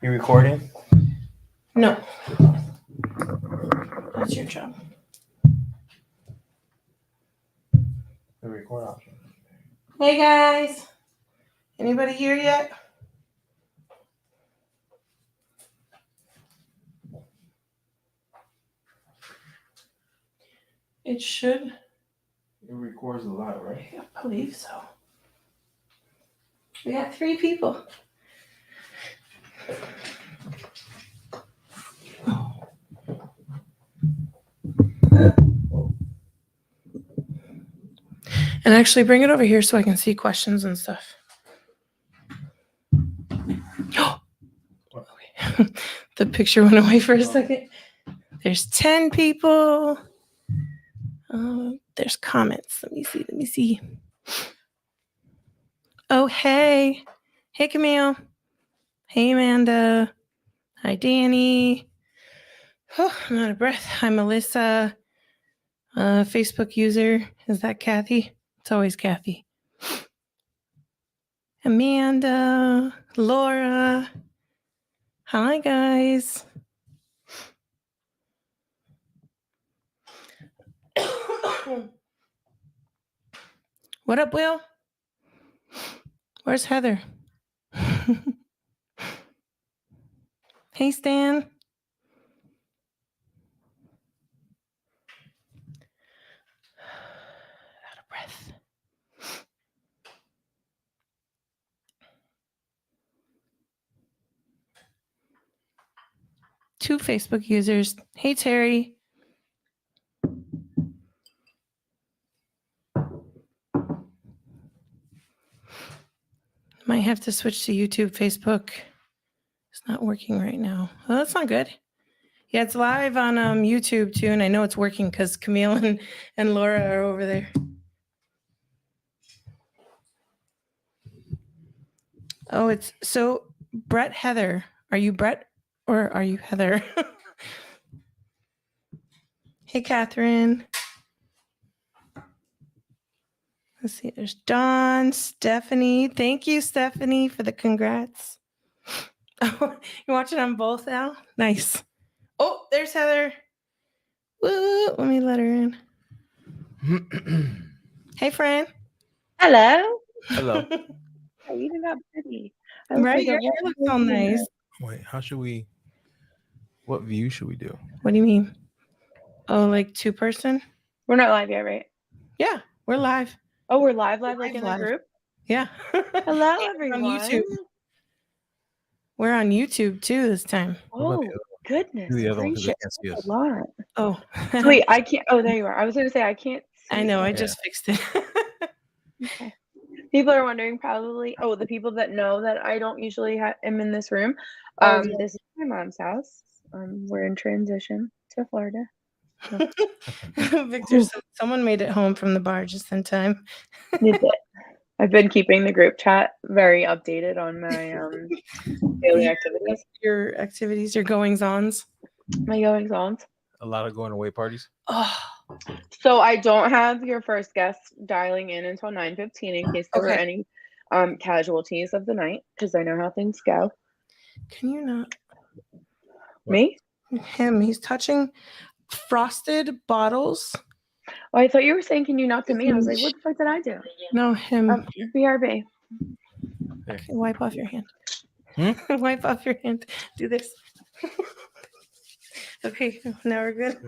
You recording? No. That's your job. The record option. Hey guys. Anybody here yet? It should. It records a lot, right? I believe so. We got 3 people. And actually bring it over here so I can see questions and stuff. Okay. The picture went away for a second. There's 10 people. There's comments. Let me see. Oh, hey. Hey, Camille. Hey, Amanda. Hi, Danny. Oh, I'm out of breath. Hi, Melissa. Facebook user. Is that Kathy? It's always Kathy. Amanda. Laura. Hi, guys. What up, Will? Where's Heather? Hey, Stan. Out of breath. Two Facebook users. Hey, Terry. Might have to switch to YouTube. Facebook. It's not working right now. Well, that's not good. Yeah, it's live on YouTube too, and I know it's working because Camille and Laura are over there. Oh, it's so Brett Heather. Are you Brett or are you Heather? Hey, Catherine. Let's see. There's Dawn, Stephanie. Thank you, Stephanie, for the congrats. Oh, you're watching on both now? Nice. Oh, there's Heather. Woo, let me let her in. Hey, friend. Hello. Hello. You did not pretty. Right, your hair looks all nice. Wait, what view should we do? What do you mean? Oh, like 2-person? We're not live yet, right? Yeah, we're live. Oh, we're live like in the group? Yeah. Hello, everyone. On YouTube. We're on YouTube too this time. Oh, goodness. Do the other one because they can't see us. A lot. Oh. Wait, I can't. Oh, there you are. I was going to say, I can't see. I know, I just fixed it. Okay. People are wondering probably, the people that know that I don't usually am in this room. This is my mom's house. We're in transition to Florida. So. Victor, someone made it home from the bar just in time. I've been keeping the group chat very updated on my daily activities. Your activities, your goings-ons. My goings-ons. A lot of going away parties. Oh. So I don't have your first guest dialing in until 9:15 in case there were any casualties of the night, because I know how things go. Can you not? Me? Him. He's touching frosted bottles. Oh, I thought you were saying, can you not to me? I was like, what the fuck did I do? No, him. BRB. Okay, wipe off your hand. Wipe off your hand. Do this. Okay, now we're good.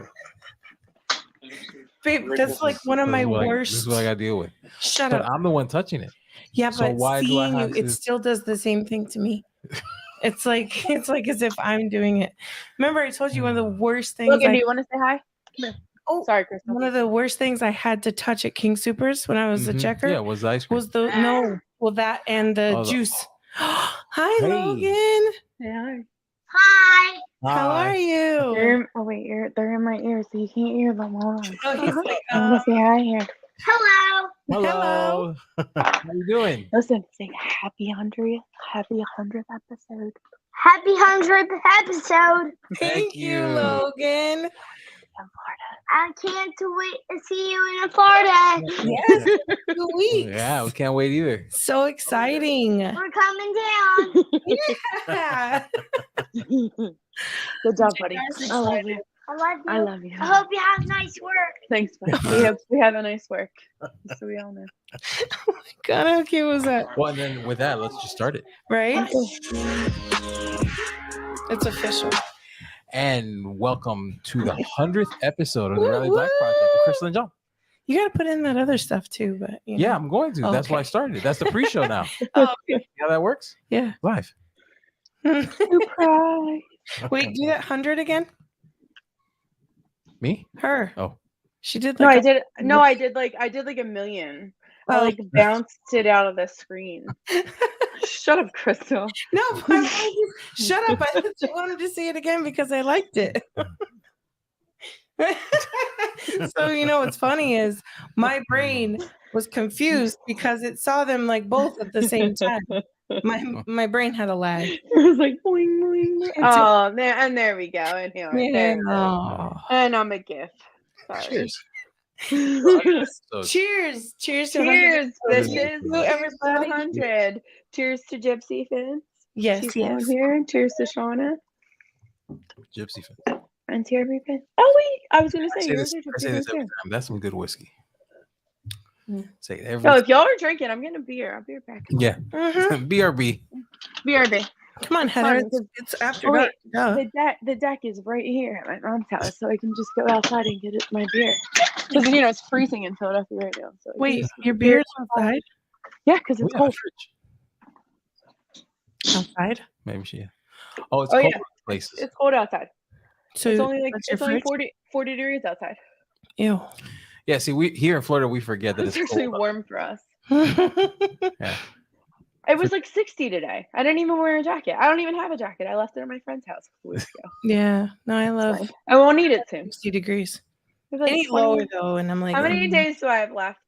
Babe, that's like one of my worst. This is what I gotta deal with. Shut up. But I'm the one touching it. Yeah, so but seeing you, it still does the same thing to me. It's like as if I'm doing it. Remember, I told you one of the worst things. Logan, do you want to say hi? Come here. Oh, sorry, Crystal. One of the worst things I had to touch at King Supers when I was a checker. Yeah, was ice cream. Was that and the juice. Hi, Logan. Say hi. Hi. How are you? They're in my ear, so you can't hear them. Hold on. Oh, he's like, I'm gonna say hi here. Hello. Hello. How you doing? Listen, say happy 100th episode. Happy 100th episode. Thank you, Logan. in Florida. I can't wait to see you in Florida. Yes, 2 weeks. Yeah, we can't wait either. So exciting. We're coming down. Yeah. Good job, buddy. guys I love you. I love you. I love you. I hope you have nice work. Thanks, bud. We have a nice work. So we all know. Oh my God, how cute was that? Well, and then with that, let's just start it. Right? It's official. And welcome to the 100th episode of the Rally Black Project with Chris and John. You got to put in that other stuff too, but you know. Yeah, I'm going to. Oh, That's why I okay. started it. That's the pre-show now. Oh, You know how that works? yeah. Live. Surprise. Wait, do that 100 again? Me? Her. Oh. She did No, like I did. No, I did like a million. I Oh. like bounced it out of the screen. Shut up, Crystal. No, shut up. I just wanted to see it again because I liked it. So, you know, what's funny is my brain was confused because it saw them like both at the same time. My brain had a lag. It was like boing, boing, boing. Oh, there we go. And here, Yeah. there it is. Oh. And I'm a gift. Sorry. Cheers. So, Cheers. Cheers to Cheers. 100. This Cheers is to cheers to everybody. 100. Cheers to Gypsy Fence. Yes, She's yes. down here. Cheers to Shauna Gypsy Fence. and TRBP. Oh wait, I was gonna I say say yours this, are I Gypsy say this Fence every too. time. That's some good whiskey. Mm. Say it every So if y'all are drinking, I'm getting a beer. I'll be right back. Yeah. Mhm. BRB. BRB. Come on, It's fun Heather. because- It's after Oh, wait. dark. Duh. The deck is right here at my mom's house, so I can just go outside and get my beer. Because you know it's freezing in Philadelphia right now. So I Wait, just- your beer's outside? yeah, because We it's got a cold. fridge. Outside? Maybe she. Oh, it's Oh, cold yeah. places. It's cold outside. So It's only like that's your it's only fridge? 40 degrees outside. Ew. Yeah, see, we here in Florida we forget that It's it's actually cold. warm for us. Yeah. It was like 60 today. I didn't even wear a jacket. I don't even have a jacket. I left it at my friend's house a couple weeks ago. Yeah. No, I love Fine. I won't need it soon. 60 degrees. It's like Any 20 lower though, and I'm like, How many days do I have left?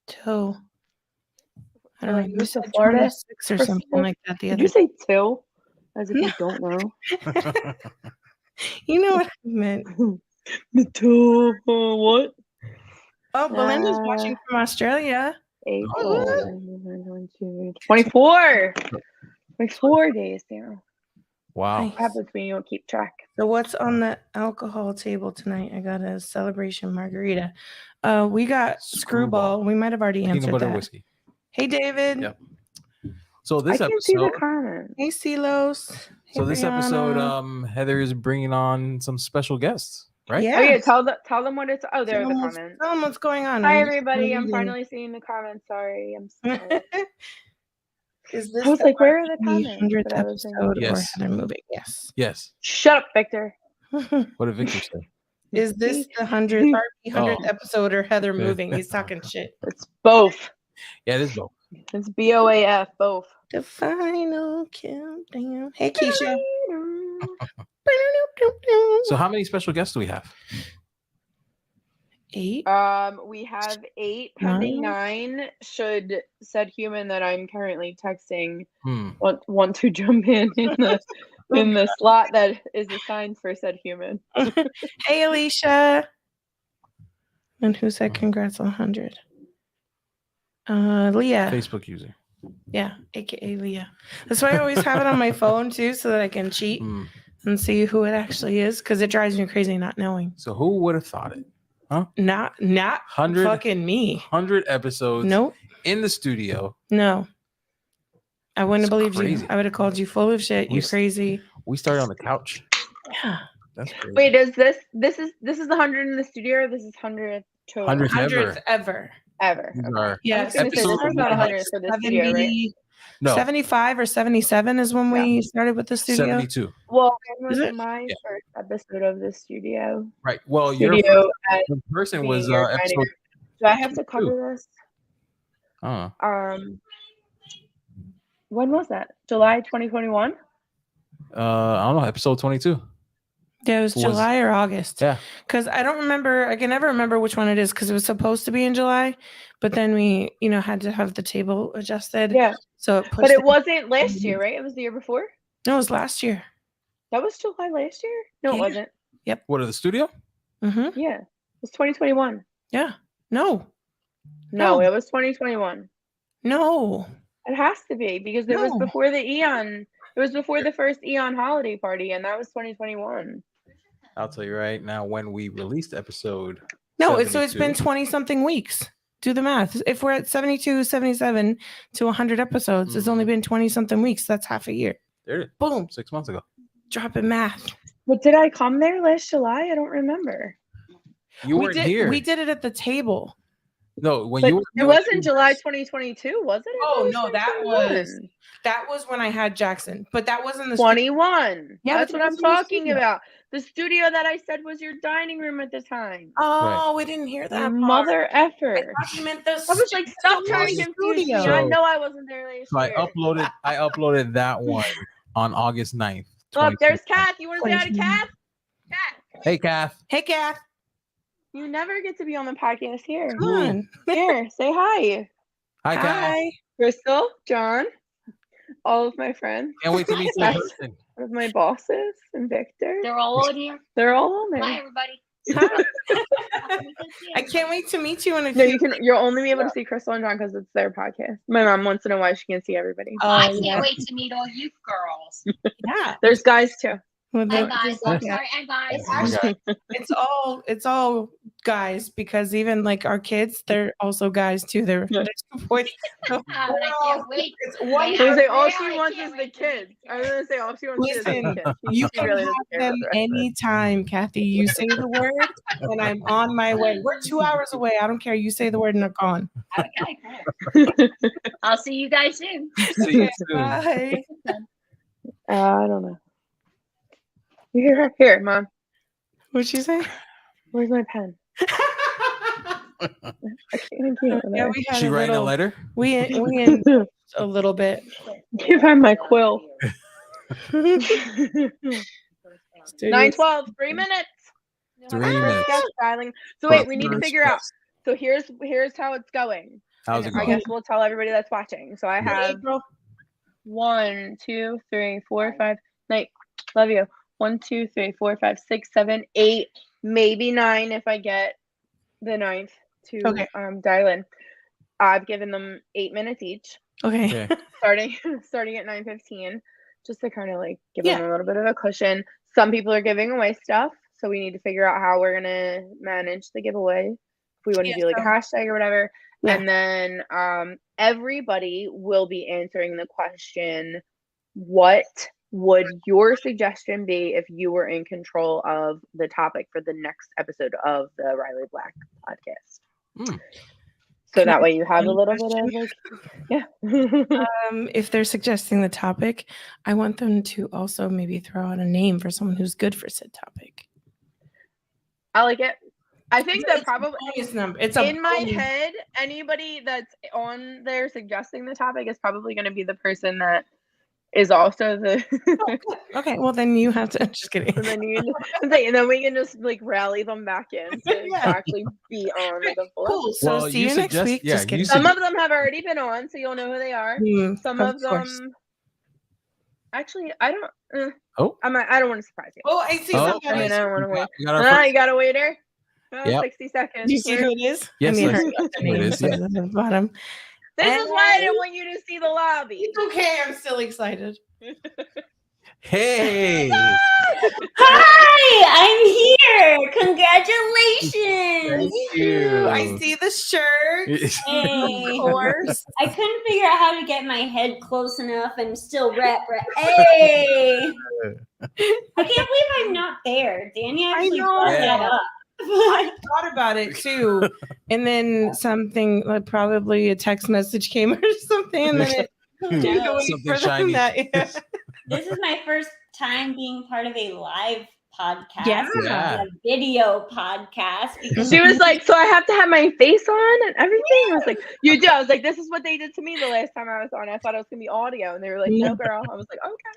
Two. I don't know. You Move to said Florida 26 or for something school? like that the Did other you day. say two? As if you don't know. You know what I meant. The two. What? Oh, Belinda's Uh, watching from Australia. 8, Oh. 24. 24 days now. Wow. Nice. What happens when you don't keep track? So what's on the alcohol table tonight? I got a celebration margarita. We got screwball. We might have already Peanut answered butter that. whiskey. Hey, David. Yep. So I this can't see the episode, comments. Hey, Silos. Hey, so this episode, Brianna. Heather is bringing on some special guests, right? Yeah. Oh yeah, tell them what it's. Oh, there are the Tell 'em what's- comments. Tell them what's going on. Hi I'm just everybody, I'm reading. finally seeing the comments. Sorry, I'm sorry. Is this I was the like, where are the 100th comments? But I was in- episode or Yes. Heather moving? Yes. Yes. Shut up, Victor. What did Victor say? Is this the 100th Oh. episode or Heather moving? He's talking shit. It's both. Yeah, it is both. It's BOAF, both. The final countdown. Hey, Keisha. So how many special guests do we have? 8. We have 8 pending 9. Should said human that I'm currently texting want to jump in the slot that is assigned for said human. Hey, Alicia. And who said congrats on 100? Leah. Facebook user. Yeah, aka Leah. That's why I always have it on my phone too, so that I can cheat and see who it actually is, because it drives me crazy not knowing. So who would have thought it? Not 100 fucking me. 100 episodes Nope. in the studio. No. I wouldn't have That's believed crazy. you. I would have called you full of shit. You crazy. We started on the couch. Yeah. That's crazy. Wait, is this is the 100 in the studio, or this is 100th total? 100th 100th ever. Ever. These Okay. are Yeah. I was gonna say, episode this is not 100 for the studio, right? no 75 or 77 is when we started with the studio. 72. Well, it Is was it? my Yeah. first episode of the studio. Right. Well, your Studio at first person being was your dining episode. room. Do I have to 2. cover this? Uh, When was that? July 2021? I don't know. Episode 22. Yeah, it was Was- July or August. Yeah. Because I don't remember. I can never remember which one it is because it was supposed to be in July, but then we, had to have the table adjusted. Yeah. So it pushed. But it wasn't last year, right? It was the year before? No, it was last year. That was July last year? No, it Yeah. wasn't. What, are the studio? Mm-hmm. Yeah. It was 2021. Yeah. No. No, it was 2021. No. It has to be because it was No. before the Eon. It was before the first Eon holiday party, and that was 2021. I'll tell you right now when we released episode. No, so it's 72. been 20 something weeks. Do the math. If we're at 72, 77 to 100 episodes, it's only been 20 something weeks. That's half a year. There it is. Boom. 6 months ago. Dropping math. But did I come there last July? I don't remember. You weren't here. We did it at the table. No, when But you were. it wasn't July 2022, was it? Oh, no, that was when I had Jackson. But that wasn't the 21. Yeah, That's but what I'm that was in the talking studio. about. The studio that I said was your dining room at the time. Oh, we didn't hear that. Mother effer. I thought you meant the I was like, stop trying to confuse me. I know I wasn't there last So year. I uploaded that one on August 9th. Look, there's 2021. Kath. You want to say hi to Kath? Kath. Hey, Kath. Hey, Kath. You never get to be on the podcast here. Come on. Here, say hi. Hi, Kath. Crystal, John, all of my friends, Can't wait to meet you in person. one of my bosses, and Victor. They're all in here. They're all on there. Bye, everybody. I can't wait to meet you in a No, few. you'll only be able to see Crystal and John because it's their podcast. My mom once in a while she can see everybody. I can't wait to meet all you girls. Yeah. There's guys too. Well, And guys, I'm sorry, and guys. Okay. it's all guys because even like our kids, they're also guys too. They're boys. I can't wait. It's one I was gonna say all Really she wants is can't the wait to kids. I was gonna say all she wants is the Listen, kids. you She can really have doesn't care about them the rest of it. anytime, Kathy. You say the word, and I'm on my way. We're 2 hours away. I don't care. You say the word, and I'm gone. Okay, cool. I'll see you guys soon. See you soon. Bye. I don't know. You hear her? Here, Mom. What'd she say? Where's my pen? I can't over Yeah, there. we had She writing a letter? We in a little bit. Give her my quill. Studios. 9:12. 3 minutes. 3 minutes. Yes, darling. So wait, we need to figure out. So here's how it's going. How's it I going? guess we'll tell everybody that's watching. So I have April. 1, 2, 3, 4, 5. Night. Love you. 1, 2, 3, 4, 5, 6, 7, 8, maybe 9 if I get the 9th to dial in. I've given them 8 minutes each. Okay. Starting at 9:15, just to kind of like give them a little bit of a cushion. Some people are giving away stuff, so we need to figure out how we're gonna manage the giveaway. If we want to do like a hashtag or whatever, and then everybody will be answering the question, what would your suggestion be if you were in control of the topic for the next episode of the Riley Black podcast? So that way you have a little bit of like, if they're suggesting the topic, I want them to also maybe throw out a name for someone who's good for said topic. I like it. I think that probably it's in my head, anybody that's on there suggesting the topic is probably going to be the person that is also the okay, well then you have to just kidding. And then we can just like rally them back in to actually be on the full cool. So Well, see you next week. yeah, just kidding. Some of them have already been on, so you'll know who they are. Some of them actually I don't I don't want to surprise you. Oh, I see somebody. I mean, I don't want to wait. You got a waiter. Yep. 60 seconds. Do you see who it is? Yes, I mean, I her see who it is, name says at the bottom. This is why I didn't want you to see the lobby. It's okay. I'm still excited. Hey. Hi, I'm here. Congratulations. Thank you. I see the shirt. Hey. Of course. I couldn't figure out how to get my head close enough and still rap. Hey. I can't believe I'm not there. Danny actually brought that up. I thought about it too. And then something, like probably a text message came or something. And then it didn't go any Something further than shiny. that. Yeah. This is my first time being part of a live podcast. Yeah. A video podcast. Because She was like, so I have to have my face on and everything. I was like, you do. I was like, this is what they did to me the last time I was on. I thought it was gonna be audio, and they were like, no, girl. I was like, okay.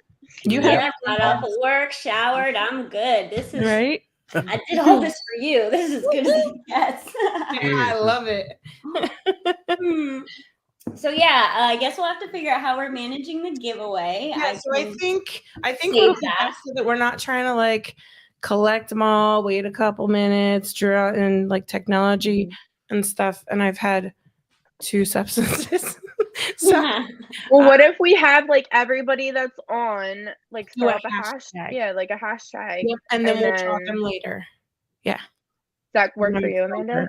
You I got off of work, showered. I'm good. This is right. I did all this for you. This is as good as it gets. I love it. So yeah, I guess we'll have to figure out how we're managing the giveaway. Yeah, so I think save it'll be that. best so that we're not trying to like collect them all, wait a couple minutes, draw in like technology and stuff. And I've had 2 substances. So well, what if we have like everybody that's on like do a throw up a hashtag. Yeah, like a hashtag. Yep, and then we'll draw them later. Yeah. Does that work for you, Amanda?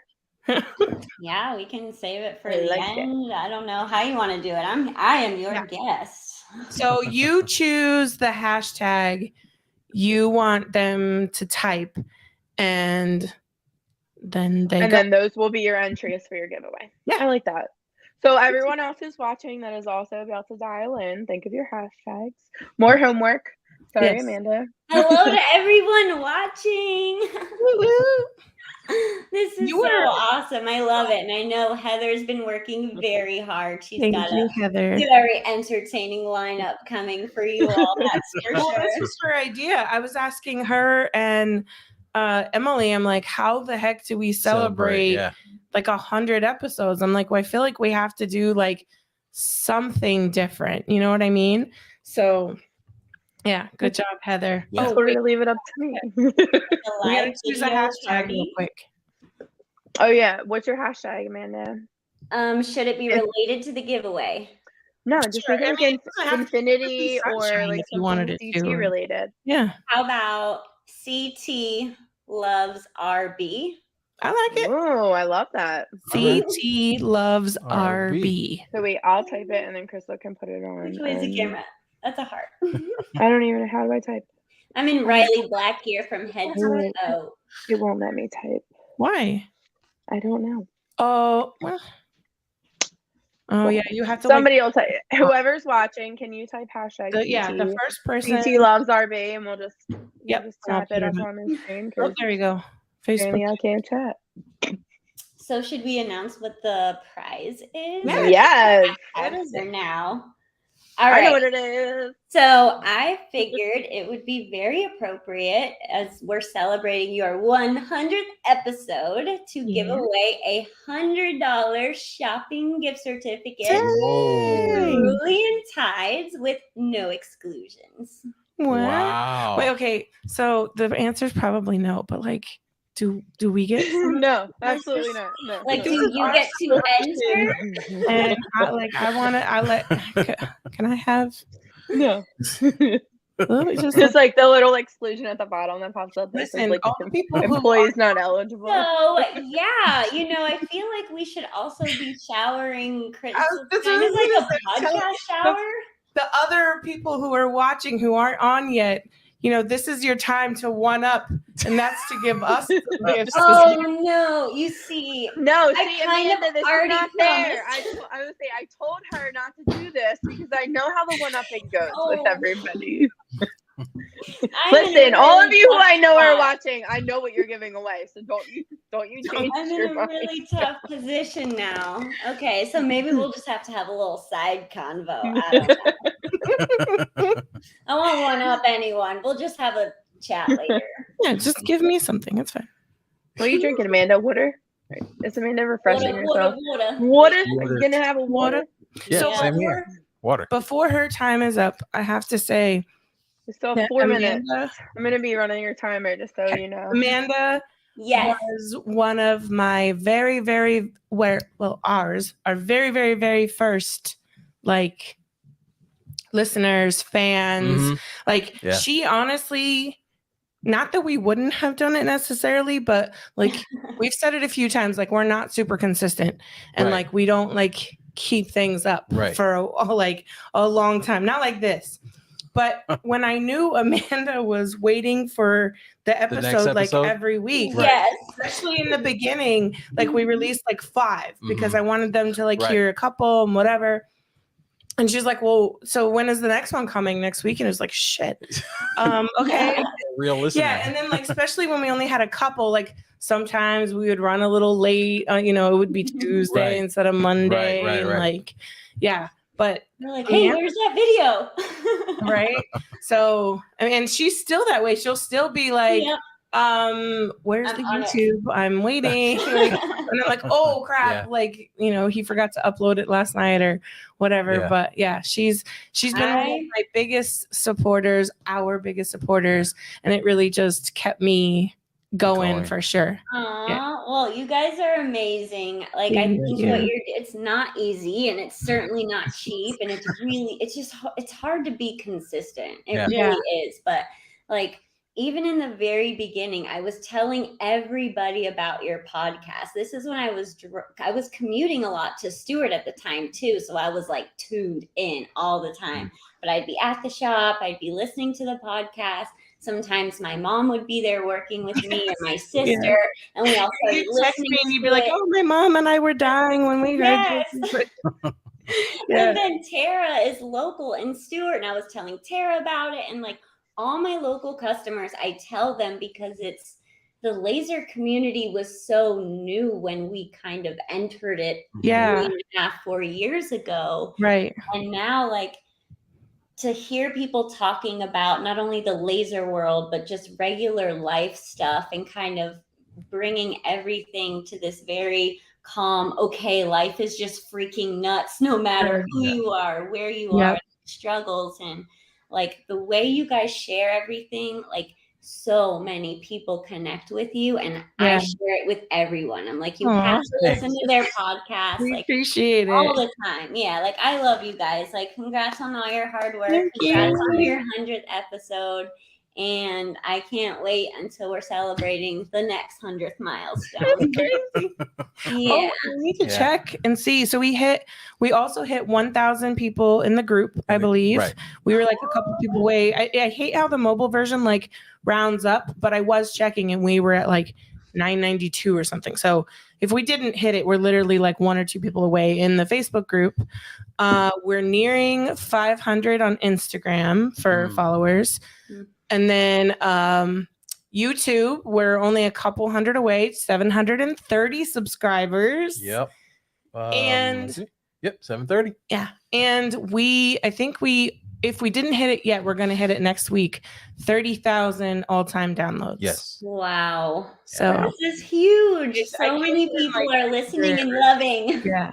Yeah, we can save it for I the like end. I don't know how you want to do it. I am your guest. So you choose the hashtag you want them to type, and then then those will be your entries for your giveaway. Yeah. I like that. So everyone else who's watching that is also about to dial in, think of your hashtags. More homework. Sorry, Yes. Amanda. Hello to everyone watching. This is so awesome. I love it. And I know Heather's been working very hard. She's got a Heather. very entertaining lineup coming for you all. That's for Well, sure. this was her idea. I was asking her and Emily, I'm like, how the heck do we celebrate like 100 episodes? I'm like, well, I feel like we have to do like something different. You know what I mean? So yeah, good job, Heather. Yeah. Oh, we're gonna leave it up to me. We gotta choose a hashtag real quick. Oh yeah, what's your hashtag, Amanda? Should it be related to the giveaway? No, just Sure. make it like infinity or like if you wanted it CT to. related. Yeah, How about CT loves RB? I like it. Oh, I love that. CT loves RB. RB. So wait, I'll type it and then Crystal can put it on. Which way is the camera? That's a heart. I don't even know how do I type. I'm in Riley Black gear from head to toe. It won't let me type. Why? I don't know. Oh, well. Oh yeah, you have to. Somebody will type. Whoever's watching, can you type hashtag? The first person. CT loves RB, and we'll just Yep, tap it up on the screen. Oh, there you go. Apparently Facebook. I can't chat. So should we announce what the prize is? Yes. For now. All right. I know what it is. So I figured it would be very appropriate as we're celebrating your 100th episode to give away a $100 shopping gift certificate to Brilliant Tides with no exclusions. Wow. Wait, okay. So the answer is probably no, but like, do we get some? No, absolutely not. No. Like, do you get to enter? And can I have? No. Just Just like the little exclusion at the bottom that pops up. That says, listen, like, all the people who employees not eligible. So yeah, I feel like we should also be showering Crystal kind of like a podcast shower. The other people who are watching who aren't on yet, this is your time to one up, and that's to give us gifts. Oh no, you see. No, I see, kind Amanda, of this is already not fair. promised. I would say I told her not to do this because I know how the one-upping goes with everybody. Listen, all of you who I know are watching, I know what you're giving away, so don't you change I'm in your a mind. really tough position now. Okay, so maybe we'll just have to have a little side convo. I don't know. I won't one up anyone. We'll just have a chat later. Yeah, just give me something. It's fine. What are you drinking, Amanda? Water? Is Amanda refreshing herself? Water. Water? Gonna have a water? Yeah, So same here. Water. Before her time is up, I have to say, We still have 4 minutes. Amanda, I'm gonna be running your timer just so you know. Amanda was one of my very, very ours, our very, very, very first listeners, fans. Mm-hmm. She honestly, not that we wouldn't have done it necessarily, but we've said it a few times, we're not super consistent and we don't keep things up for a long time. Not like this. But when I knew Amanda was waiting for the episode, every week, especially in the beginning, we released 5 because I wanted them to hear a couple and whatever. And she's like, well, so when is the next one coming next week? And it was like, shit. Okay. Real listener. Yeah. And then especially when we only had a couple, sometimes we would run a little late, it would be Tuesday instead of Monday. Yeah. But they're like, hey, where's that video? Right. So, and she's still that way. She'll still be Where's I'm the on it. YouTube? I'm waiting. And I'm like, oh crap, Yeah. like, he forgot to upload it last night or whatever. Yeah. But yeah, she's been one of my biggest supporters, our biggest supporters, and it really just kept me going for sure. Aw, well, you guys are amazing. Like, I think it's not easy, and it's certainly not cheap, and it's hard to be consistent. It really is. But like, even in the very beginning, I was telling everybody about your podcast. This is when I was commuting a lot to Stewart at the time too, so I was like tuned in all the time. But I'd be at the shop, I'd be listening to the podcast. Sometimes my mom would be there working with me and my sister, and we all started listening to and you'd be like, oh, my mom and I were dying when we heard this. And then Tara is local in Stewart, and I was telling Tara about it, and like all my local customers, I tell them because the laser community was so new when we kind of entered it 4 years ago. Right. And now, like, to hear people talking about not only the laser world, but just regular life stuff and kind of bringing everything to this very calm, okay, life is just freaking nuts no matter who you are, where you are, struggles, and like the way you guys share everything, like so many people connect with you, and I share it with everyone. I'm like, you have to listen to their podcast. We like appreciate it all the time. Yeah, like I love you guys. Like, congrats on all your hard work. Thank Congrats you. on your 100th episode. And I can't wait until we're celebrating the next 100th milestone. We need to check and see. So we also hit 1,000 people in the group, I believe. Right. We were like a couple people away. I hate how the mobile version like rounds up, but I was checking and we were at like 992 or something. So if we didn't hit it, we're literally like 1 or 2 people away in the Facebook group. We're nearing 500 on Instagram for followers. And then YouTube, we're only a couple hundred away, 730 subscribers. Yep. And 730. Yeah. And I think if we didn't hit it yet, we're going to hit it next week. 30,000 all-time downloads. Yes. Wow. So this is huge. So many people are listening and loving. Yeah.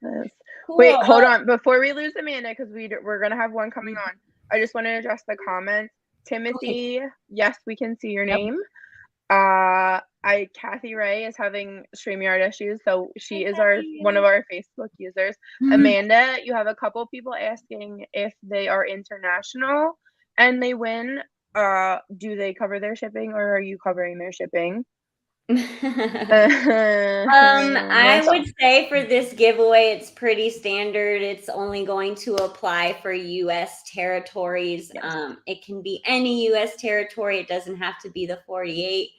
Cool. Wait, hold on. Before we lose Amanda, because we're going to have one coming on, I just want to address the comments. Timothy, yes, we can see your name. Kathy Ray is having StreamYard issues, so she is one of our Facebook users. Amanda, you have a couple people asking if they are international and they win. Do they cover their shipping, or are you covering their shipping? I would say for this giveaway, it's pretty standard. It's only going to apply for U.S. territories. Yes. It can be any U.S. territory. It doesn't have to be the 48.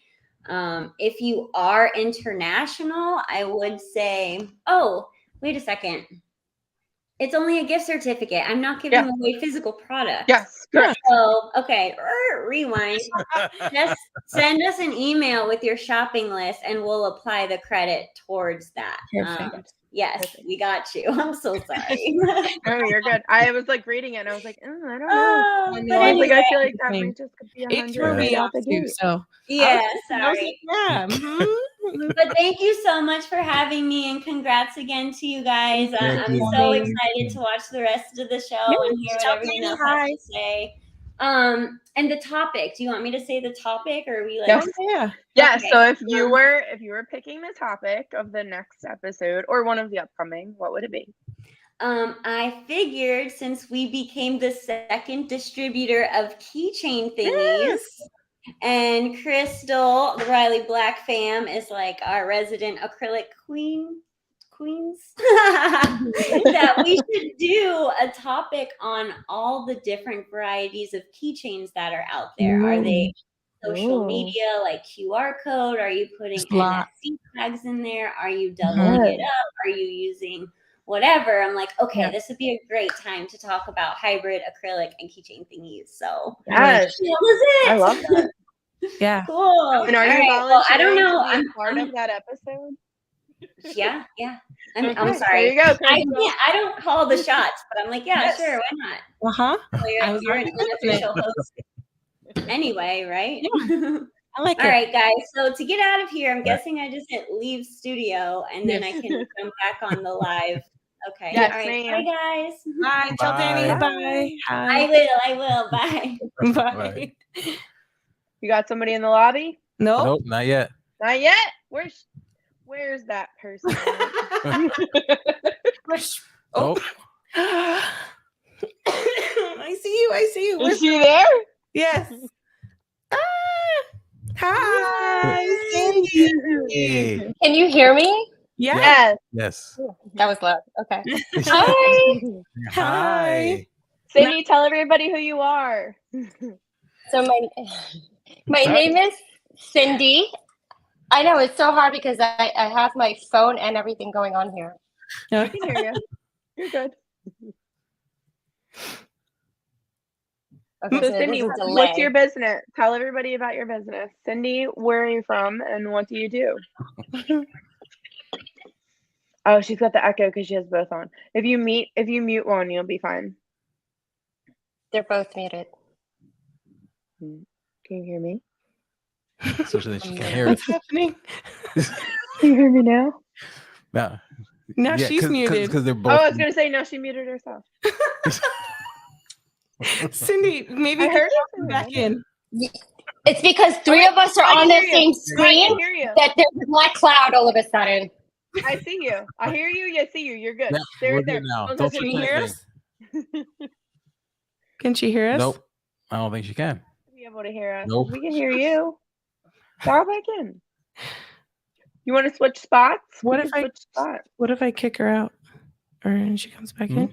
If you are international, I would say, oh, wait a second. It's only a gift certificate. I'm not giving away physical products. Yes, correct. So, okay, rewind. Just send us an email with your shopping list and we'll apply the credit towards that. Perfect. Yes, we got you. I'm so sorry. No, you're good. I was like reading it and I was like, I don't know. But anyway, I feel like that might just be 100. It threw me off too. So yeah, sorry. Yeah. But thank you so much for having me, and congrats again to you guys. I'm so excited to watch the rest of the show and hear what everyone else has to say. And the topic. Do you want me to say the topic, or are we like? Yes. Yeah. Okay. So if you were picking the topic of the next episode or one of the upcoming, what would it be? I figured since we became the second distributor of keychain thingies. And Crystal, the Riley Black fam, is like our resident acrylic queens. That we should do a topic on all the different varieties of keychains that are out there. Are they social media, like QR code? Are you putting NFC tags in there? Are you doubling it up? Are you using whatever? I'm like, okay, this would be a great time to talk about hybrid acrylic and keychain thingies. So yes, that was it. I love that. Yeah. Cool. And are you volunteering? Well, I don't know. I'm part of that episode. Yeah. I'm sorry. There you go. I don't call the shots, but I'm like, sure, why not? So you're an unofficial host anyway, right? Yeah. I like All it. right, guys. So to get out of here, I'm guessing I just hit leave studio and then I Yes. can jump back on the live. Okay. Yes, All right. ma'am. Bye, guys. Bye. Tell Danny Bye. bye. I Hi. will. Bye. Bye. You got somebody in the lobby? Nope. Nope, not yet. Not yet. Where's that person? Oh. Nope. I see you. I see you. Is she there? Yes. Ah. Hi, Cindy. Hey. Can you hear me? Yes. Yes. Yes. That was loud. Okay. Hi. Hi. Cindy, tell everybody who you are. So my name is Cindy. I know it's so hard because I have my phone and everything going on here. I can hear you. You're good. Okay, So so Cindy, there's a delay. what's your business? Tell everybody about your business. Cindy, where are you from and what do you do? Oh, she's got the echo because she has both on. If you mute one, you'll be fine. They're both muted. Can you hear me? So that she can hear us. What's happening? Can you hear me now? No. Now she's muted. Because they're Oh, both. I was gonna say no, she muted herself. Cindy, maybe I heard come it. back in. It's because three of us are I on can the hear you. same No, I can screen hear you. that there's a black cloud all of a sudden. I see you. I hear you. I see you. You're good. Yeah, Stay we're right there. good now. Don't Don't touch Can touch you me. hear anything. us? Can she hear us? Nope. I don't think she can. Be able to hear us. Nope. We can hear you. Dial back in. You want to switch spots? What We if can I- switch spots? What if I kick her out? Or she comes back in?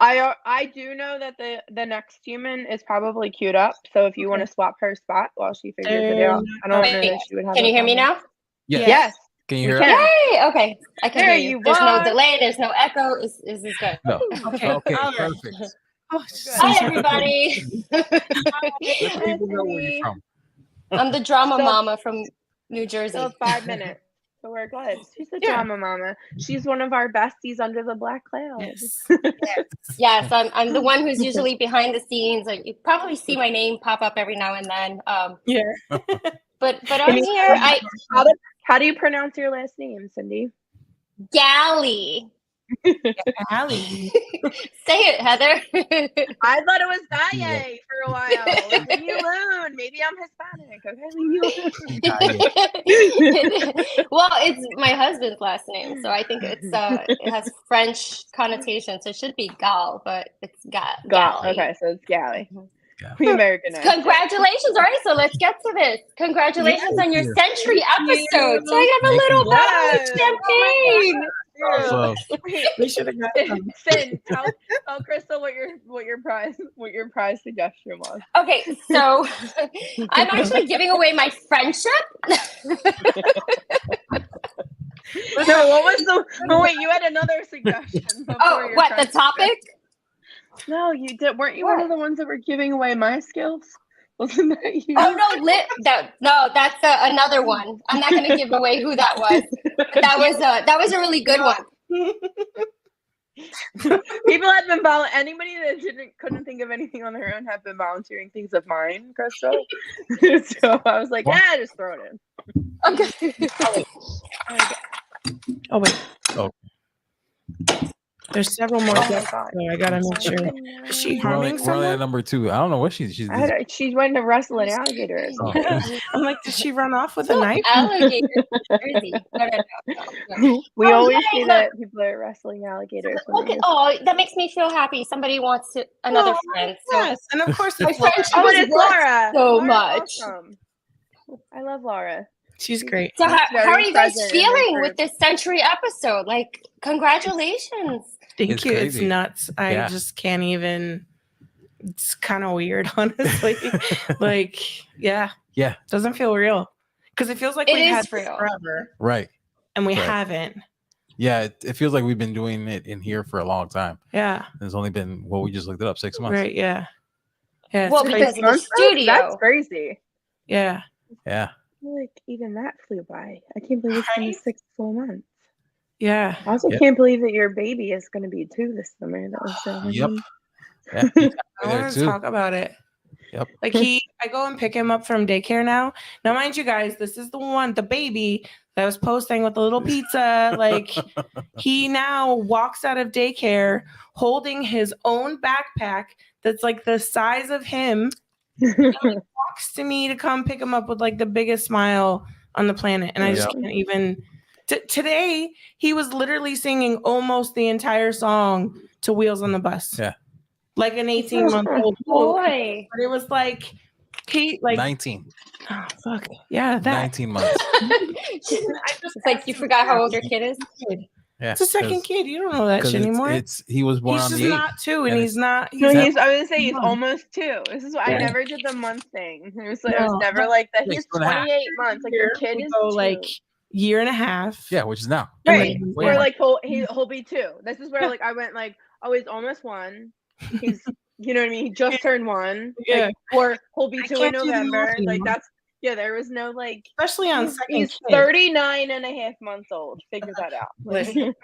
I do know that the next human is probably queued up. So if you want to swap her spot while she figures it out, I don't know that she would have. Can you hear me now? Yes. Yes. Can you we hear can. us? Yay! Okay, I can There hear you. you There's are. no delay. There's no echo. This is good. No. Okay. Okay. All right. Perfect. Oh, Hi, everybody. Let people know where you're from. I'm the drama Still- mama from New Jersey. Still 5 minutes. So we're good. She's the Yeah. drama mama. She's one of our besties under the black cloud. Yes. Yes, I'm the one who's usually behind the scenes. Like, you probably see my name pop up every now and then. Yeah. But I'm here. How do you pronounce your last name, Cindy? Galley. Allie. Say it, Heather. I thought it was Gaye for a while. Like, leave me alone. Maybe I'm Hispanic. Okay, leave me alone. Well, it's my husband's last name, so I think it has French connotation, so it should be Gal, but it's Galley. Okay, so it's Galley. Yeah. We Americanized. Congratulations! All right, so let's get to this. Congratulations on your century episode. So I have a little bottle of champagne. So, We should have got some. Finn, tell Crystal what your prize suggestion was. Okay, so I'm actually giving away my friendship. No, what was the? Oh wait, you had another suggestion. Oh, what, the topic? No, you did. Weren't you one of the ones that were giving away my skills? Wasn't that you? Oh no, that's another one. I'm not going to give away who that was. That was a really good one. People have been anybody that couldn't think of anything on their own have been volunteering things of mine, Crystal. So I was like, yeah, just throw it in. Okay. Oh, wait. Oh. There's several more. Oh my guests, God. so I gotta make sure. Is she we're only harming at someone? number 2. I don't know what she's. She's waiting to wrestle an alligator. Or something. Oh. I'm like, did she run off with a knife? Alligator in Jersey. No. We Oh, always yay, see look. that people are wrestling alligators. when Okay. they- Oh, that makes me feel happy. Somebody wants another friend. So Yes, and of course my it's Laura. friendship Oh, is and it's worth Laura. so Laura's much. awesome. I love Laura. She's great. So how very are you guys present in feeling the with this century episode? Like, congratulations. Thank It's you. crazy. It's nuts. I Yeah. just can't even. It's kind of weird, honestly. Like, yeah, Yeah. doesn't feel real because it feels like It we've is had this real. forever Right. and we Right. haven't. Yeah. It feels like we've been doing it in here for a long time. Yeah. It's only been we just looked it up 6 months. Right. Yeah. Yeah. Well, It's because crazy. of the Months, though? studio. That's crazy. Yeah. Yeah. I feel like even that flew by. I can't believe it's been Right? 6 full months. Yeah. I also Yep. can't believe that your baby is going to be 2 this summer. That was so Yep. amazing. Yeah. I There want to too. talk about it. Yep. Like I go and pick him up from daycare now. Now, mind you guys, this is the baby that was posting with the little pizza. Like he now walks out of daycare holding his own backpack that's like the size of him. Walks to me to come pick him up with like the biggest smile on the planet. And I just can't even. Today, he was literally singing almost the entire song to Wheels on the Bus. Yeah. Like an 18-month-old boy. But it was like, he like 19. Oh, fuck. Yeah, that. 19 months. It's like you forgot how old your kid is. Yeah, it's a second kid. You don't know that shit anymore. He was born he's on just the 8th. not 2, and he's not. No, He's I was gonna say he's almost 2. This is why I Yeah. never did the month thing. It was No, never like that. like He's 2.5. 28 months. Like your kid we is go 2. like year and a half. Yeah, which is now. And Right. then- Where like he'll be 2. This is where like I went like, oh, he's almost 1. He's you know what I mean. He just turned 1. Yeah. Like, or he'll be I 2 in can't do the November. math Like anymore. that's there was no like. Especially on second He's kid. 39 and a half months old. Figure that out. Listen.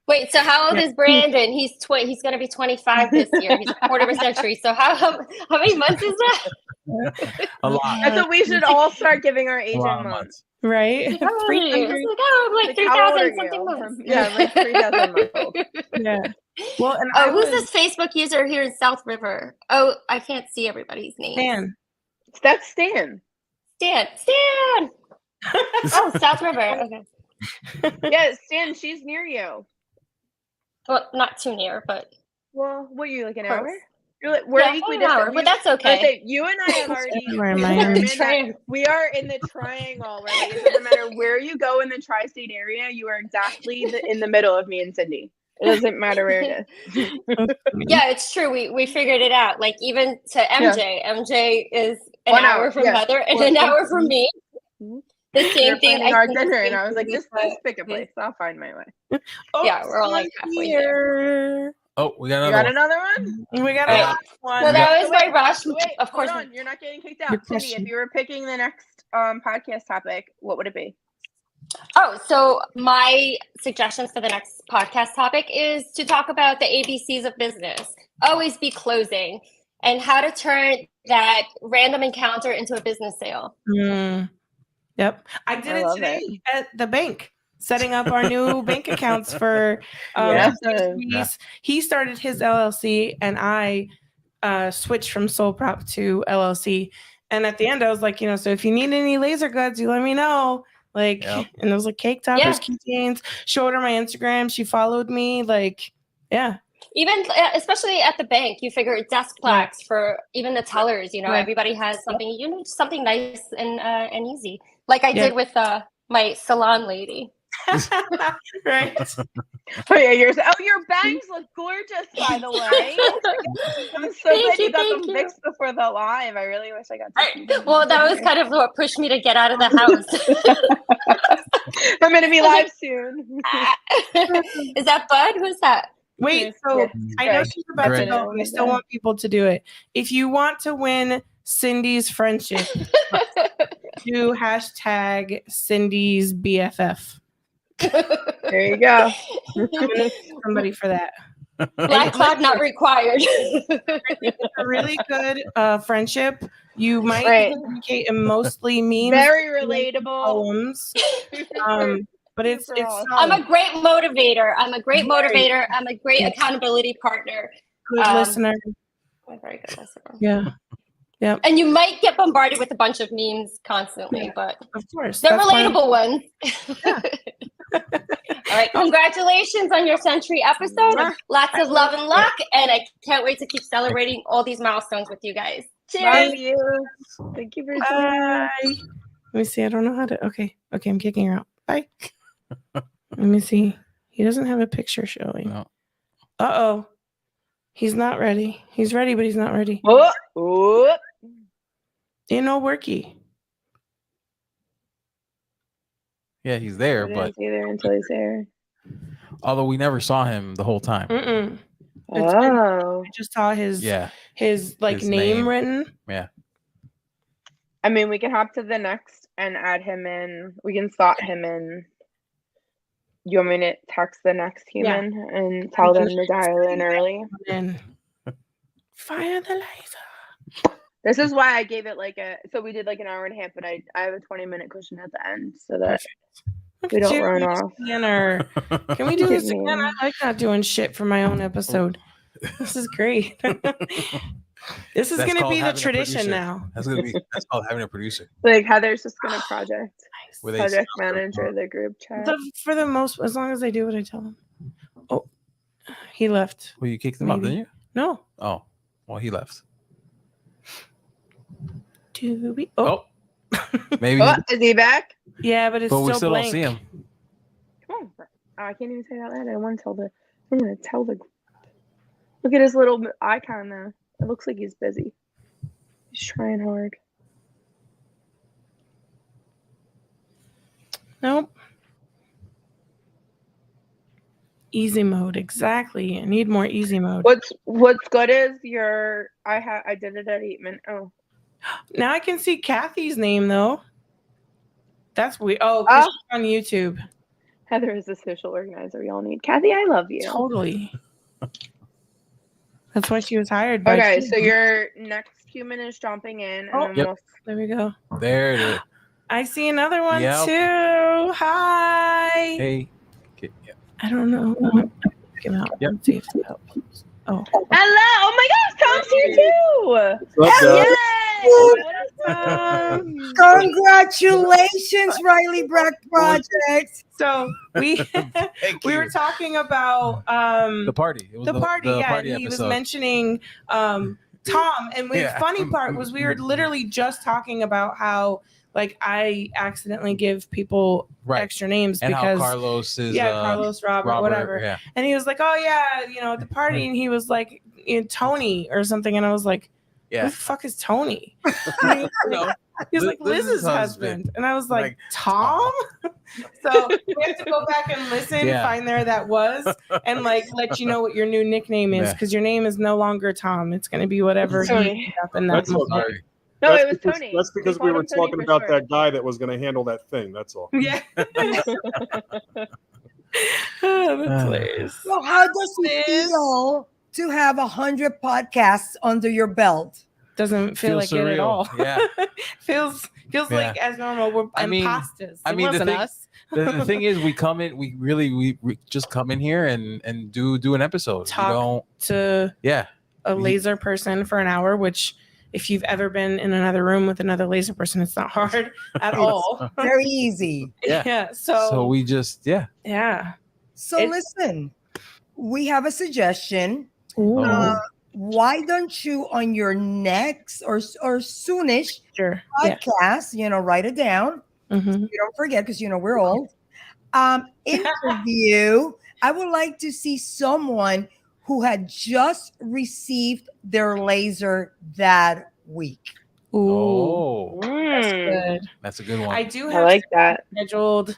Wait, so how old is Brandon? He's gonna be 25 this year. He's a quarter of a century. So how many months is that? A lot. That's what we should all start giving our age A in lot of months. months. Right? How old are you? It's like, oh, like how old are 3,000 something you? months. Yeah, like 3,000 months old. Yeah. Well, and Oh, who's this Facebook user here in South River? Oh, I can't see everybody's name. Stan. That's Stan. Stan. Oh, South River. Okay. Yeah, Stan, she's near you. Well, not too near, but Well, what are you, like an close. hour? You're like, we're Yeah, equally an hour, distant. but that's okay. Say, you and I have already Where am I? determined that Triangle. we are in the triangle where like, it doesn't matter where you go in the tri-state area, you are exactly in the middle of me and Cindy. It doesn't matter where it is. Yeah, it's true. We figured it out. Like even to MJ, MJ is an 1 hour hour, from yeah. Heather and Well, an hour from me. Mhm. The We same were thing. planning our think dinner, the and I was like, same just thing pick a place. I'll find my way. Oh, Yeah, we're all like halfway there. Oh, we got You another got another one? We got All a right. last one. Well, that was Wait, my rush. Wait, Of course. hold on. You're not getting kicked Your out. Cindy, question. if you were picking the next podcast topic, what would it be? Oh, so my suggestions for the next podcast topic is to talk about the ABCs of business. Always be closing and how to turn that random encounter into a business sale. Yep. I did I it love today at the bank, setting up our new bank accounts for Yeah. he started his LLC and I switched from sole prop to LLC. And at the end I was like, so if you need any laser goods, you let me know. Like, Yep. and it was like cake toppers, keychains, showed her my Instagram. She followed me. Like, yeah. Even especially at the bank, you figure desk plaques for even the tellers. Right. Everybody has something. Something nice and easy, like I Yeah. did with my salon lady. Right. Oh yeah, your bangs look gorgeous, by the way. I'm so glad you got them fixed before the live. I really wish I got to see them. Well, that was kind of what pushed me to get out of the house. I'm gonna be live soon. Is that Bud? Who's that? Wait, so Yes, I know Greg. she's about to Greg. go, but I still want people to do it. If you want to win Cindy's friendship, do hashtag Cindy's BFF. There you go. I'm gonna need somebody for that. Black Cloud not required. It's a really good friendship. You might Right. communicate in mostly memes, Very relatable. poems, but it's Super awesome. I'm a solid. great motivator. I'm a great Very. motivator. I'm a great accountability partner. Good listener. I'm a very good listener. Yeah, And you might get bombarded with a bunch of memes constantly, but of course. they're That's why- relatable ones. All right. Congratulations on your century episode. Lots of love and luck. And I can't wait to keep celebrating all these milestones with you guys. Cheers. Love you. Thank you for joining Bye. us. Let me see. I don't know how to. Okay, I'm kicking her out. Bye. Let me see. He doesn't have a picture showing. No. Uh-oh. He's not ready. He's ready, but he's not ready. Oh. Ain't no worky. Yeah, he's there, I didn't but see there until he's there. although we never saw him the whole time. Mm-mm. Oh. I just saw his His name name. written. Yeah. I mean, we can hop to the next and add him in. We can slot him in. You want me to text the next human and tell them to dial in early? And Fire the laser. This is why I gave it so we did like an hour and a half, but I have a 20-minute cushion at the end so that Look we at don't you, run you off. scanner. Can we do Look at this again? me. I like not doing shit for my own episode. This is great. This is That's going to called be the having a tradition producer. now. That's called having a producer. Like Heather's just gonna project Where they manager the group chat. For the most, as long as they do what I tell them. Oh, he left. Well, you kicked him out, Maybe. didn't you? No. Oh, well, he left. Do we? Oh, maybe. Oh, is he back? Yeah, but it's But still we still blank. don't see him. Come on. Oh, I can't even say that loud. I want to tell the. I'm gonna tell the. Look at his little icon though. It looks like he's busy. He's trying hard. Nope. Easy mode, exactly. I need more easy mode. What's good is I did it at 8 minutes. Oh, Now I can see Kathy's name though. That's weird. Oh, 'cause she's on YouTube. Heather is the social organizer we all need. Kathy, I love you. Totally. That's why she was hired by. Okay, Kim. so your next human is jumping in, and then Yep. we'll. There we go. There it is. I see another one Yep. too. Hi. Hey. Okay, yeah. I don't know. Check him out. Yep. Let's see if it helps. Oh. Hello! Oh my gosh, Tom's here too! What's up, guys? Yay! Congratulations, Riley Breck Project. So we Thank we you. were talking about The party. It was the party. the Yeah, party and he was episode. mentioning Tom, and the Yeah. funny part was we were literally just talking about how like I accidentally give people Right. extra names And because how Carlos is Carlos, Robert, whatever. Yeah. And he was like, "Oh yeah, at the party," and he was like, Tony or something, and I was like, "Who Yeah. the fuck is Tony?" And he was like, Liz's husband. And I was like, Tom? So we have to go back and listen, Yeah. find there that was, and like let you know what your new nickname is, Yeah. because your name is no longer Tom. It's going to be whatever Tony. he made up in that That's moment. Sorry. No, That's it was because- Tony. That's because we called were him Tony talking for about short. that guy that was going to handle that thing. That's all. Yeah. Oh, that's hilarious. So how does it Liz. feel to have 100 podcasts under your belt? Doesn't feel Feels like it at surreal. all. Yeah. feels Yeah. like as normal. We're I mean- imposters. I It mean, the wasn't thing- us. The thing is, we come in. We just come in here and do an episode. Talk. We don't. To Yeah. a We- laser person for an hour, which if you've ever been in another room with another laser person, it's not hard at all. Very easy. Yeah. So, So we just yeah. So It's- listen, we have a suggestion. Ooh, Oh. Why don't you on your next or soonish sure. Yeah. podcast, write it down. Mhm. You don't forget because we're old. Interview. I would like to see someone who had just received their laser that week. Ooh, Oh, that's good. that's a good one. I do I have like that. scheduled.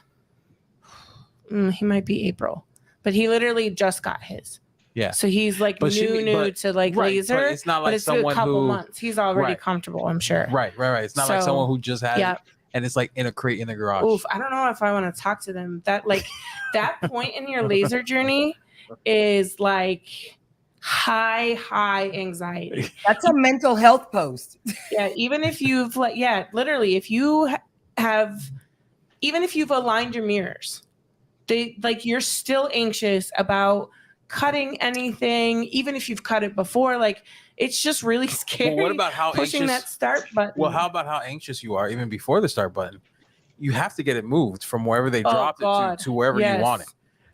He might be April, but he literally just got his. Yeah. So he's like But she- new but- to like right, laser. but it's not But like it's a someone couple who. months. He's already Right. comfortable, I'm sure. Right. It's not like So, someone who just had Yeah. it and it's like in a crate in the garage. Oof, I don't know if I want to talk to them. That point in your laser journey is like high anxiety. That's a mental health post. Yeah, even if you've literally if you even if you've aligned your mirrors, you're still anxious about cutting anything, even if you've cut it before. Like it's just really scary. Well, what about how pushing anxious? that start button? Well, how about how anxious you are even before the start button? You have to get it moved from wherever they Oh, dropped God. it to wherever Yes. you want it.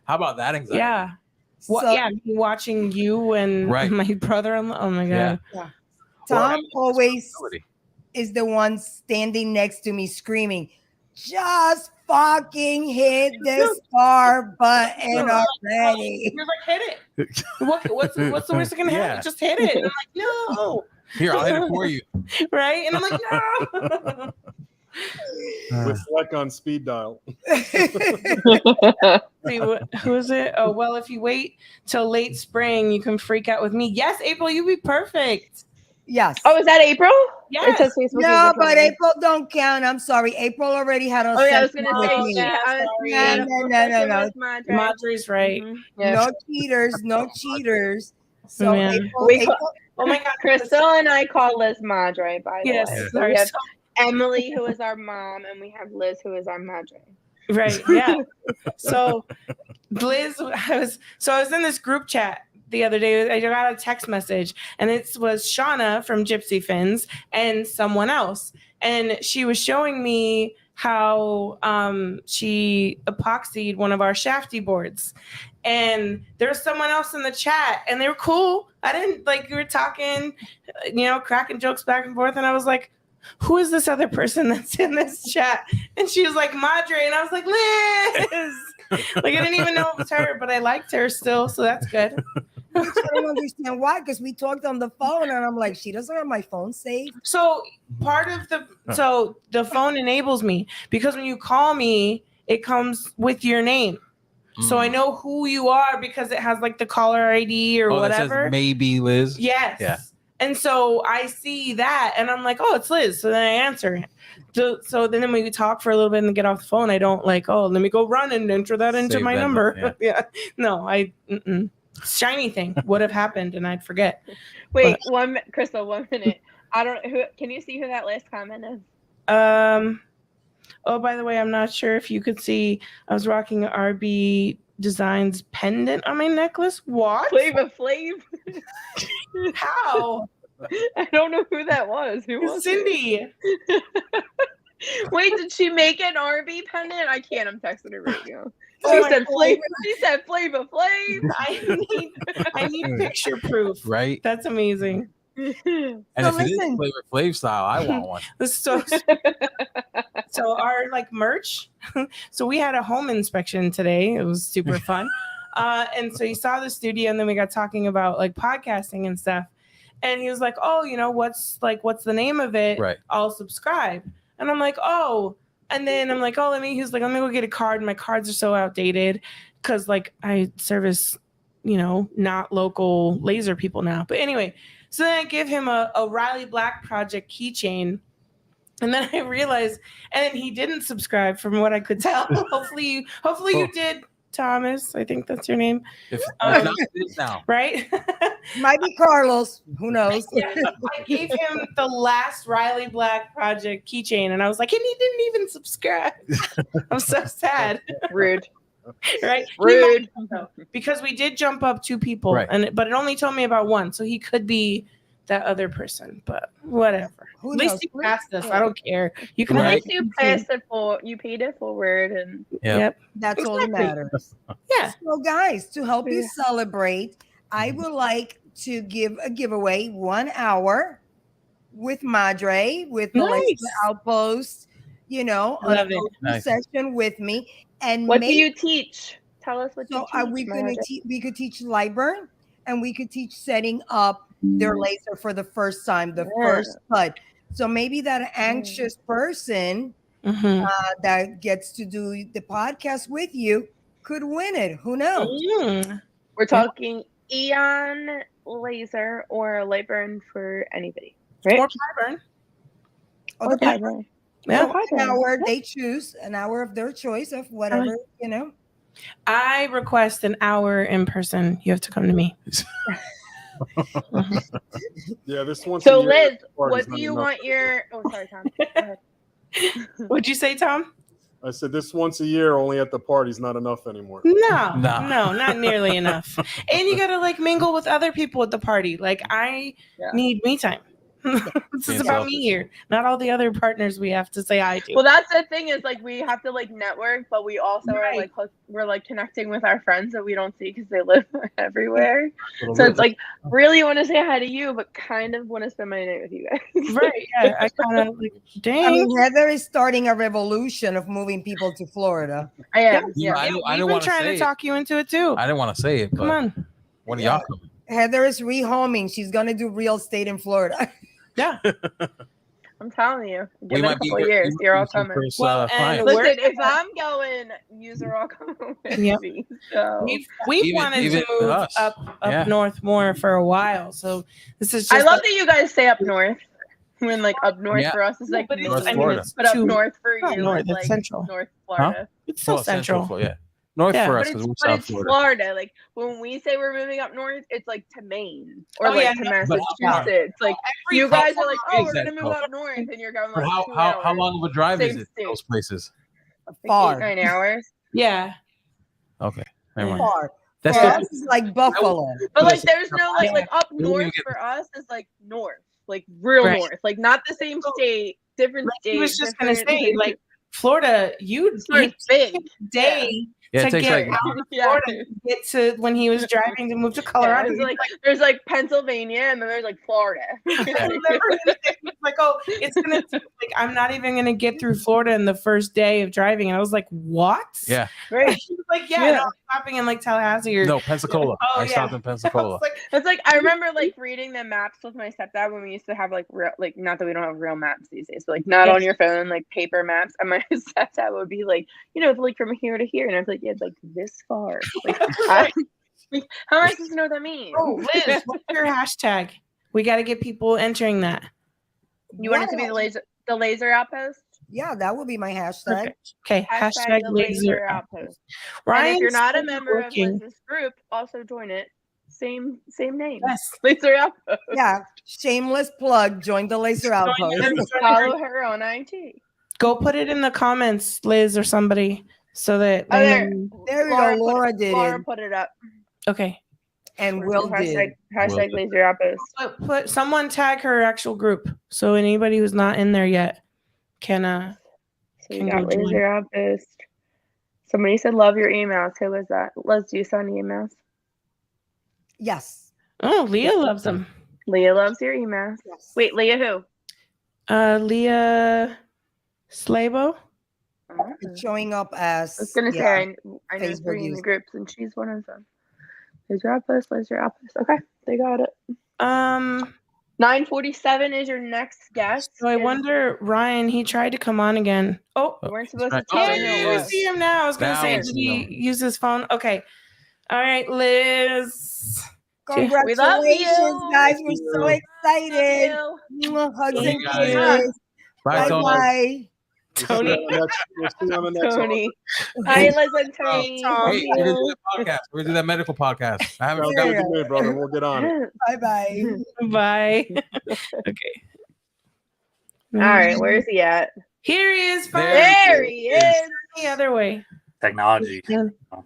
How about that anxiety? Yeah. Well, So- yeah, me watching you and Right. my brother-in-law. Oh my god. Yeah. Tom always Ability. is the one standing next to me screaming, just fucking hit the star button already. You're like, hit it. What's the worst that can happen? Yeah. Just hit it. And I'm like, no. Here, I'll hit it for you. Right? And I'm like, no. With Fleck on speed dial. See, who is it? Oh, well, if you wait till late spring, you can freak out with me. Yes, April, you'd be perfect. Yes. Oh, is that April? Yes. It says Facebook No, is but recording. April don't count. I'm sorry. April already had a Oh yeah, I was gonna session say. with me. yeah, I was- sorry. yeah, No. professional with Madre. Madre's right. Mhm. Yeah. No cheaters, no cheaters. So Yeah. April, Oh my God, Crystal and I call Liz Madre, by the Yes, way. So sorry, we have so- Emily, who is our mom, and we have Liz, who is our Madre. right, yeah. So Liz, I was in this group chat the other day. I got a text message, and it was Shauna from Gypsy Fins and someone else, and she was showing me how she epoxied one of our Shafty boards. And there was someone else in the chat, and they were cool. I didn't we were talking, cracking jokes back and forth, and I was like, who is this other person that's in this chat? And she was like, Madre, and I was like, Liz. I didn't even know it was her, but I liked her still, so that's good. I don't understand why, because we talked on the phone, and I'm like, she doesn't have my phone saved. So part of the phone enables me, because when you call me, it comes with your name. So I know who you are because it has the caller ID or whatever. That says maybe Liz. Yes. Yeah. And so I see that, and I'm like, oh, it's Liz. So then I answer it. So then we talk for a little bit and get off the phone. I don't let me go run and enter that into Save my that, number. Yeah. No, shiny thing would have happened and I'd forget. Wait, Crystal, 1 minute. I don't. Who can you see who that last comment is? Oh, by the way, I'm not sure if you could see, I was rocking an RB Designs pendant on my necklace. What? Flavor Flav. How? I don't know who that was. Who was Cindy. Wait, did she make an RB pendant? I can't. I'm texting her right now. Oh She said Flavor. She said Flavor Flav. I need picture proof. Right. That's amazing. And if it is Flavor Flav style, I want one. So our merch. So we had a home inspection today. It was super fun. And so he saw the studio, and then we got talking about podcasting and stuff. And he was like, "Oh, what's the name of it? Right. I'll subscribe." And I'm like, "Oh." And then I'm like, "Oh, let me." He's like, "Let me go get a card." My cards are so outdated because I service, not local laser people now. But anyway. So then I give him a Riley Black Project keychain. And then I realized, and then he didn't subscribe from what I could tell. Hopefully you did, Thomas. I think that's your name. If not, it is now. Right? Might be Carlos. Who knows? Yeah, I gave him the last Riley Black Project keychain, and I was like, and he didn't even subscribe. I'm so sad. Rude. Right? Rude. Because we did jump up 2 people, right. But it only told me about 1, so he could be that other person. But whatever. At least you passed us. I don't care. You can. At least you passed it you paid it forward, and yep. That's all that matters. Yeah. So guys, to help you celebrate, I would like to give a giveaway 1 hour with Madre, with the Outpost, Love a session with me. And what do you teach? Tell us what you teach. We could teach Lightburn, and we could teach setting up their laser for the first time, first cut. So maybe that anxious person that gets to do the podcast with you could win it. Who knows? We're talking Eon laser or Lightburn for anybody, right? Or Pyburn. Or Pyburn. Yeah. An hour they choose, an hour of their choice of whatever, I request an hour in person. You have to come to me. Yeah, this one. So Liz, what do you want your? Oh, sorry, Tom. Go ahead. What'd you say, Tom? I said this once a year, only at the party's not enough anymore. No, not nearly enough. And you gotta mingle with other people at the party. I need me time. This is about me here, not all the other partners we have to say hi to. Well, that's the thing is we have to network, but we also are we're connecting with our friends that we don't see because they live everywhere. So it's really want to say hi to you, but kind of want to spend my night with you guys. Right? Yeah, I kind of dang. I mean, Heather is starting a revolution of moving people to Florida. I am. Yeah, I We've been trying to talk you into it too. I didn't want to say it, but come on. When are y'all coming? Heather is rehoming. She's gonna do real estate in Florida. Yeah. I'm telling you. Give it a couple years. You're all coming. Well, and listen, if I'm going, yous are all coming with me. So we've wanted to move up north more for a while. So this is just I love that you guys stay up north. When up north for us is North but up north for you north, is it's central. North Florida. It's so central. Yeah. North Yeah. for But us it's, because we're but South it's Florida. Florida. Like when we say we're moving up north, it's like to Maine or Oh, like yeah, to no, but Massachusetts. Like Every you guys are couple like, of oh, days we're gonna that move go. up north, and you're going But like 2 how hours. long of a drive Same is it to state. those places? Like Far. 8-9 hours. Yeah. Okay, never Yeah. mind. Far. That's For Yeah. us, it's like Buffalo. But like Listen, there's no Yeah. like up We wouldn't north get- for us is like north. Like real Right. north. Like not the same state, different Like state. he was just gonna different, say, like Florida, you Florida's big. day Yeah, it to takes get like out of Yeah. Florida to get to when he was driving to move to Yeah, Colorado. it's He's like there's like Pennsylvania and then there's like Florida. I'll never understand. He's like, oh, it's gonna take, like I'm not even gonna get through Florida in the first day of driving. And I was like, what? Yeah. Right. He was like, yeah, Yeah. no, I'm stopping in like Tallahassee or No, Pensacola. Oh, I yeah. stopped in I was Pensacola. like, It's like I remember like reading the maps with my stepdad when we used to have like real, like not that we don't have real maps these days, but like not Yes. on your phone, like paper maps. And my stepdad would be like, you know, like from here to here, and I was like, yeah, like this far. Like, like how am I supposed to know what that means? oh, Liz, what's your hashtag? We got to get people entering that. You want it to be the laser outpost? Yeah, that would be my hashtag. Okay, hashtag the laser outpost. And Ryan, if you're not a member of Liz's group, also join it. Same name. Yes. Laser outpost. Yeah, shameless plug. Join the Laser Outpost. And follow her on IT. Go put it in the comments, Liz or somebody, so that Oh, they there. know. There we go. Laura did Laura it, put it up. Okay. and Will did. Hashtag laser outpost. Put someone tag her actual group, so anybody who's not in there yet can So you can got go join. laser outpost. Somebody said love your emails. Who was that? Liz, do you send emails? Yes. Oh, Leah loves them. Leah loves your emails. Yes. Wait, Leah who? Leah Slabo. Oh. It's showing up as. I was gonna yeah. say I know Facebook 3 in the user. groups, and she's one of them. Laser outpost, laser outpost. Okay, they got it. 9:47 is your next guest. So I wonder, Ryan, he tried to come on again. Oh, You weren't supposed right. to tell oh, me who you it was. see him now. I was gonna Now say, we did see he him. use his phone? Okay. All right, Liz. Congratulations, love you. guys. We're so excited. Love Mwah, hugs Hey, and guys. kisses. Bye, Tony. Bye. Tony. We'll see you on the next one. Tony. Hi, Liz and Tony. Tom. Love Hey, we're gonna do you. that podcast. We're gonna do that medical podcast. I haven't Sounds forgotten. good to me, brother. We'll get on it. Bye bye. Bye. Okay. All right, where's he at? Here he is. There There he is. The other way. Technology.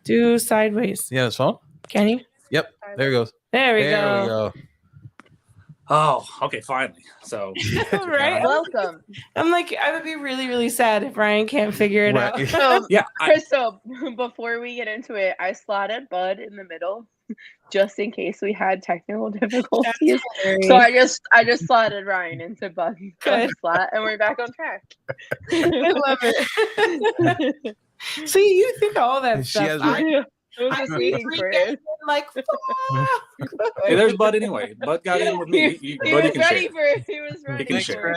Do sideways. Yeah, his phone. Can you? Yep, there he goes. There we There we go. go. Oh, okay, finally. So Right? Welcome. I'm like, I would be really, really sad if Ryan can't figure it out. Right. So, yeah, Crystal, before we get into it, I slotted Bud in the middle just in case we had technical difficulties. So I just slotted Ryan into Bud's Good. slot, and we're back on track. I love it. See, you think all that She stuff. has right- I was just waiting for it. Like, fuck. hey, there's Bud anyway. Bud got in with me. He Buddy was can ready share. for it. He was ready can for share.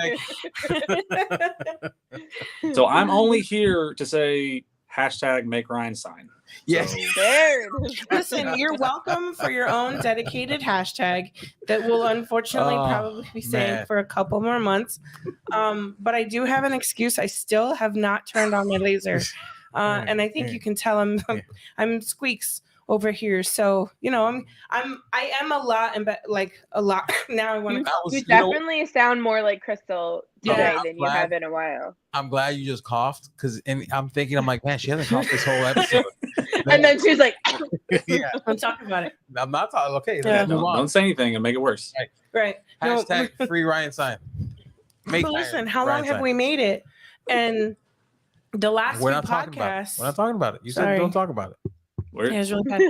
it. So I'm only here to say hashtag make Ryan sign. Yes. So, There it is. Listen, you're welcome for your own dedicated hashtag that will unfortunately Oh, probably be saying man. for a couple more months. But I do have an excuse. I still have not turned on my laser. And I think you can tell I'm squeaks over here. So, you know, I am a lot like a lot now. I want to You definitely sound more like Crystal today Yeah, than you have in a while. I'm glad you just coughed because I'm like, man, she hasn't coughed this whole episode. And then she's like, Yeah, I'm talking about it. I'm not talking. Okay, Yeah. let's move on. don't say anything and make it worse. Right. No, Hashtag free Ryan sign. Make but listen, how Ryan long have sign. we made it? And the last We're few not talking about it. podcasts. We're not talking about it. You said Sorry. don't talk about it. We're, Yeah, it was really bad.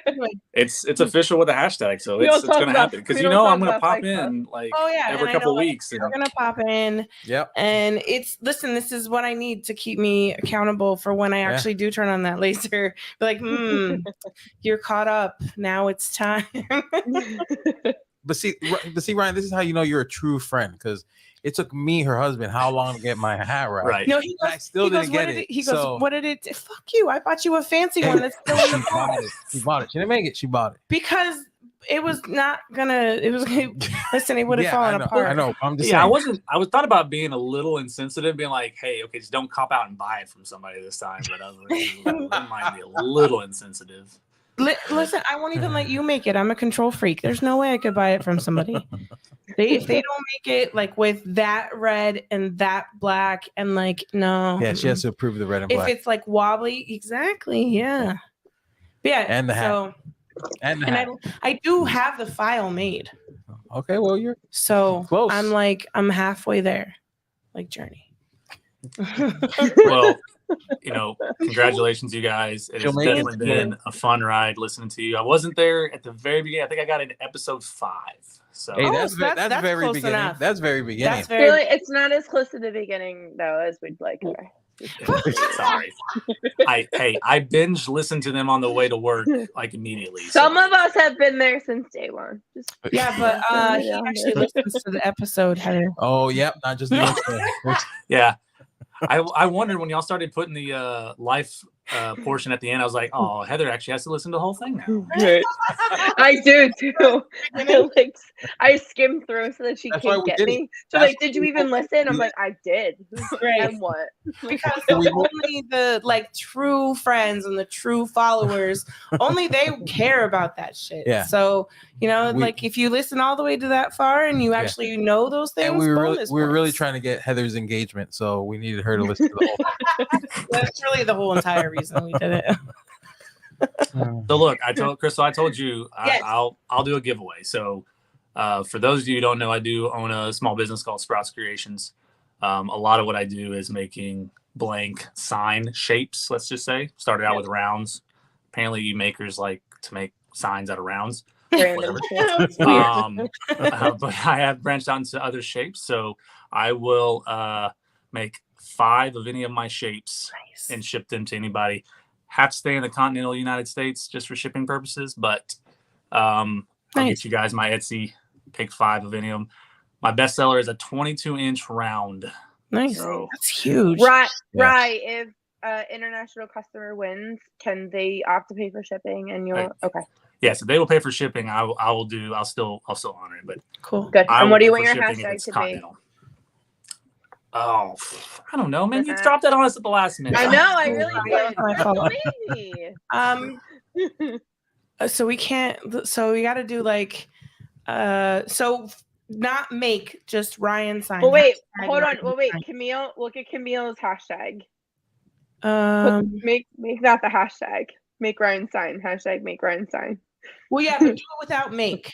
Anyway. it's official with a hashtag, so We it's don't talk gonna about- happen because we you don't know talk I'm gonna about pop fake stuff. in like Oh yeah, every and I couple know it. weeks. We're gonna pop in, Yep. and listen. This is what I need to keep me accountable for when I Yeah. actually do turn on that laser. Be like, you're caught up. Now it's time. But see, Ryan, this is how you know you're a true friend because it took me, her husband, how long to get my hat right. Right. No, he goes. I still he goes, didn't what get did it. He goes, So- what did it? Fuck you! I bought you a fancy Hey, one that's still in the She bought it. She bought it. She didn't make it. She bought it. because it was not gonna. It was gonna. Listen, it would have fallen apart. I know. I'm just Yeah, saying. I was thought about being a little insensitive, being like, "Hey, okay, just don't cop out and buy it from somebody this time." But I was like, that might be a little insensitive. Listen, I won't even let you make it. I'm a control freak. There's no way I could buy it from somebody. If they don't make it like with that red and that black and like no. Yeah, she has to approve the red and black. If it's like wobbly, exactly. Yeah. Yeah. And the hat. So, and I do have the file made. Okay, well you're so close. I'm halfway there, like Journey. Well, congratulations, you guys. It has definitely been a fun ride listening to you. I wasn't there at the very beginning. I think I got into episode 5. So hey, that's very close beginning. enough. That's very beginning. Really, it's not as close to the beginning though as we'd like. Sorry. I binge listened to them on the way to work like immediately. Some of us have been there since day one. Yeah, but he actually listens to the episode, Heather. Oh, yep, not just the Yeah. I wondered when y'all started putting the life portion at the end. I was like, oh, Heather actually has to listen to the whole thing now. I do too. I skim through so that she can't get me. So did you even listen? I'm like, I did. And what? Because only the true friends and the true followers, only they care about that shit. Yeah. So if you listen all the way to that far and you actually know those things, and we were really trying to get Heather's engagement, so we needed her to listen to the whole thing. That's really the whole entire reason we did it. So look, I told you Yes. I'll do a giveaway. So for those of you who don't know, I do own a small business called Sprouts Creations. A lot of what I do is making blank sign shapes. Let's just say started out with rounds. Apparently, you makers like to make signs out of rounds. Random shit. But I have branched out into other shapes, so I will make 5 of any of my shapes and ship them to anybody. Have to stay in the continental United States just for shipping purposes, but I'll get you guys my Etsy. Pick 5 of any of them. My bestseller is a 22-inch round. Nice. So, that's huge. Right. If international customer wins, can they opt to pay for shipping? And you'll okay. Yeah, so they will pay for shipping. I'll still honor it, but cool. Good. And what do you want your hashtag to be? Oh, I don't know, man. You dropped that on us at the last minute. I know. I really did. So we can't. So we got to do so not make just Ryan sign. Well, wait. Hold on. Well, wait. Camille, look at Camille's hashtag. Make that the hashtag. Make Ryan sign. Hashtag make Ryan sign. Well, yeah, but do it without make.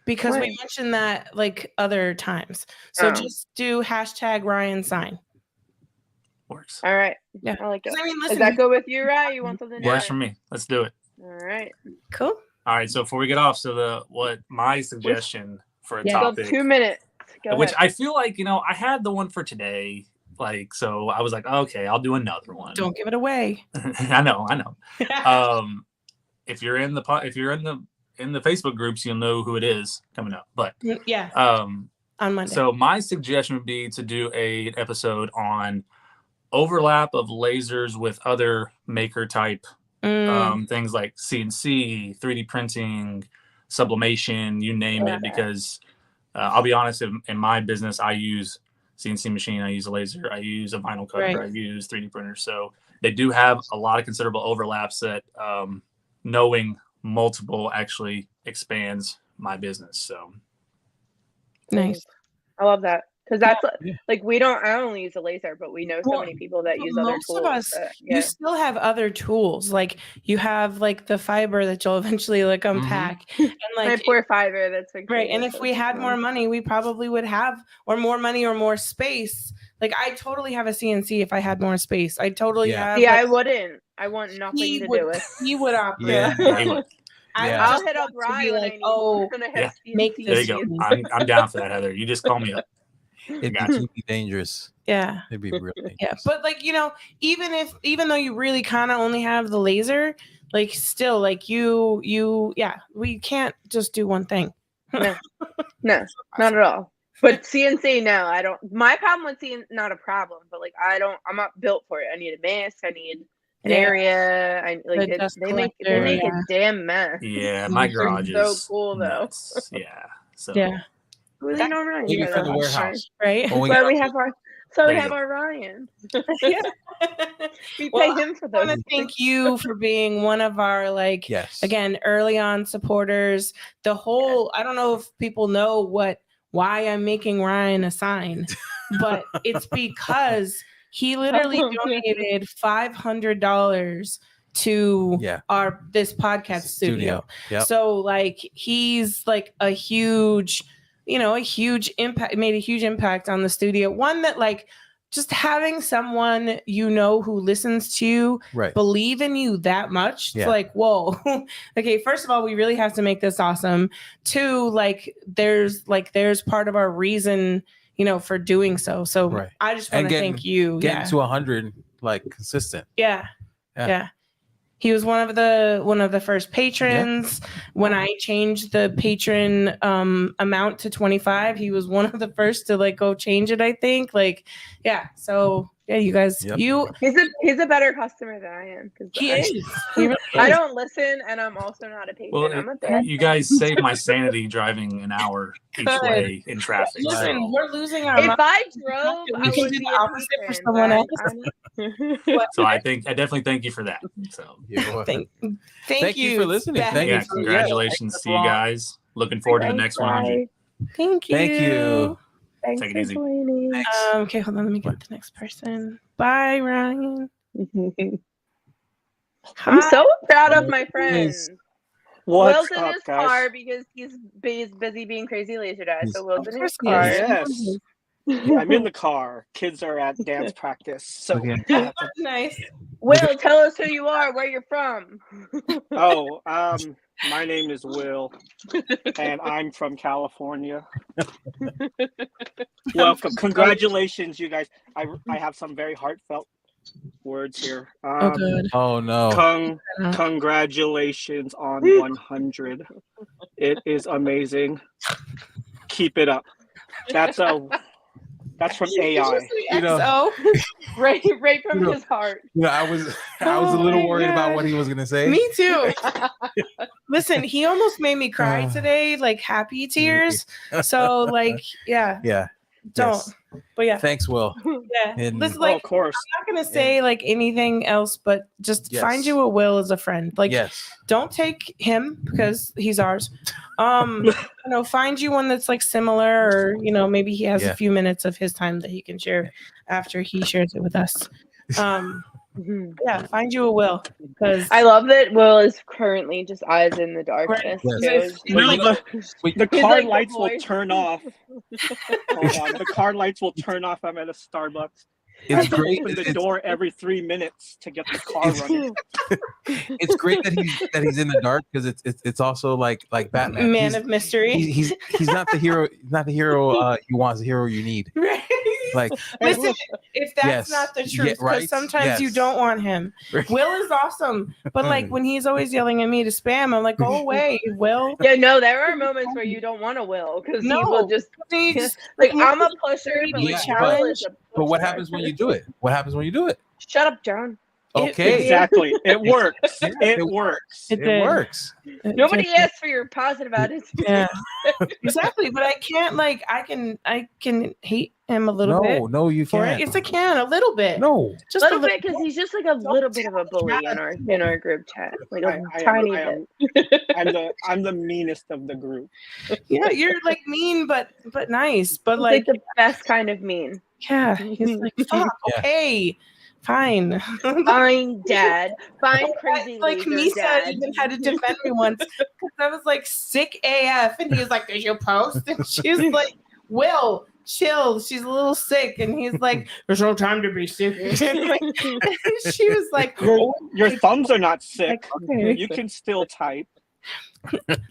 Because What? we mentioned that other times. So just do hashtag Ryan sign. Works. All right. Yeah. I like it. I mean, Does listen, that go with you, Ryan? You want something Works different? for me. Let's do it. All right. Cool. All right. So before we get off, what my suggestion for a You have topic, 2 minutes. Go which ahead. I feel like I had the one for today. So I was like, okay, I'll do another one. Don't give it away. I know. If you're in the Facebook groups, you'll know who it is coming up. But yeah, on Monday. So my suggestion would be to do an episode on overlap of lasers with other maker type things like CNC, 3D printing, sublimation, you name it. Because I'll be honest, in my business, I use CNC machine, I use a laser, I use a vinyl cutter, I use 3D printers. So they do have a lot of considerable overlaps that knowing multiple actually expands my business. So nice. I love that. Because that's I only use a laser, but we know so many people that use other tools. Most of us, you still have other tools. Like you have the fiber that you'll eventually unpack. And my poor fiber, that's right. And if we had more money, we probably would have, or more money or more space. I totally have a CNC if I had more space. I totally have. Yeah, I wouldn't. I want nothing to do with. He would operate. Yeah. I'll hit up Ryan. Make there you go. I'm down for that, Heather. You just call me up. It'd be dangerous. Yeah. It'd be really dangerous. Yeah. But even though you really kind of only have the laser, still we can't just do one thing. No, not at all. But CNC, no, I don't. My problem with CNC, not a problem, but I'm not built for it. I need a mask. I need an area. I like The it, dust they make collector, a damn mess. Yeah, my They're garage so is cool though. nuts. Yeah. So Yeah. Well, you know, Ryan, Maybe you for the gotta- warehouse. Right. When we That's get why we have There you go. our Ryan. Yeah. We Well, pay him for I want those. to thank you for being one of our yes. again early on supporters. The whole I don't know if people know why I'm making Ryan a sign, but it's because he literally donated $500 to this podcast studio. Yep. So like he's like a huge impact, made a huge impact on the studio. One that like just having someone who listens to you believe in you that much. It's like, whoa. Okay, first of all, we really have to make this awesome. Two, there's part of our reason, for doing so. So I just want to thank you. Getting to 100 consistent. Yeah. He was one of the first patrons. When I changed the patron amount to 25, he was one of the first to go change it, I think. So you guys, he's a better customer than I am. He is. I don't listen, and I'm also not a patron. Well, I'm a bad you guys saved my sanity driving an hour each way in traffic. Listen, so. we're losing our If mind. I drove, We I can would do be the a opposite for patron, someone but else. So I definitely thank you for that. So thank you for listening. Thank you. Congratulations to you guys. Looking forward to the next 100. Thank you. Thank you. Thanks Take it for easy. joining. Okay, hold on. Let me get the next person. Bye, Ryan. I'm so proud of my friends. What's Will's in up, his guys? car because he's busy being crazy laser dad. So Will's in his he car. is. Yes. I'm in the car. Kids are at dance practice. So Nice. Will, tell us who you are, where you're from. My name is Will, and I'm from California. Welcome. Congratulations, you guys. I have some very heartfelt words here. Good. Oh no. Congratulations on 100. It is amazing. Keep it up. That's from AI. Right from his heart. I was a little worried about what he was gonna say. Me too. Listen, he almost made me cry today, happy tears. So Yeah. Don't. Yes. But yeah. Thanks, Will. Yeah. And- Listen, of course. I'm not gonna say anything else, but just find you a Will as a friend. Don't take him because he's ours. Find you one that's similar, or maybe he has a few minutes of his time that he can share after he shares it with us. Find you a Will, because I love that Will is currently just eyes in the darkness. Yes. The car lights will turn off. Hold on. The car lights will turn off. I'm at a Starbucks. It's great. Open the door every 3 minutes to get the car running. It's great that he's in the dark because it's also like Batman. Man of mystery. He's not the hero. Not the hero you want. The hero you need. Right. Listen, if that's not the truth, because sometimes you don't want him. Will is awesome, but when he's always yelling at me to spam, I'm like, go away, Will. Yeah, no, there are moments where you don't want to Will because he will just I'm a pusher, but Will is a pusher. But what happens when you do it? What happens when you do it? Shut up, John. Okay. Exactly. It works. It works. It works. Nobody asked for your positive attitude. Yeah. Exactly. But I can't I can hate him a little bit. No, you can't. Yes, I can a little bit. No. Just a little bit because he's just a little bit of a bully in our group chat. Tiny bit. I'm the meanest of the group. Yeah, you're mean but nice. But the best kind of mean. Yeah. He's fuck, okay. Fine. Fine, Dad. Fine, crazy Misa Dad. even had to defend me once because I was sick AF, and he was like, "Did you post?" And she was like, "Will, chill. She's a little sick." And he's like, "There's no time to be sick." She was like, "Your thumbs are not sick. Okay. You can still type."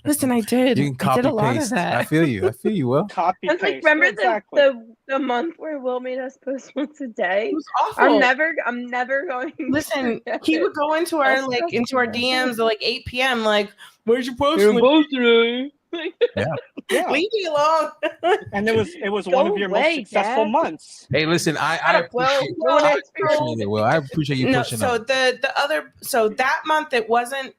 Listen, I did. You can copy I did a lot paste. of that. I feel you. Will. Copy paste. Remember exactly. the month where Will made us post once a day? It was awful. I'm never going. Listen, he would go into our DMs at 8 p.m. Where's your post? Yeah. Leave me alone. And it was Go one of your most away, successful Dad. months. Hey, listen, I Shut up, Will. appreciate, No one I asked for appreciate it, Will. I appreciate you No, pushing so up. the other, so that month it wasn't,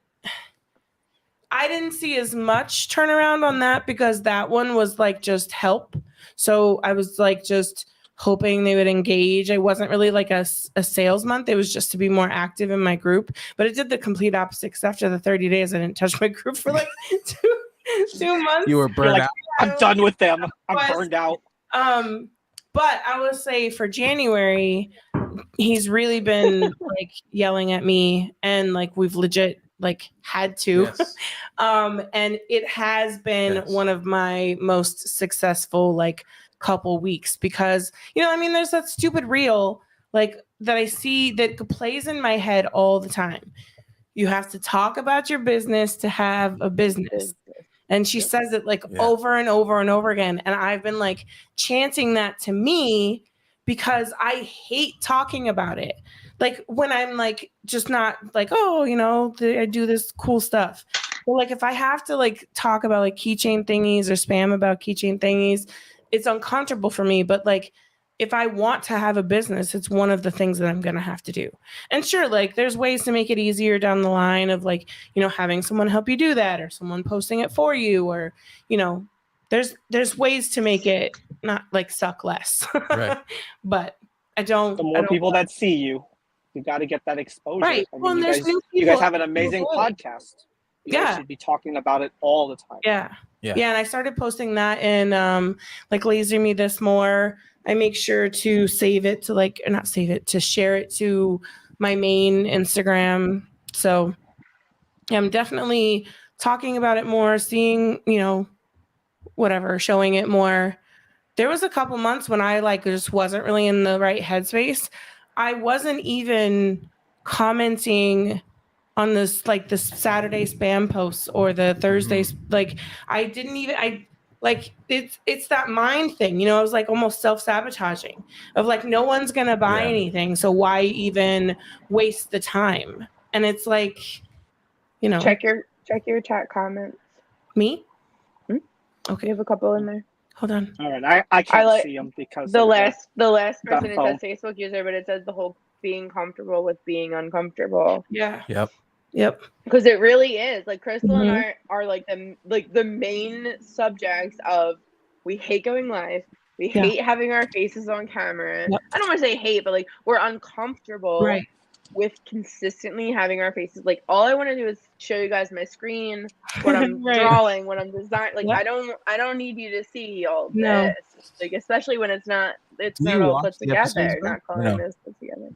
I didn't see as much turnaround on that because that one was like just help. So I was like just hoping they would engage. It wasn't really like a sales month. It was just to be more active in my group. But it did the complete opposite because after the 30 days, I didn't touch my group for like 2 months. You were burned out. I'm done with them. I'm burned out. But I will say for January, he's really been like yelling at me and like we've legit like had to. Yes. And it has been one of my most successful like couple weeks because, you know, I mean, there's that stupid reel like that I see that plays in my head all the time. You have to talk about your business to have a business. And she says it like over and over and over again. And I've been like chanting that to me because I hate talking about it. Like when I'm like, just not like, oh, you know, I do this cool stuff. But like, if I have to like talk about like keychain thingies or spam about keychain thingies, it's uncomfortable for me. But like, if I want to have a business, it's one of the things that I'm going to have to do. And sure, like there's ways to make it easier down the line of like, you know, having someone help you do that or someone posting it for you or, you know, there's ways to make it not like suck less. Right. But I don't. The more people that see you, you got to get that exposure. Right. I mean, Well, you guys have an amazing podcast. You guys should be talking about it all the time. Yeah. And I started posting that in like Laser Me This More. I make sure to save it to like, or not save it, to share it to my main Instagram. So I'm definitely talking about it more, seeing, you know, whatever, showing it more. There was a couple months when I like just wasn't really in the right headspace. I wasn't even commenting on this, like this Saturday spam posts or the Thursdays. Like I didn't even, like it's that mind thing, you know. I was like almost self-sabotaging of like no one's gonna buy anything, so why even waste the time? And it's like, you know, check your chat comments. Me? Okay, you have a couple in there. Hold on. All right, I can't see them because the last person it phone. says Facebook user, but it says the whole being comfortable with being uncomfortable. Yeah. Yep. Because it really is. Like Crystal and I are like the main subjects of we hate going live. We hate having our faces on camera. I don't want to say hate, but like we're uncomfortable with consistently having our faces. Like all I want to do is show you guys my screen, what I'm drawing, what I'm designing. Like I don't need you to see all this. Like especially when it's not all put together. Not calling this put together.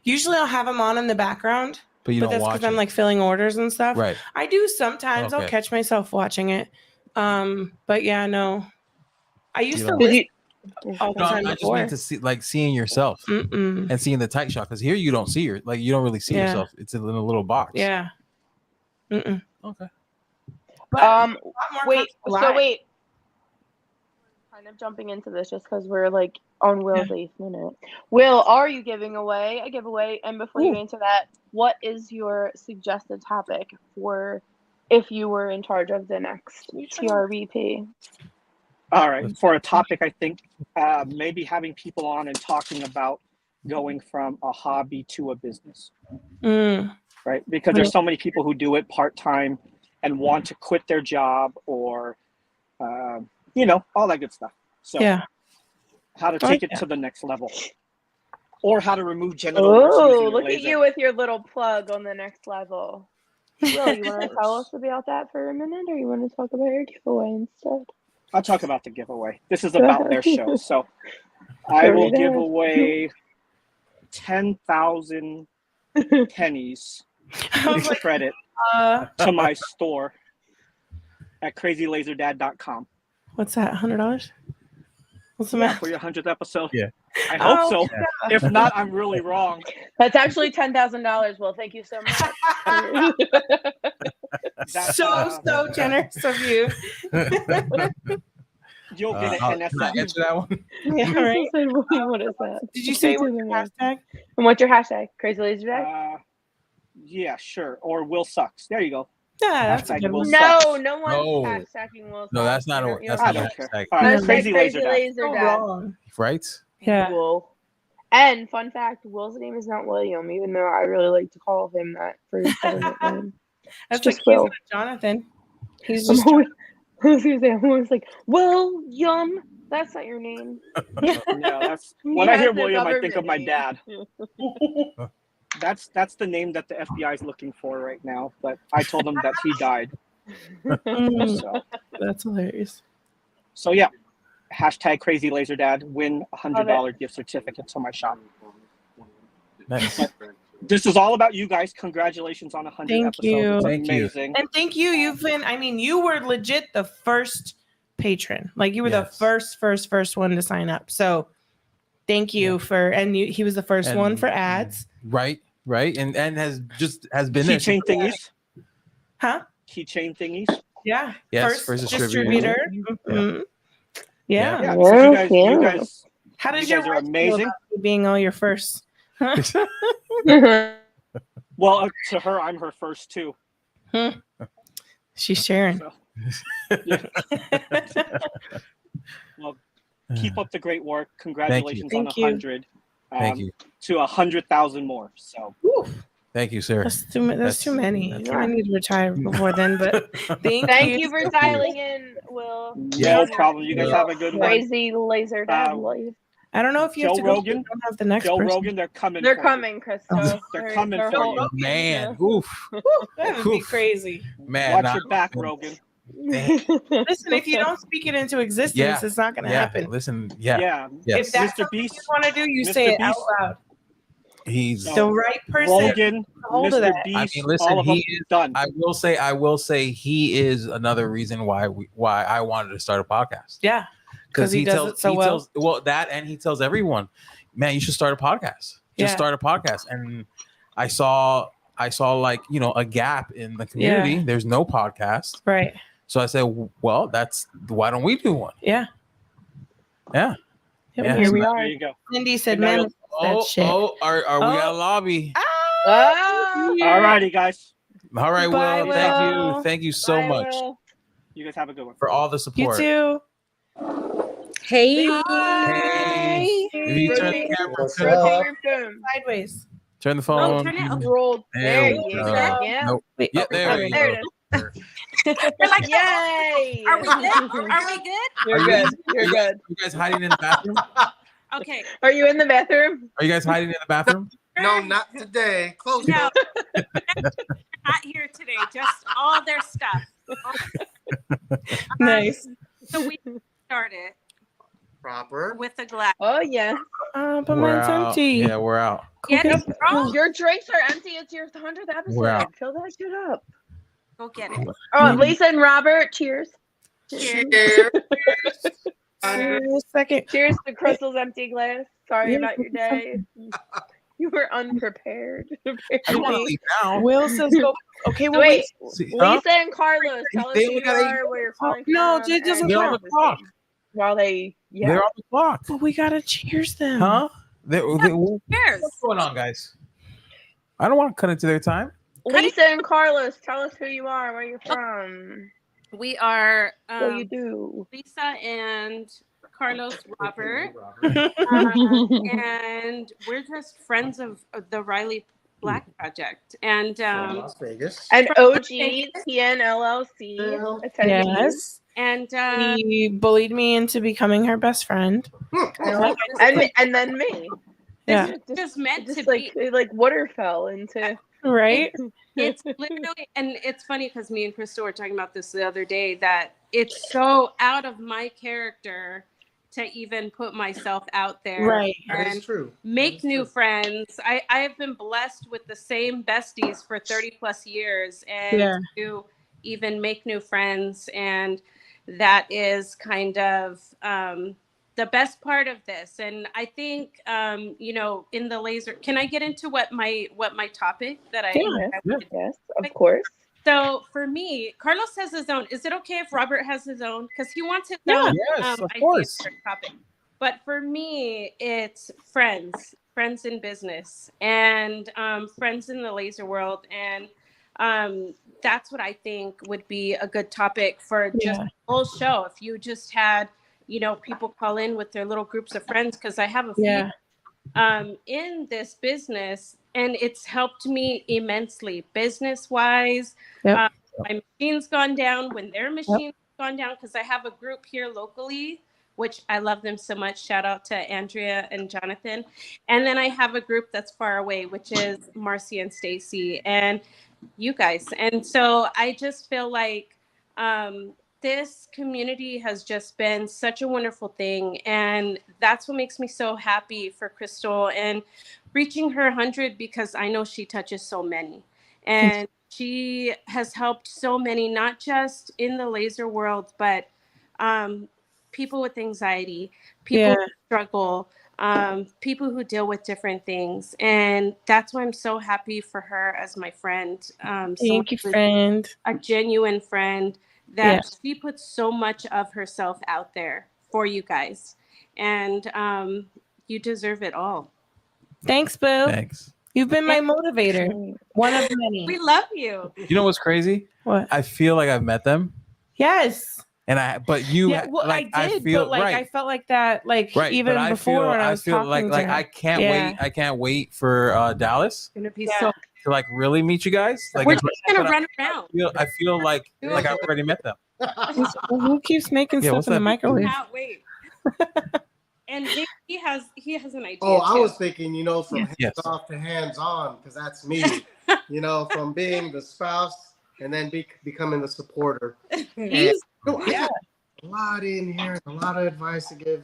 Usually I'll have them on in the background, but that's because I'm like filling orders and stuff. Right. I do sometimes. I'll catch myself watching it. But yeah, no. I used to listen all the time I before. just mean to see, like seeing yourself and seeing the tight shot, because here you don't see you don't really see yourself. It's in a little box. Yeah. Okay. But wait. Kind of jumping into this just because we're like on Will's 8th minute. Will, are you giving away a giveaway? And before you answer that, what is your suggested topic for if you were in charge of the next TRBP? All right, for a topic, I think maybe having people on and talking about going from a hobby to a business, right? Because there's so many people who do it part-time and want to quit their job or, you know, all that good stuff. So how to take it to the next level or how to remove genital warts using your look laser. at you with your little plug on the next level. Will, you want to tell us about that for a minute or you want to talk about your giveaway instead? I'll talk about the giveaway. This is about their show. So I will give away 10,000 pennies credit to my store at crazylazerdad.com. What's that? $100? What's the matter? For your 100th episode? Yeah. I hope so. Yeah. If not, I'm really wrong. That's actually $10,000. Well, thank you so much. So generous of you. You'll get it. Can I answer that one? Yeah, right. What is that? Did you say what's your hashtag? And what's your hashtag? Crazy Laser Dad? Yeah, sure. Or Will Sucks. There you go. Yeah, that's a Hashtag good Will one. sucks. No one's No. hashtagging Will. No, that's not a that's I not a don't care. hashtag. All right, Hashtag crazy laser dad. laser So dad. wrong. Right? Yeah. Will. And fun fact, Will's name is not William, even though I really like to call him that for his government name. That's just like Will. he's not Jonathan. He's I'm just always, I was gonna say, I'm always like, William. That's not your name. No, that's He when I hear has a William, I think of my government dad. That's the name that the FBI is looking for right now. But I told him that he died. So, That's hilarious. so yeah, hashtag crazy laser dad. Win $100 gift certificate to my shop. Nice. This is all about you guys. Congratulations on 100 Thank episodes. you. It's Thank you. amazing. And thank you. You've been, I mean, you were legit the first patron. Like you were the first one to sign up. So thank you for, and he was the first one for ads. Right. And has been there. Keychain thingies. Huh? Keychain thingies. Yeah. Yes, First first distributor. distributor. Yeah. Yeah. So you guys. How did you your guys are wife feel amazing. about you being all your first? Well, to her, I'm her first too. She's sharing. So, well, keep up the great work. Congratulations on Thank you. 100. Thank you. To 100,000 more. So. Thank you, sir. That's too many. that's I need to retire before then, but Thank you for dialing in, Will. No problem. You guys have a good one. Crazy laser dad life. I don't know if you have Joe to go. Rogan. You don't have the next Joe person. Rogan, they're coming. They're for coming, You. Crystal. They're coming for you. Man, oof. That would be crazy. Man, Watch your back, Rogan. Listen, if you don't speak it into existence, it's not going to happen. Listen, yeah. If that's Mr. something Beast, you want to do, you Mr. say it out Beast. loud. He's The right person. Rogan, hold of Mr. that. Beast, I mean, listen, all of them he is done. I will say he is another reason why I wanted to start a podcast. Yeah. Because he does it so well. He tells everyone, man, you should start a podcast. Just start a podcast. And I saw like, a gap in the community. Yeah. There's no podcast. Right. So I said, well, why don't we do one? Yeah. Yeah. Yeah, here we There are. you go. Cindy said, Good night. man, that shit. Are we at a lobby? All righty, guys. All right, Bye, Will. Thank you so Bye, much Will. You guys have a good one. for all the You support. too. Hey. Hey. If you turn the camera, Rotate your phone. Sideways. turn the phone. turn it up. Roll. There we you go. go. Yeah. Nope. Wait, Yeah, there we There go. it is. You're like, Yay! are we good? Are we good? You're good. You're good. You guys hiding in the bathroom? Okay. Are you in the bathroom? Are you guys hiding in the bathroom? No, not today. Close No, it. not here today. Just all their stuff. Nice. So we started Proper. with a glass. Oh yeah. But We're mine's out. empty. Yeah, we're out. Get it, bro. Your drinks are empty. It's your 100th We're episode. out. Fill that shit up. Go get it. Oh, Lisa and Robert, cheers. Cheers. A second. Cheers to Crystal's empty glass. Sorry Yeah. about your day. You were unprepared. I want to leave now. Will says go. Okay, well, Wait, See, huh? Lisa and Carlos, tell us They who only you got 8 are, where you're calling No, from, it doesn't and They're on count. the clock. While they, They're on the clock. But we gotta cheers them. Huh? What's Cheers. going on, guys? I don't want to cut into their time. Lisa and Carlos, tell us who you are, where you're from, We are what you do. Lisa and Carlos Robert, and we're just friends of the Riley Black Project. And Las Vegas. And OG TNLLC attendees. Yes. and He bullied me into becoming her best friend. And then me. Yeah. just meant Just to be. like waterfell into Right. It's literally, and it's funny because me and Crystal were talking about this the other day, that it's so out of my character to even put myself out there, Right. That and is true. make new friends. I have been blessed with the same besties for 30 plus years, and Yeah. to even make new friends, and that is kind of the best part of this. And I think in the laser, can I get into what my topic that yes, of course. So for me, Carlos has his own. Is it okay if Robert has his own? Because he wants his Yeah. own Yes, of idea course. for a topic. But for me, it's friends in business, and friends in the laser world. And That's what I think would be a good topic for just a whole show. If you just had, you know, people call in with their little groups of friends, because I have a few in this business, and it's helped me immensely business wise. My machine's gone down when their machine's gone down, because I have a group here locally, which I love them so much. Shout out to Andrea and Jonathan. And then I have a group that's far away, which is Marcy and Stacy and you guys. And so I just feel like this community has just been such a wonderful thing. And that's what makes me so happy for Crystal and reaching her 100, because I know she touches so many. And she has helped so many, not just in the laser world, but people with anxiety, people who struggle, people who deal with different things. And that's why I'm so happy for her as my friend. Thank you, friend. A genuine friend that she puts so much of herself out there for you guys. And you deserve it all. Thanks, Boo. Thanks. You've been my motivator. One of many. We love you. You know what's crazy? What? I feel like I've met them. Yes. And but you, well, like, I did, feel but like right. I felt like that, like Right, even but before when I was feel talking like to I can't wait. I can't wait for Dallas. It's gonna be so to like really meet you guys. Like we're just gonna run around. I feel like I've already met them. Who keeps making stuff in the microwave? Can't wait. And he has an idea. Oh, I too. was thinking, from hands off to hands on, because that's me. From being the spouse and then becoming the supporter. I got a lot in here, a lot of advice to give,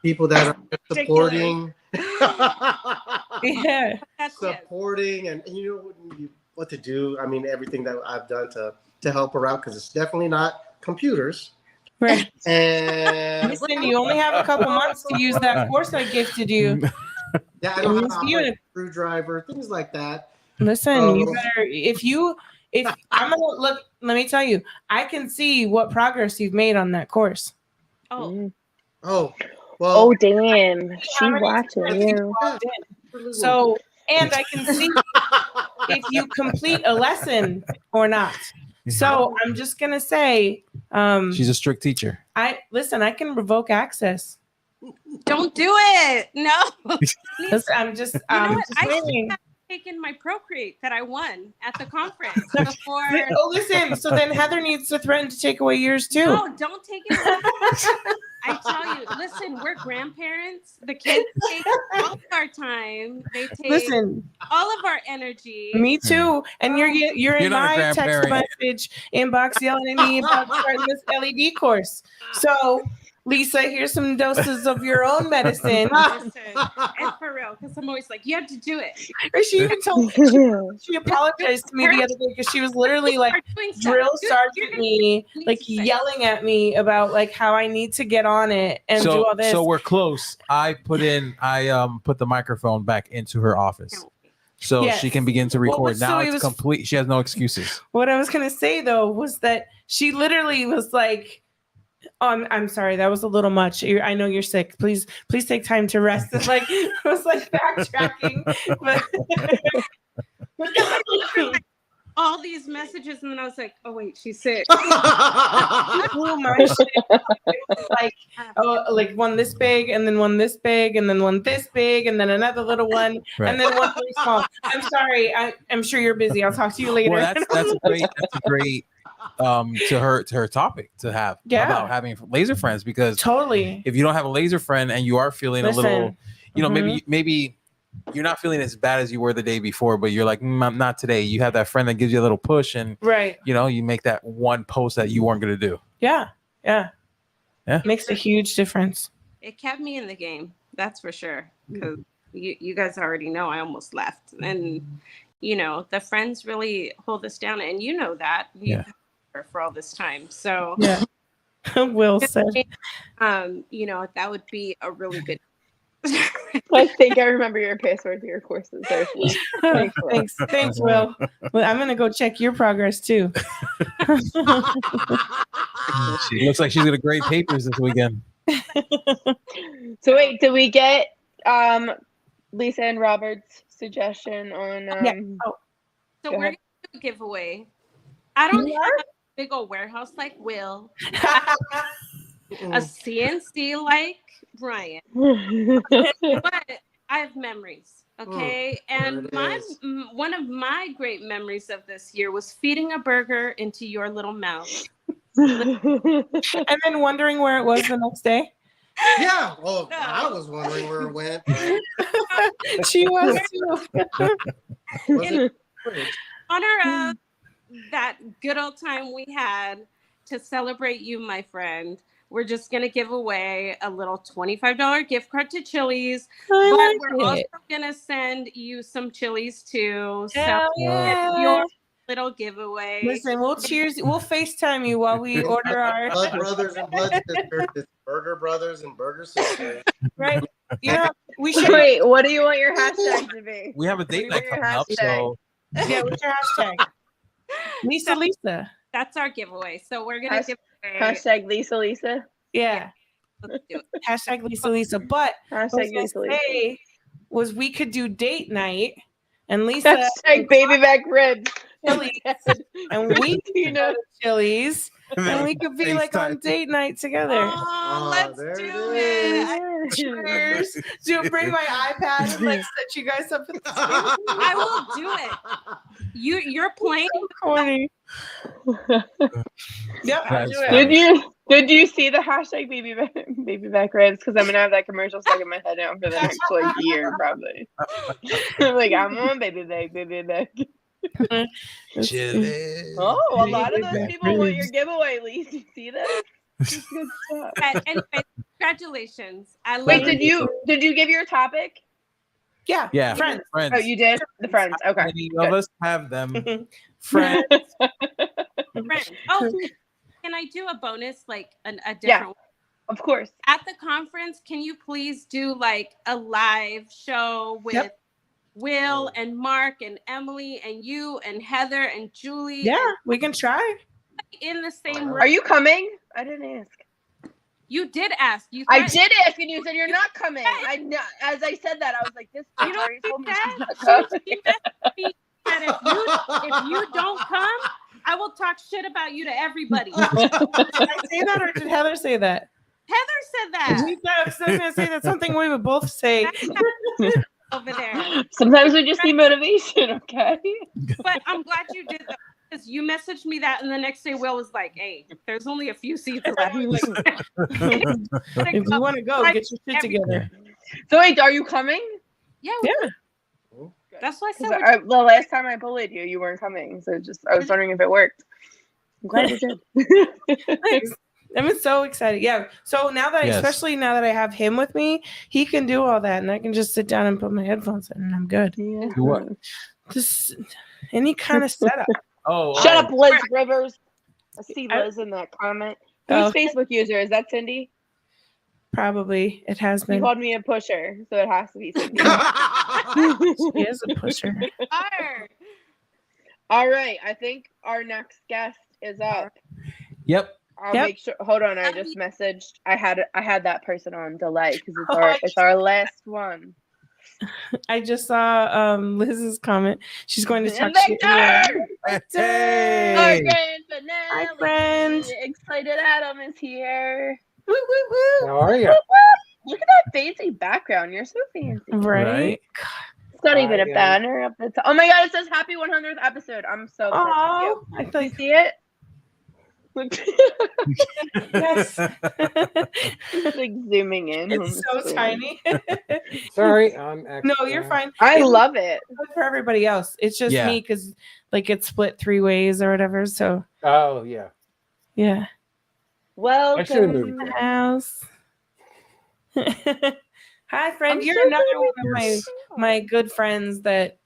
people that are supporting. Supporting and what to do. I mean, everything that I've done to help her out, because it's definitely not computers. Right. And listen, you only have a couple months to use that course I gifted you. Yeah, I know how to operate a screwdriver, things like that. Listen, you better if I'm gonna look, let me tell you, I can see what progress you've made on that course. Well. Oh, damn. She watching you. So, and I can see if you complete a lesson or not. So I'm just gonna say, she's a strict teacher. I can revoke access. Don't do it. No. Listen, I'm just waiting. Taken my Procreate that I won at the conference before. Oh, listen. So then Heather needs to threaten to take away yours too. No, don't take it away. I tell you, listen, we're grandparents. The kids take all of our time. They take all of our energy. Me too. And you're in my text message inbox yelling at me about starting this LED course. So Lisa, here's some doses of your own medicine. And for real, because I'm always like, you have to do it. Or she even told me, she apologized to me the other day because she was literally like drill sergeant me, like yelling at me about like how I need to get on it and do all this. So we're close. I put the microphone back into her office. So she can begin to record. Now it's complete. She has no excuses. What I was going to say though was that she literally was like, I'm sorry, that was a little much. I know you're sick. Please take time to rest. And like, I was like backtracking. But all these messages, and then I was like, oh wait, she's sick. like one this big, and then one this big, and then one this big, and then another little one, and then one really small. I'm sorry. I'm sure you're busy. I'll talk to you later. Well, that's a great to her topic to have about having laser friends, because totally, if you don't have a laser friend and you are feeling a little, maybe you're not feeling as bad as you were the day before, but you're like, not today. You have that friend that gives you a little push, and you make that one post that you weren't going to do. Yeah. Makes a huge difference. It kept me in the game, that's for sure. Because you guys already know I almost left, and the friends really hold us down, and you know that. For all this time, so Will said, that would be a really good. I think I remember your password to your courses. Thanks, Will. Well, I'm gonna go check your progress too. She looks like she's gonna grade papers this weekend. So wait, did we get Lisa and Robert's suggestion on? So we're gonna do giveaway. I don't have a big old warehouse like Will. A CNC like Brian. But I have memories, okay? And one of my great memories of this year was feeding a burger into your little mouth. And then wondering where it was the next day. Yeah, well, I was wondering where it went. She was too. In honor of that good old time we had to celebrate you, my friend, we're just going to give away a little $25 gift card to Chili's. But we're also going to send you some Chili's too. So your little giveaway. Listen, we'll FaceTime you while we order our Blood Brothers and Blood Sisters. It's Burger Brothers and Burger Sisters. Right. You know, we should. Wait, what do you want your hashtag to be? We have a date night coming up, so. Yeah, what's your hashtag? Lisa. That's our giveaway. So we're going to give away. Hashtag Lisa. Yeah. Let's do it. Hashtag Lisa. But hashtag Lisa. Was we could do date night and Lisa. Hashtag baby back ribs. And we could go to Chili's. And we could be like on date night together. Oh, let's do it. Cheers. So bring my iPad and like set you guys up. I will do it. You're playing corny. Yep. Did you see the hashtag baby back ribs? Because I'm gonna have that commercial stuck in my head now for the next like year probably. Like I'm on baby back. Oh, a lot of those people want your giveaway, Lee. You see that? Good stuff. Anyway, congratulations. Wait, did you give your topic? Yeah. Friends. Oh, you did? The friends. Okay. Many of us have them. Friends. Friends. Oh, can I do a bonus, like a different one? Of course. At the conference, can you please do like a live show with Will and Mark and Emily and you and Heather and Julie? Yeah, we can try. In the same room. Are you coming? I didn't ask. You did ask. I did ask, and you said you're not coming. I know. As I said that, I was like, "This." You know what told me she's not coming. She messaged me that if you don't come, I will talk shit about you to everybody. Did I say that, or did Heather say that? Heather said that. I was going to say that's something we would both say. Over there. Sometimes we just need motivation, okay? But I'm glad you did that. Because you messaged me that, and the next day Will was like, "Hey, there's only a few seats left." If you want to go, get your shit together. So wait, are you coming? Yeah. That's why I said. The last time I bullied you, you weren't coming. So I was wondering if it worked. I'm glad it did. Thanks. I'm so excited. Yeah. So now that, especially now that I have him with me, he can do all that, and I can just sit down and put my headphones in, and I'm good. Yeah. Do what? Just any kind of setup. Shut up, Liz Rivers. I see Liz in that comment. Whose Facebook user? Is that Cindy? Probably. It has been. You called me a pusher, so it has to be Cindy. She is a pusher. All right. I think our next guest is up. Yep. I'll make sure. Hold on. I just messaged. I had that person on delay because it's our last one. I just saw Liz's comment. She's going to talk shit. Hey! Our grand finale. Hi, friend. Excited Adam is here. Woo, woo, woo. How are you? Look at that fancy background. You're so fancy. Right? It's not even a banner up the top. Oh my god, it says happy 100th episode. I'm so excited. I thought you see it? Yes. Like zooming in. It's so tiny. Sorry, I'm actually, no, you're fine. I love it. For everybody else, it's just me because like it's split 3 ways or whatever. So. Oh yeah. Yeah. Welcome I should have moved to the house. Hi, friend. You're another one of my good friends that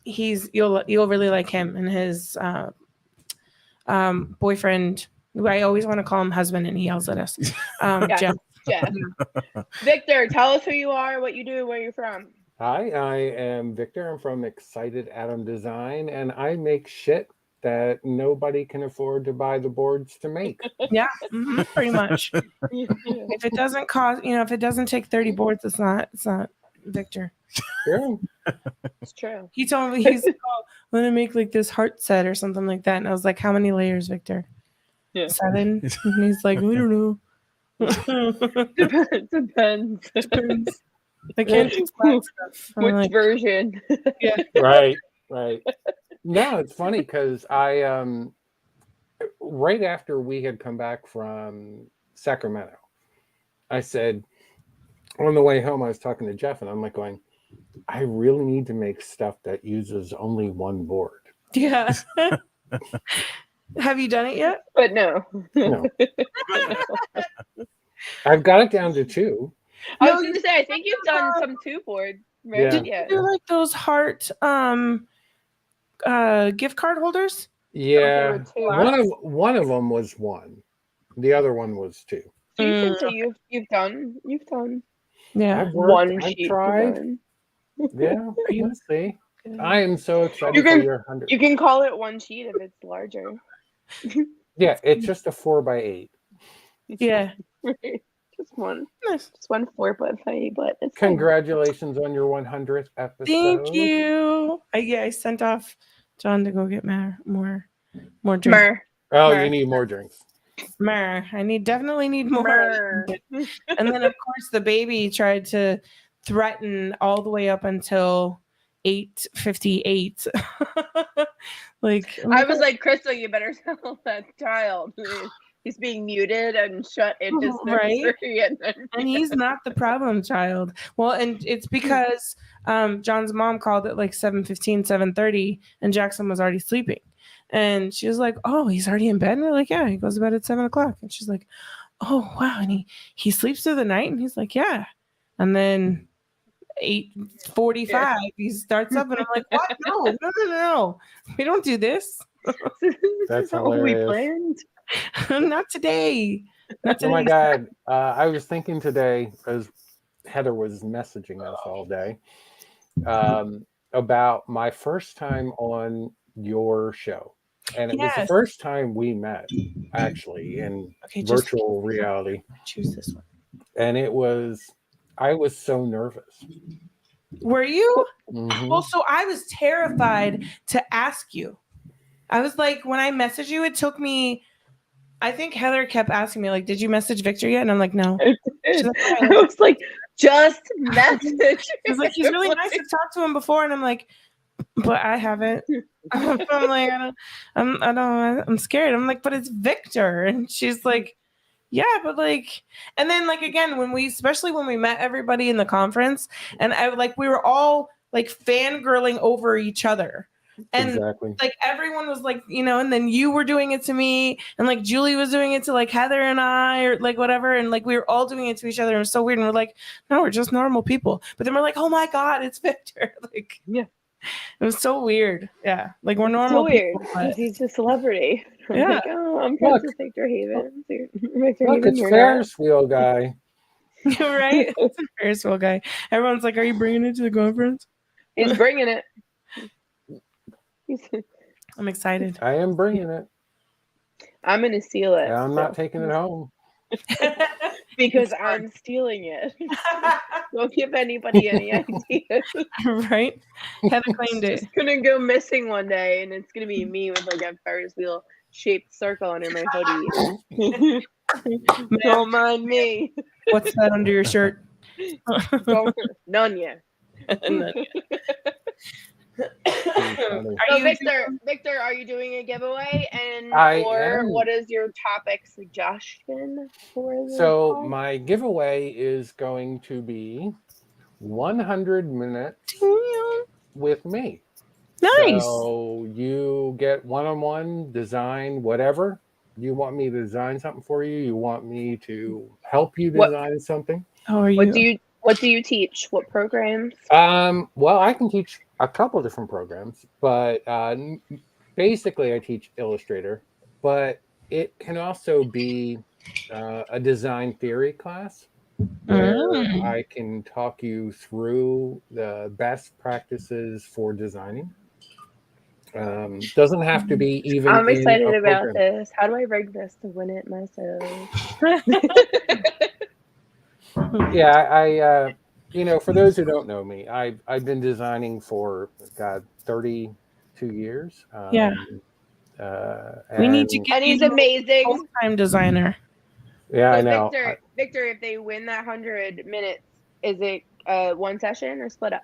you'll really like him and his boyfriend. I always want to call him husband, and he yells at us. Jeff. Victor, tell us who you are, what you do, where you're from. Hi, I am Victor. I'm from Excited Adam Design, and I make shit that nobody can afford to buy the boards to make. Yeah, pretty much. If it doesn't cost, if it doesn't take 30 boards, it's not Victor. Sure. It's true. He told me, he's like, want to make like this heart set or something like that. And I was like, how many layers, Victor? Yeah. 7. And he's like, I don't know. Depends. I can't do flat stuff. I'm Which like, version? yeah. Right. No, it's funny because I right after we had come back from Sacramento, I said on the way home, I was talking to Jeff, and I'm like going, I really need to make stuff that uses only one board. Yeah. Have you done it yet? But no. No. I've got it down to 2. I was going to say, I think you've done some 2 board, right? Yeah. Did you do like those heart gift card holders? Yeah. One of them was 1. The other one was 2. So you can say you've done. Yeah. I've worked, One I've sheet. tried. Yeah. Let's see. I am so excited for your 100. You can call it 1 sheet if it's larger. Yeah, it's just a 4x8. Yeah. Just one 4x8, but it's Congratulations on your 100th episode. Thank you. I sent off John to go get more drinks. You need more drinks. I definitely need more. And then of course the baby tried to threaten all the way up until 8:58. Like I was like, Crystal, you better tell that child he's being muted and shut in his nursery. And he's not the problem child. Well, and it's because John's mom called at like 7:15, 7:30, and Jackson was already sleeping. And she was like, oh, he's already in bed? And we're like, yeah, he goes to bed at 7 o'clock. And she's like, oh, wow. And he sleeps through the night? And he's like, yeah. And then 8:45, he starts up, and I'm like, what? No. We don't do this. That's hilarious. We planned. Not today. Oh my God. I was thinking today, as Heather was messaging us all day, about my first time on your show. And it was the first time we met, actually, in virtual reality. Choose this one. And I was so nervous. Were you? Mm-hmm. Well, so I was terrified to ask you. I was like, when I messaged you, it took me, I think Heather kept asking me, like, did you message Victor yet? And I'm like, no. I was like, just message. I was like, he's really nice to talk to him before. And I'm like, but I haven't. I'm like, I'm scared. I'm like, but it's Victor. And she's like, yeah, but like, and then like, again, especially when we met everybody in the conference, and we were all like fangirling over each other. And like everyone was like, and then you were doing it to me, and like Julie was doing it to like Heather and I, or like whatever, and like we were all doing it to each other. It was so weird. And we're like, no, we're just normal people. But then we're like, oh my God, it's Victor. Like, yeah, it was so weird. Yeah, like we're normal. So weird. But he's a celebrity. Yeah. Like, oh, I'm friends with Victor Haven. Look, it's Ferris wheel guy. Right? It's a Ferris wheel guy. Everyone's like, are you bringing it to the conference? He's bringing it. I'm excited. I am bringing it. I'm going to steal it. I'm not taking it home. Because I'm stealing it. Don't give anybody any ideas. Right? Heather claimed it. It's going to go missing one day, and it's going to be me with like a Ferris wheel shaped circle under my hoodie. Don't mind me. What's that under your shirt? None yet. So Victor, are you doing a giveaway? And what is your topic suggestion for this? So my giveaway is going to be 100 minutes with me. Nice. So you get one-on-one design, whatever. You want me to design something for you? You want me to help you design something? What do you teach? What programs? Well, I can teach a couple different programs, but basically I teach Illustrator, but it can also be a design theory class where I can talk you through the best practices for designing. Doesn't have to be even. I'm excited about this. How do I rig this to win it myself? Yeah, I for those who don't know me, I've been designing for 30 2 years. Yeah. We need to get And he's you amazing. full-time designer. Yeah, So I know. Victor, if they win that 100 minutes, is it one session or split up?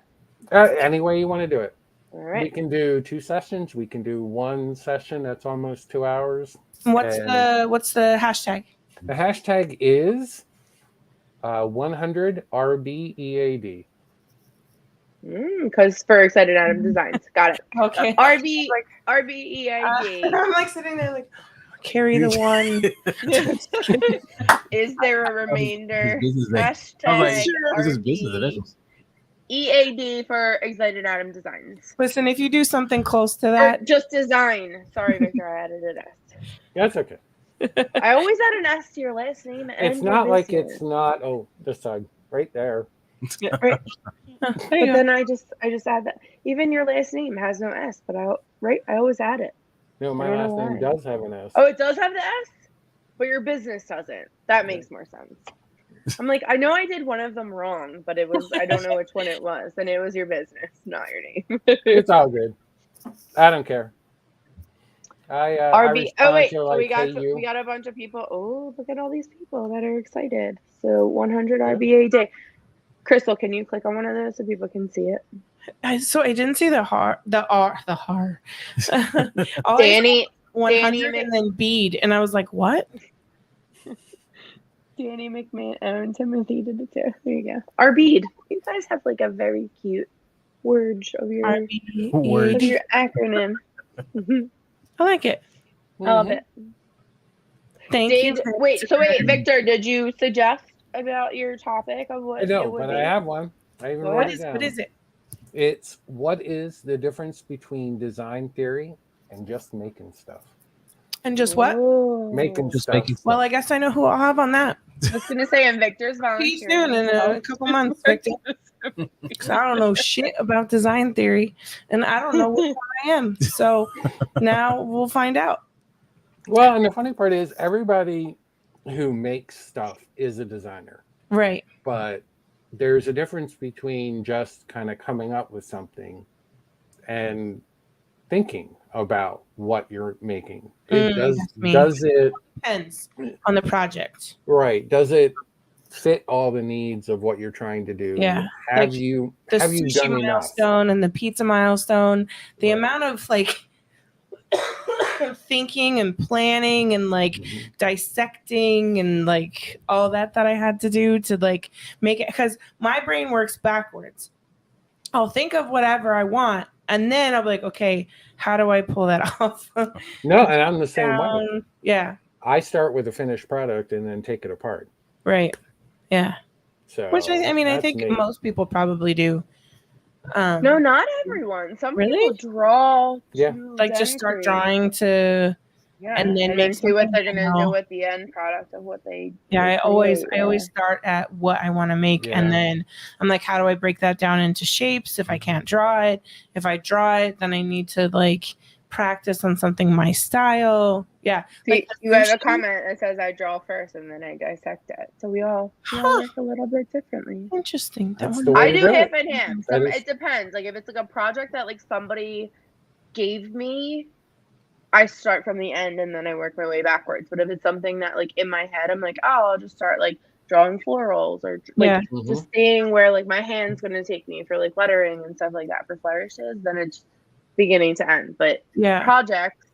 Any way you want to do it. All right. We can do 2 sessions. We can do 1 session that's almost 2 hours. What's the hashtag? The hashtag is 100 RBEAD. Because for Excited Adam Designs. Got it. Okay. RBEAD. I'm like sitting there like, carry the one. Is there a remainder? Hashtag this is business initials. EAD for Excited Adam Designs. Listen, if you do something close to that. Or just design. Sorry, Victor, I added an S. That's okay. I always add an S to your last name. And It's not like it's not. Oh, this side, right there. Yeah, right. But then I just add that. Even your last name has no S, but I always add it. No, my last name does have an S. Oh, it does have the S, but your business doesn't. That makes more sense. I'm like, I know I did one of them wrong, but it was I don't know which one it was, and it was your business, not your name. It's all good. I don't care. RB. Oh wait, so we you. got a bunch of people. Oh, look at all these people that are excited. So 100 RBA day. Crystal, can you click on one of those so people can see it? So I didn't see the R. Danny, 100 and then bead, and I was like, what? Danny McMahon and Timothy did it too. There you go. Arbeed. You guys have like a very cute word of your acronym. I like it. I love it. Thank you. Wait, Victor, did you suggest about your topic of what? I know, but I have one. What is it? It's what is the difference between design theory and just making stuff? And just what? Making stuff. Well, I guess I know who I'll have on that. I was gonna say, and Victor's volunteering. Pretty soon, in a couple months, Victor. Because I don't know shit about design theory, and I don't know what I am. So now we'll find out. Well, and the funny part is, everybody who makes stuff is a designer, right? But there's a difference between just kind of coming up with something and thinking about what you're making. It does it depends on the project, right? Does it fit all the needs of what you're trying to do? Yeah. Have you done milestone enough? And the pizza milestone, the amount of like thinking and planning and like dissecting and like all that I had to do to like make it, because my brain works backwards. I'll think of whatever I want, and then I'll be like, okay, how do I pull that off? No, and I'm the same way. Yeah. I start with a finished product and then take it apart. Right. Yeah. So, which I think most people probably do. No, not everyone. Some people draw. Yeah. Like just start drawing to, and then see what they're gonna do with the end product of what they. Yeah, I always start at what I want to make, and then I'm like, how do I break that down into shapes? If I can't draw it, if I draw it, then I need to like practice on something my style. Yeah. See, you have a comment that says I draw first and then I dissect it. So we all work a little bit differently. Interesting. I do half and half. It depends. Like if it's like a project that like somebody gave me, I start from the end and then I work my way backwards. But if it's something that like in my head, I'm like, oh, I'll just start like drawing florals or like just seeing where like my hand's gonna take me for like lettering and stuff like that for flourishes, then it's beginning to end. But projects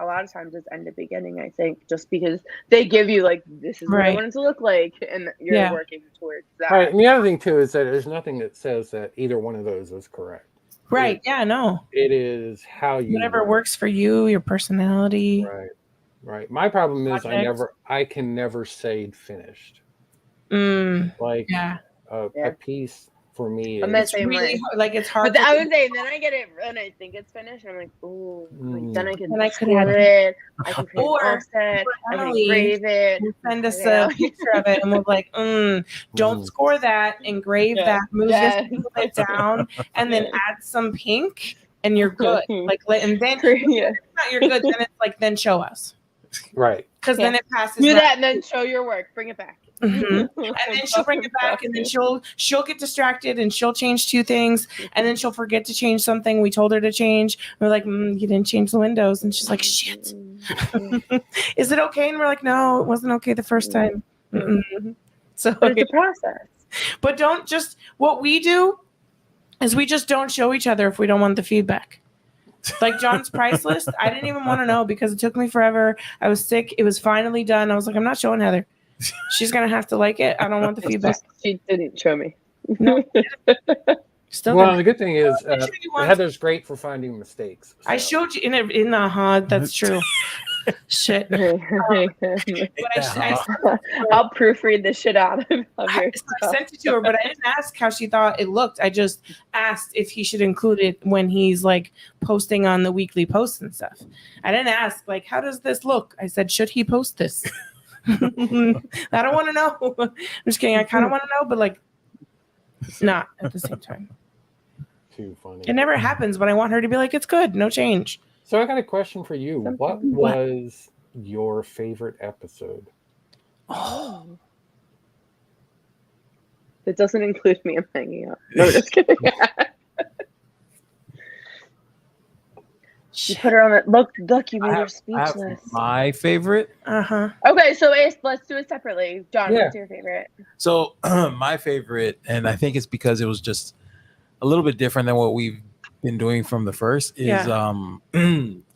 a lot of times it's end to beginning, I think, just because they give you like this is what I want it to look like and you're working towards that. Right. And the other thing too is that there's nothing that says that either one of those is correct. Right. No. It is how you whatever works for you, your personality. Right. My problem is I can never say finished. Like a piece for me is really hard, like it's hard. But I would say then I get it and I think it's finished and I'm like, oh, like, then I can score it. I can create an offset. I can engrave it. Send us a picture of it and we're like, don't score that, engrave that, move this a little bit down, and then add some pink, and you're good. Like, and then you're good. Then it's like, then show us. Right. Because then it passes. Do that and then show your work. Bring it back. And then she'll bring it back, and then she'll get distracted, and she'll change 2 things, and then she'll forget to change something we told her to change. We're like, you didn't change the windows, and she's like, shit. Is it okay? And we're like, no, it wasn't okay the first time. So it's a process. But what we do is we just don't show each other if we don't want the feedback. Like John's price list, I didn't even want to know because it took me forever. I was sick. It was finally done. I was like, I'm not showing Heather. She's going to have to like it. I don't want the feedback. She didn't show me. No. Well, the good thing is Heather's great for finding mistakes. So. I showed you in the that's true. Shit. But I'll proofread the shit out of your I sent it to her, but I didn't ask how she thought it looked. I just asked if he should include it when he's like posting on the weekly posts and stuff. I didn't ask like, how does this look? I said, should he post this? I don't want to know. I'm just kidding. I kind of want to know, but like not at the same time. Too funny. It never happens, but I want her to be like, it's good, no change. So I got a question for you. What was your favorite episode? Oh. It doesn't include me. I'm hanging up. No, just kidding. You put her on it. Look, you made her speechless. My favorite? Okay, so let's do it separately. John, what's your favorite? So my favorite, and I think it's because it was just a little bit different than what we've been doing from the first, is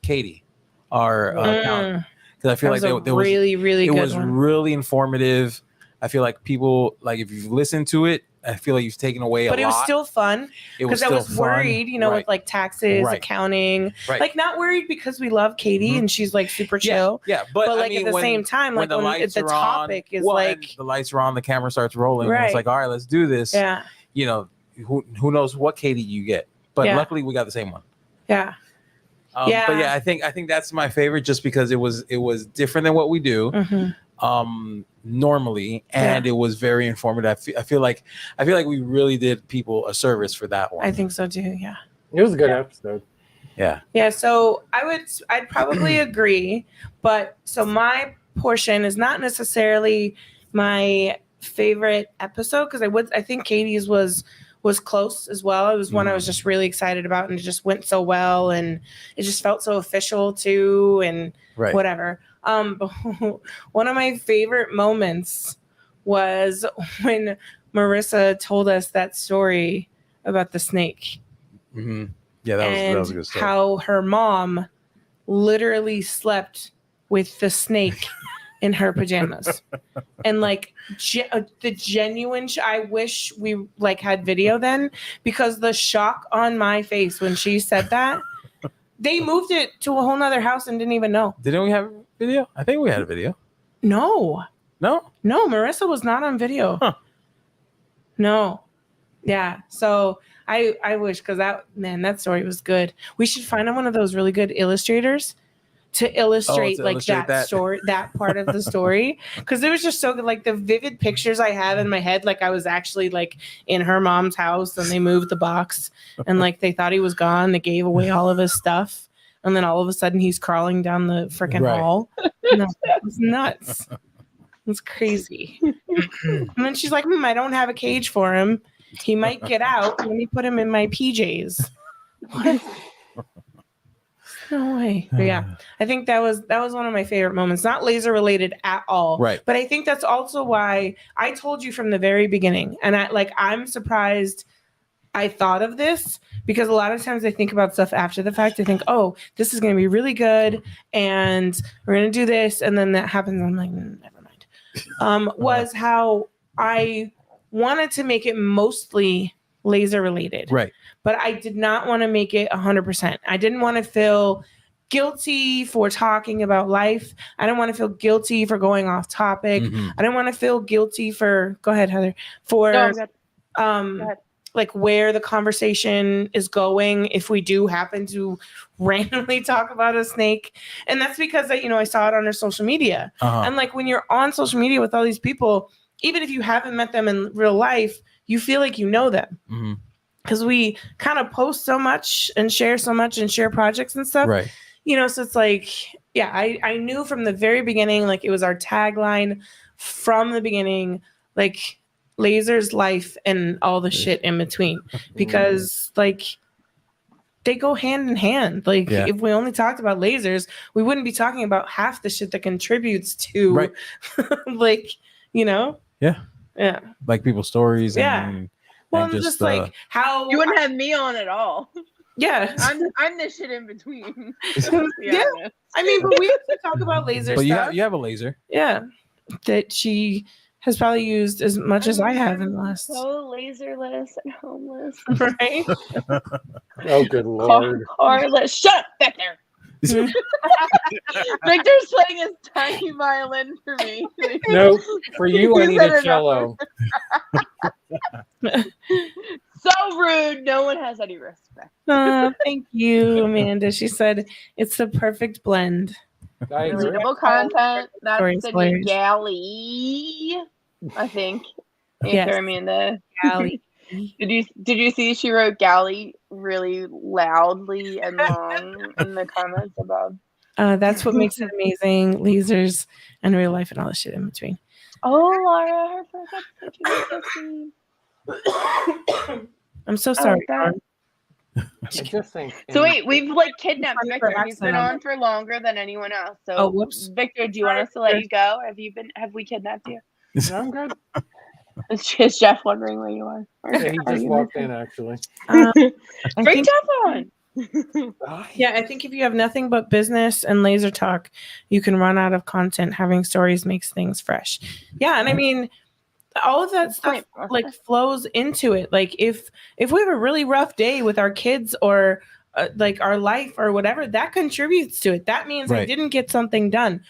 Katie, our account. Because I feel like there was really good. It was really informative. I feel like people, like if you've listened to it, I feel like you've taken away a lot. But it was still fun because I was worried, with like taxes, accounting, like not worried because we love Katie and she's like super chill. Yeah, but like at the same time, like when the topic is like the lights are on, the camera starts rolling, and it's like, all right, let's do this. Yeah, who knows what Katie you get, but luckily we got the same one. Yeah. But yeah, I think that's my favorite just because it was different than what we do. Normally, and it was very informative. I feel like we really did people a service for that one. I think so too. Yeah, it was a good episode. Yeah. So I'd probably agree, but so my portion is not necessarily my favorite episode because I think Katie's was close as well. It was one I was just really excited about, and it just went so well, and it just felt so official too, and whatever. One of my favorite moments was when Marissa told us that story about the snake. Mm-hmm. Yeah, that was a good story. How her mom literally slept with the snake in her pajamas. And like the genuine, I wish we like had video then, because the shock on my face when she said that, they moved it to a whole nother house and didn't even know. Didn't we have video? I think we had a video. No, Marissa was not on video. Huh. No. Yeah. So I wish, because that story was good. We should find one of those really good illustrators to illustrate that story, that part of the story, because it was just so good. Like the vivid pictures I have in my head, like I was actually like in her mom's house and they moved the box and like they thought he was gone. They gave away all of his stuff. And then all of a sudden he's crawling down the freaking hall. No, it was nuts. It's crazy. And then she's like, I don't have a cage for him. He might get out. Let me put him in my PJs. What? No way. But yeah, I think that was one of my favorite moments. Not laser related at all. Right. But I think that's also why I told you from the very beginning. And I'm surprised I thought of this, because a lot of times I think about stuff after the fact. I think, oh, this is going to be really good, and we're going to do this, and then that happens. I'm like, never mind. Was how I wanted to make it mostly laser related. Right. But I did not want to make it 100%. I didn't want to feel guilty for talking about life. I didn't want to feel guilty for going off topic. I didn't want to feel guilty for, go ahead, Heather, for go ahead. Like where the conversation is going if we do happen to randomly talk about a snake. And that's because I saw it on her social media. And like when you're on social media with all these people, even if you haven't met them in real life, you feel like you know them. Because we kind of post so much and share so much and share projects and stuff. Right. So it's like, yeah, I knew from the very beginning, like it was our tagline from the beginning, like Laser's life and all the shit in between, because like they go hand in hand. Like if we only talked about lasers, we wouldn't be talking about half the shit that contributes to like, you know? Yeah. Yeah. Like people's stories Yeah. and Well, and just like how you wouldn't have me on at all. Yeah. I'm the shit in between. Yeah. I mean, but we have to talk about laser but stuff. you have a laser. Yeah. That she has probably used as much as I have in the last. So laserless and homeless. Right? Oh, good Lord. Carless. Shut up back there. Victor's playing his tiny violin for me. No, for you, I need a cello. So rude. No one has any respect. Thank you, Amanda. She said it's the perfect blend. Relatable content. That's the Stories. galley, I think. Yes. Answer Amanda. Galley. Did you see she wrote galley really loudly and long in the comments above? That's what makes it amazing. Lasers and real life and all the shit in between. Oh, Laura, her first episode. I'm so sorry. I just think. So wait, we've like kidnapped Victor. He's been on for longer than anyone else. So, whoops. Victor, do you want us to let you go? Have we kidnapped you? No, I'm good. Is Jeff wondering where you are? Yeah, he just walked in, actually. Bring Jeff on. Yeah, I think if you have nothing but business and laser talk, you can run out of content. Having stories makes things fresh. Yeah, and I mean, all of that stuff like flows into it. Like if we have a really rough day with our kids or like our life or whatever, that contributes to it. That means I didn't get something done.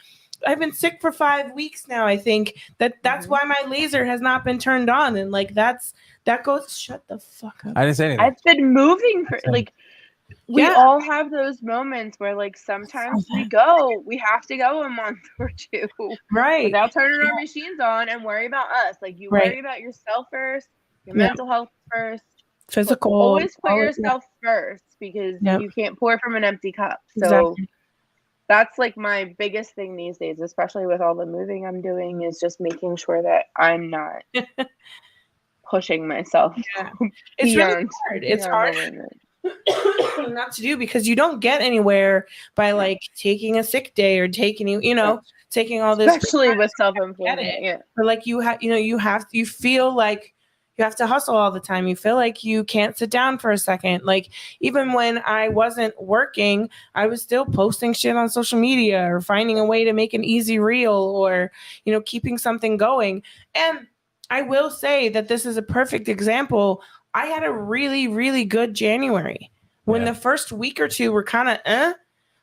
I've been sick for 5 weeks now. I think that's why my laser has not been turned on, and like that goes. Shut the fuck up. I didn't say anything. I've been moving for like. We all have those moments where like sometimes we have to go a month or two without turning our machines on and worry about us. Like you worry about yourself first, your mental health first, physical. Always put yourself first because you can't pour from an empty cup. So that's like my biggest thing these days, especially with all the moving I'm doing, is just making sure that I'm not pushing myself. It's really hard. It's hard not to do because you don't get anywhere by like taking a sick day or taking taking all this, especially with self-employment. But like you feel like you have to hustle all the time. You feel like you can't sit down for a second. Like even when I wasn't working, I was still posting shit on social media or finding a way to make an easy reel or keeping something going. And I will say that this is a perfect example. I had a really, really good January when the first week or two were kind of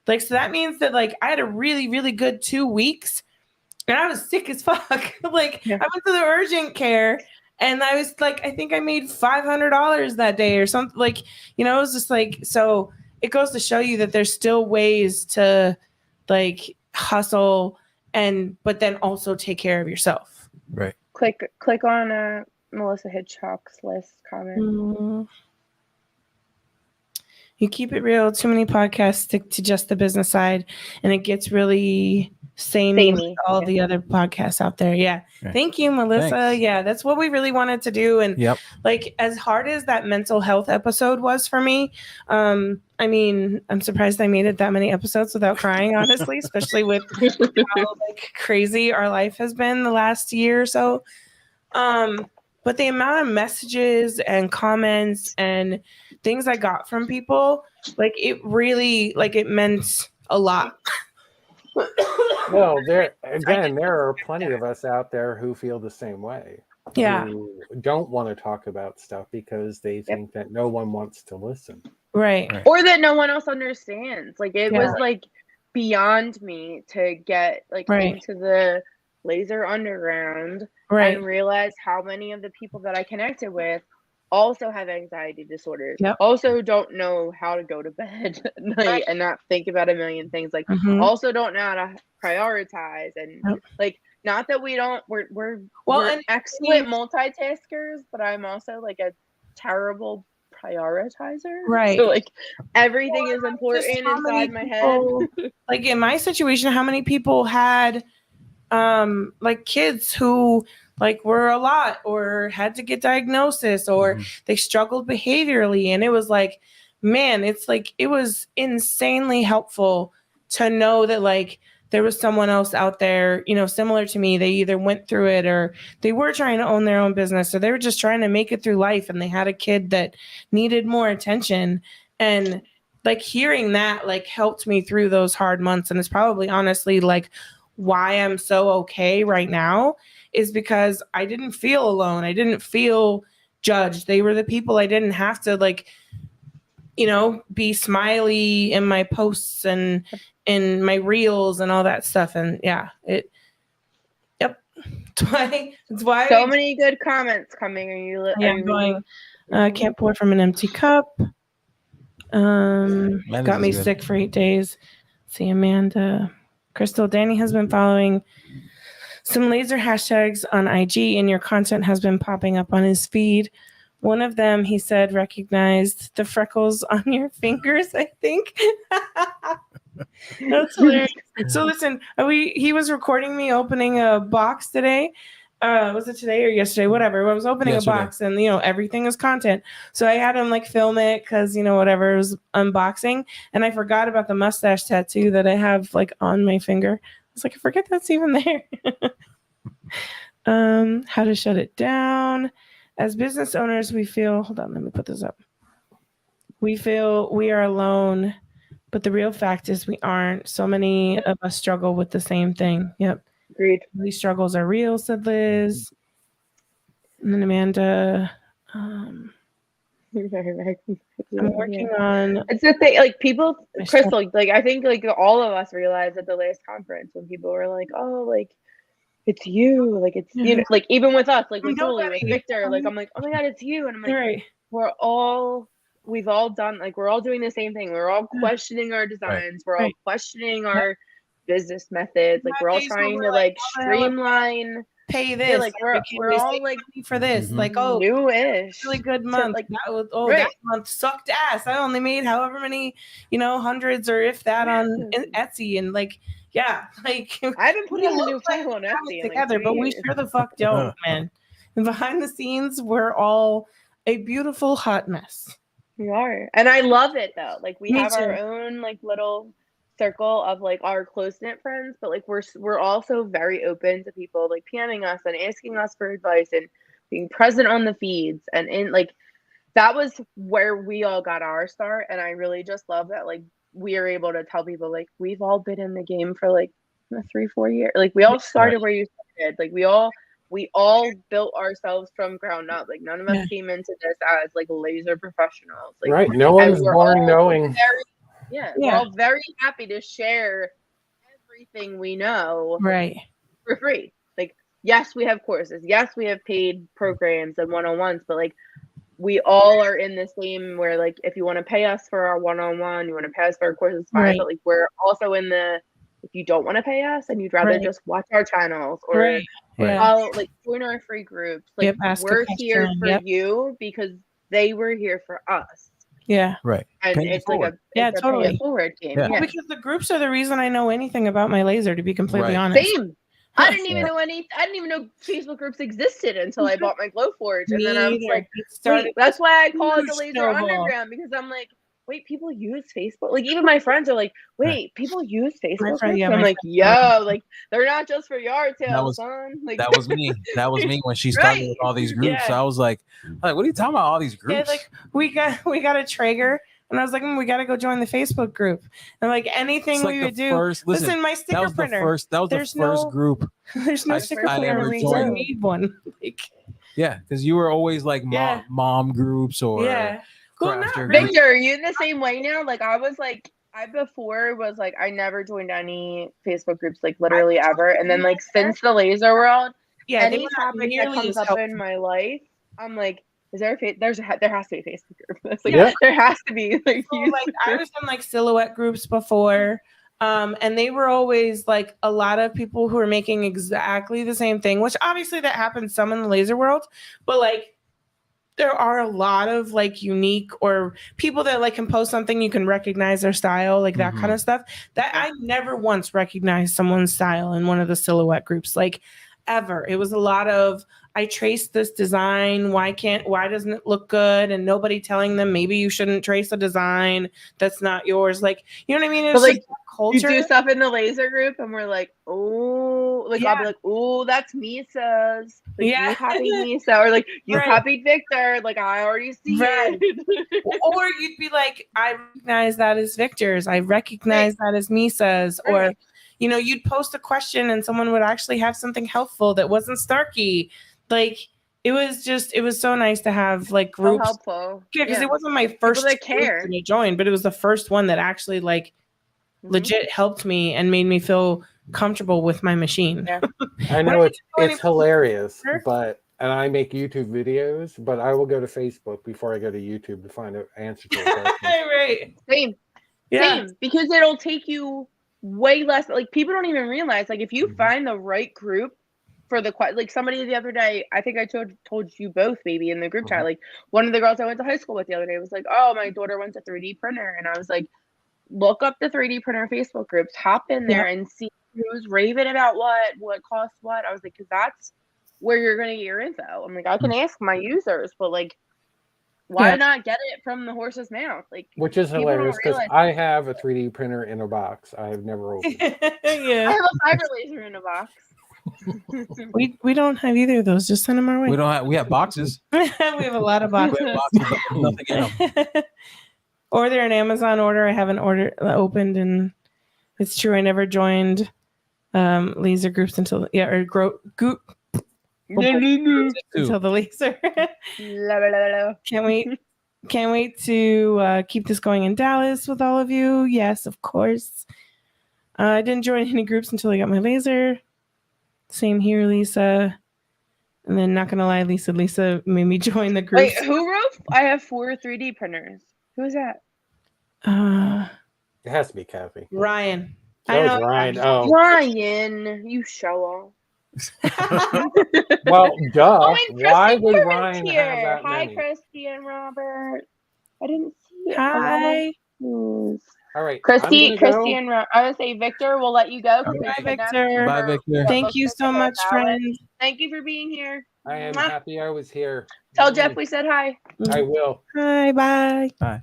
like, so that means that like I had a really, really good 2 weeks and I was sick as fuck. Like I went to the urgent care and I was like, I think I made $500 that day or something. Like, it was just like, so it goes to show you that there's still ways to like hustle but then also take care of yourself. Right. Click on Melissa Hitchcock's list comment. You keep it real. Too many podcasts stick to just the business side, and it gets really samey with all the other podcasts out there. Yeah. Thank you, Melissa. Thanks. Yeah, that's what we really wanted to do. And like as hard as that mental health episode was for me, I mean, I'm surprised I made it that many episodes without crying, honestly, especially with how like crazy our life has been the last year or so. But the amount of messages and comments and things I got from people, like it really, like it meant a lot. Well, there are plenty of us out there who feel the same way. Yeah. Who don't want to talk about stuff because they think that no one wants to listen. Right. Or that no one else understands. Like it was like beyond me to get like into the laser underground and realize how many of the people that I connected with also have anxiety disorders, also don't know how to go to bed at night and not think about a million things, like also don't know how to prioritize and like, not that we're excellent multitaskers, but I'm also like a terrible prioritizer. Right. So like everything is important inside my head. Like in my situation, how many people had like kids who like were a lot or had to get diagnosis or they struggled behaviorally. And it was like, man, it's like, it was insanely helpful to know that like there was someone else out there, you know, similar to me. They either went through it or they were trying to own their own business, or they were just trying to make it through life and they had a kid that needed more attention. And like hearing that like helped me through those hard months. And it's probably honestly like why I'm so okay right now is because I didn't feel alone. I didn't feel judged. They were the people I didn't have to like, you know, be smiley in my posts and in my reels and all that stuff. And yeah, yep. It's why so many good comments coming. Are you going, can't pour from an empty cup. Got me sick for 8 days. See, Amanda. Crystal, Danny has been following some laser hashtags on IG and your content has been popping up on his feed. One of them, he said, recognized the freckles on your fingers, I think. That's hilarious. So listen, he was recording me opening a box today. Was it today or yesterday? Whatever. I was opening a box and, you know, everything is content. So I had him like film it because, you know, whatever, it was unboxing. And I forgot about the mustache tattoo that I have like on my finger. I was like, I forget that's even there. How to shut it down. As business owners, we feel, hold on, let me put this up. We feel we are alone, but the real fact is we aren't. So many of us struggle with the same thing. Yep. Agreed. These struggles are real, said Liz. And then Amanda, I'm working on. It's the thing, like people, Crystal, like I think like all of us realized at the last conference when people were like, oh, like it's you, like it's you know, like even with us, like with Julie, with Victor, like I'm like, oh my god, it's you, and I'm like, we've all done, like we're all doing the same thing. We're all questioning our designs. We're all questioning our business methods. Like we're all trying to like streamline. Pay this. Yeah, like we're all like for this. Like newish. Really good month. Like that was that month sucked ass. I only made however many, you know, hundreds or if that on Etsy and like. Yeah, like I haven't put in a new photo on Etsy together, like but we sure the fuck don't, man. And behind the scenes, we're all a beautiful hot mess. We are, and I love it though. Like we have our own like little circle of like our close knit friends, but like we're also very open to people like PMing us and asking us for advice and being present on the feeds and in like that was where we all got our start. And I really just love that like. We are able to tell people like we've all been in the game for like 3-4 years. Like we all started where you started. Like we all built ourselves from ground up. Like none of us came into this as like laser professionals. Like, right. No one's born knowing. We're all very happy to share everything we know for free. Like yes, we have courses. Yes, we have paid programs and one-on-ones, but like we all are in the same where like if you want to pay us for our one-on-one, you want to pay us for our courses, fine. But like we're also in the if you don't want to pay us and you'd rather just watch our channels or like join our free groups, like we're here for you because they were here for us. Yeah. Right. And it's like a totally pay it forward game. Yeah. Well, because the groups are the reason I know anything about my laser, to be completely honest. Same. I didn't even know Facebook groups existed until I bought my Glowforge. And then I was like, wait, that's why I call it the Laser Underground, because I'm like, wait, people use Facebook? Like even my friends are like, wait, people use Facebook groups? I'm like, yo, like they're not just for yard sales, son. Like that was me. That was me when she started with all these groups. So I was like, what are you talking about? All these groups? Yeah, like we got a Traeger. And I was like, we got to go join the Facebook group. And like anything we would do. Listen, my sticker printer. That was the first group. There's no sticker printer. We need one. Like, yeah, because you were always like mom groups or Well, not Victor, are you in the same way now? Like I was like, I never joined any Facebook groups, like literally ever. And then like since the laser world, any topic that comes up in my life, I'm like, is there there has to be a Facebook group. That's like there has to be like, I was in like silhouette groups before. And they were always like a lot of people who are making exactly the same thing, which obviously that happens some in the laser world, but like there are a lot of like unique or people that like can post something, you can recognize their style, like that kind of stuff. That I never once recognized someone's style in one of the silhouette groups, like ever. It was a lot of, I traced this design. Why doesn't it look good? And nobody telling them maybe you shouldn't trace a design that's not yours. Like, you know what I mean? It's but like culture. You do stuff in the laser group and we're like, oh, like I'll be like, oh, that's Misa's. Like you copied Misa, or like you copied Victor. Like I already see it. Or you'd be like, I recognize that as Victor's. I recognize that as Misa's. Or, you know, you'd post a question and someone would actually have something helpful that wasn't Starkey. Like it was so nice to have like groups. So helpful. Yeah, because it wasn't my first that care to join, but it was the first one that actually like legit helped me and made me feel comfortable with my machine. Yeah. I know it's hilarious, and I make YouTube videos, but I will go to Facebook before I go to YouTube to find an answer to a question. Right. Same. Because it'll take you way less. Like people don't even realize, like if you find the right group for the like somebody the other day, I think I told you both maybe in the group chat, like one of the girls I went to high school with the other day was like, oh, my daughter went to 3D printer, and I was like, look up the 3D printer Facebook groups, hop in there and see who's raving about what costs what. I was like, because that's where you're going to get your info. I'm like, I can ask my users, but like, why not get it from the horse's mouth? Like, which is hilarious because I have a 3D printer in a box. I have never opened it. I have a fiber laser in a box. We don't have either of those. Just send them our way. We have boxes. We have a lot of boxes. Nothing in them. Or they're an Amazon order. I haven't opened, and it's true. I never joined laser groups until until the laser. Can't wait to keep this going in Dallas with all of you. Yes, of course. I didn't join any groups until I got my laser. Same here, Lisa. And then, not gonna lie, Lisa made me join the group. Wait, who wrote? I have 4 3D printers. Who is that? It has to be Kathy. Ryan. I know Ryan. Oh, Ryan, you show off. Well, duh. Oh, Why would Ryan here. have that Hi, many? Christy and Robert. I didn't see it. Hi. All right, Christy and Robert. I would say Victor. We'll let you go. Bye, Victor. Bye, Victor. Thank you so much, friend. Thank you for being here. I am happy I was here. Tell Jeff we said hi. I will. Hi, bye. Bye.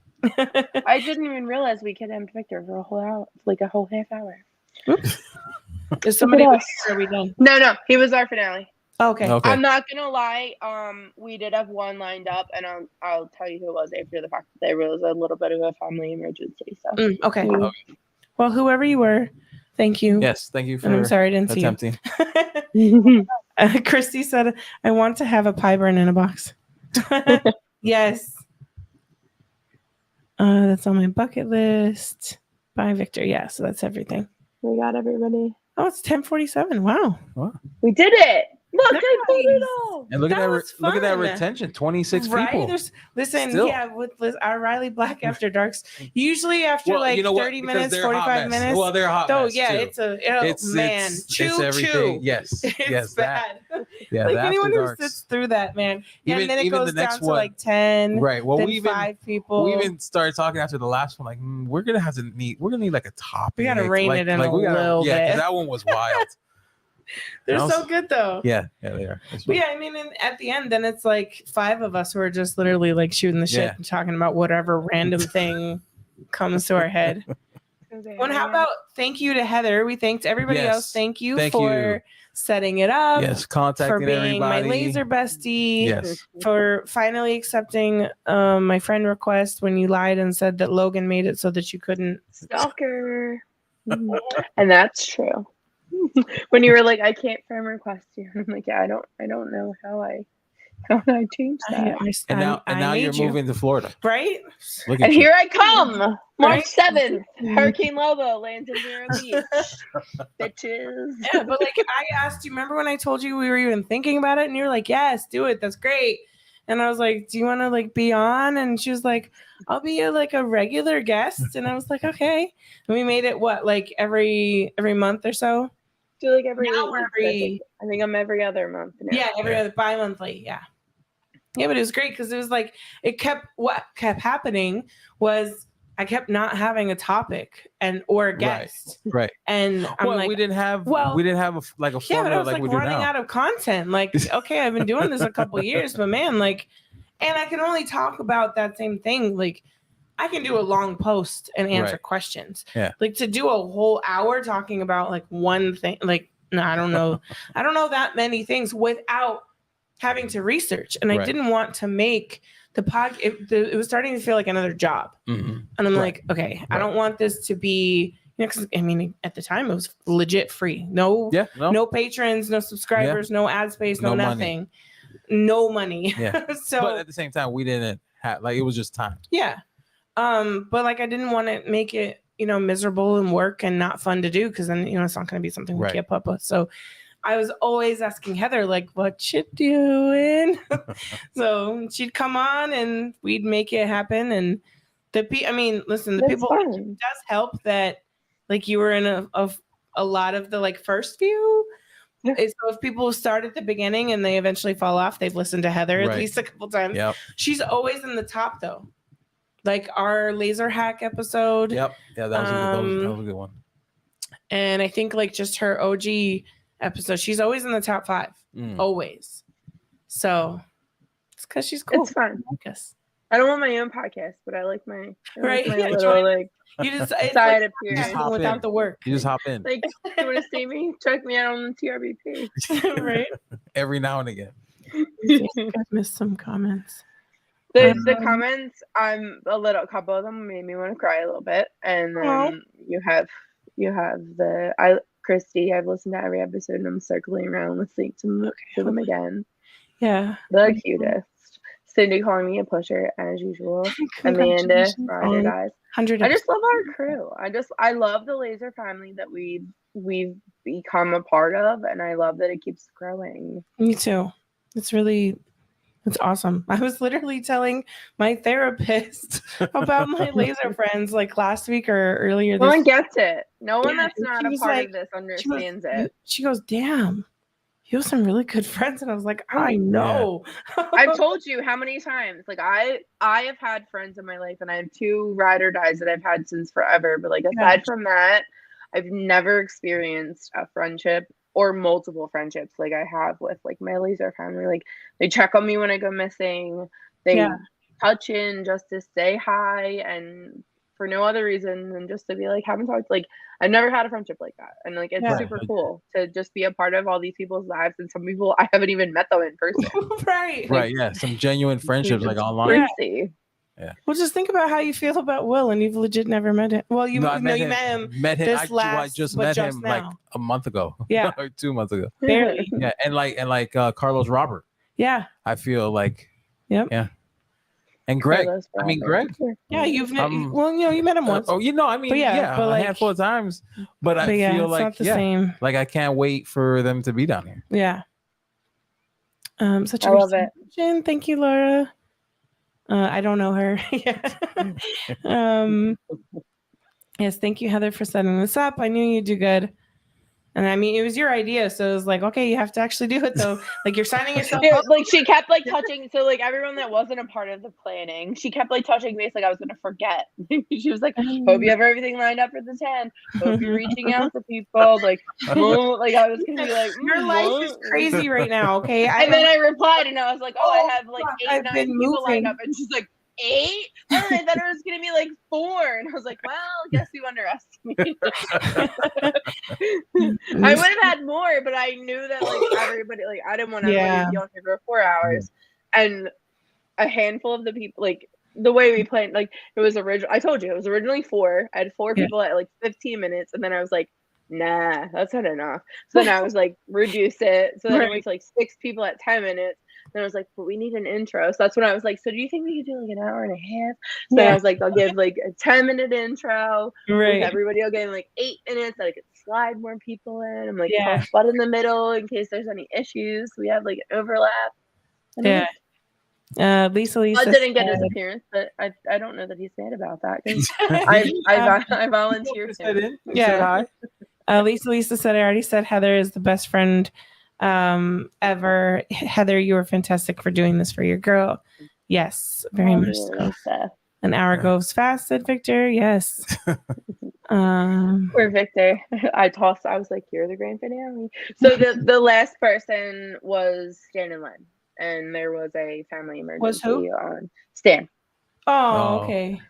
I didn't even realize we could end Victor for a whole hour, like a whole half hour. Oops. Is somebody else? Are we done? No, he was our finale. Okay. I'm not gonna lie. We did have one lined up, and I'll tell you who it was after the fact. There was a little bit of a family emergency. So okay. Well, whoever you were, thank you. Yes, thank you for. And I'm sorry I didn't attempting. See you. Christy said, "I want to have a pie burn in a box." Yes. That's on my bucket list. Bye, Victor. Yeah, so that's everything. We got everybody. Oh, it's 10:47. Wow. We did it. Look, I pulled it off. And look at that retention, 26 people. Listen, Still. with our Riley Black After Darks, usually after 30 minutes, 45 minutes. Well, they're hot. Oh, mess yeah, too. it's man. Choo choo. Yes. It's bad. Yeah, like the anyone After who Darks. sits through that, man. And then it goes the next down to one, like 10. Right. Well, then we even 5 people. We even started talking after the last one, like we're gonna need like a topic. We gotta rein it in a little bit. Yeah, because that one was wild. They're so good though. Yeah, they are. But yeah, I mean, at the end, then it's like 5 of us who are just literally like shooting the shit and talking about whatever random thing comes to our head. Well, how about thank you to Heather? We thanked everybody else. Thank you for setting it up. Yes, contacting for being everybody. my laser bestie. Yes, for finally accepting my friend request when you lied and said that Logan made it so that you couldn't. Stalker. And that's true. When you were like, I can't friend request you, and I'm like, yeah, I don't know how I changed that. And now you're moving to Florida, right? And here I come, March 7th. Hurricane Lobo lands in Vero Beach, bitches. Yeah, but like I asked you, remember when I told you we were even thinking about it, and you're like, yes, do it, that's great. And I was like, do you want to like be on? And she was like, I'll be a regular guest. And I was like, okay. And we made it like every month or so. Do like every I think I'm every other month now. Yeah, every other bi-monthly. Yeah. Yeah, but it was great because it was like what kept happening was I kept not having a topic or a guest. Right. And I'm like, we didn't have a formula but I was like we do running now. out of content. Like, okay, I've been doing this a couple years, but man, like, and I can only talk about that same thing. Like, I can do a long post and answer questions. Yeah. Like to do a whole hour talking about like one thing, like, no, I don't know. I don't know that many things without having to research. And I didn't want to make the it was starting to feel like another job. Mm-hmm. And I'm like, okay, I don't want this to be, cause, I mean, at the time it was legit free. No patrons, no subscribers, no ad space, no nothing, no money. Yeah. So, but at the same time, we didn't have, like, it was just time. Yeah. But like, I didn't want to make it, miserable and work and not fun to do. Cause then, it's not going to be something we keep up with. So I was always asking Heather, like, what you doing? So she'd come on and we'd make it happen. And listen, the people, it does help that like you were in a lot of the like first few. So if people start at the beginning and they eventually fall off, they've listened to Heather at least a couple times. Yep. She's always in the top though. Like our laser hack episode. Yep. Yeah, that was a good one. And I think like just her OG episode, she's always in the top 5. Always. So it's because she's cool. It's fun. I don't want my own podcast, but I like my little like you just side appearance without the work. You just hop in. Like, you want to see me? Check me out on the TRBP. Right. Every now and again. I missed some comments. The comments, a couple of them made me want to cry a little bit, and then you have Christy. I've listened to every episode, and I'm circling around listening to them again. Yeah, the cutest. Cindy calling me a pusher as usual. Amanda, Roger, guys. 100. I just love our crew. I love the laser family that we've become a part of, and I love that it keeps growing. Me too. It's awesome. I was literally telling my therapist about my laser friends like last week or earlier this week. No one gets it. No one that's not a part of this understands it. She goes, damn, you have some really good friends. And I was like, I know. Yeah. I've told you how many times. Like I have had friends in my life, and I have 2 ride or dies that I've had since forever. But like aside from that, I've never experienced a friendship or multiple friendships like I have with like my laser family. Like they check on me when I go missing. They touch in just to say hi, and for no other reason than just to be like, haven't talked. Like I've never had a friendship like that, and like it's super cool to just be a part of all these people's lives. And some people I haven't even met them in person. Right. Yeah, some genuine friendships like online. Yeah. Well, just think about how you feel about Will, and you've legit never met him. Well, you met him. I just met him like a month ago. Yeah, or 2 months ago. Barely. Yeah, and like Carlos Robert. Yeah. I feel like. Yep. Yeah. And Greg. I mean, Greg. Yeah, you met him once. But a handful of times. But I feel like not the same. Like I can't wait for them to be down here. Yeah. Such a I love it. Thank you, Laura. I don't know her. Yes, thank you, Heather, for setting this up. I knew you'd do good. And I mean, it was your idea, so it was like, okay, you have to actually do it though. Like you're signing yourself up. Like she kept like touching. So like everyone that wasn't a part of the planning, she kept like touching base like I was gonna forget. She was like, "Hope you have everything lined up for the 10. Hope you're reaching out to people." Like I was gonna be like, "Your life is crazy right now." Okay, and then I replied, and I was like, "Oh, I have like 8, 9 people lined up," and she's like, 8? And I thought it was gonna be like 4, and I was like, well, I guess you underestimated. I would have had more, but I knew that like everybody, like I didn't want everybody to be on here for 4 hours, and a handful of the people, like the way we planned, like it was original. I told you it was originally 4. I had 4 people at like 15 minutes, and then I was like, nah, that's not enough. So then I was like, reduce it. So then it went to like 6 people at 10 minutes. Then I was like, but we need an intro. So that's when I was like, so do you think we could do like an hour and a half? So then I was like, I'll give like a 10-minute intro. Right. Everybody will get like 8 minutes. I could slide more people in. I'm like, toss butt in the middle in case there's any issues. We have like an overlap. Lisa I didn't get his appearance, but I don't know that he's mad about that. I volunteered him. Yeah. Lisa said, I already said Heather is the best friend ever. Heather, you were fantastic for doing this for your girl. Yes, very much so. An hour goes fast, said Victor. Yes. Poor Victor. I was like, you're the grand finale. So the last person was Stan and Lynn, and there was a family emergency on Stan. Oh, okay.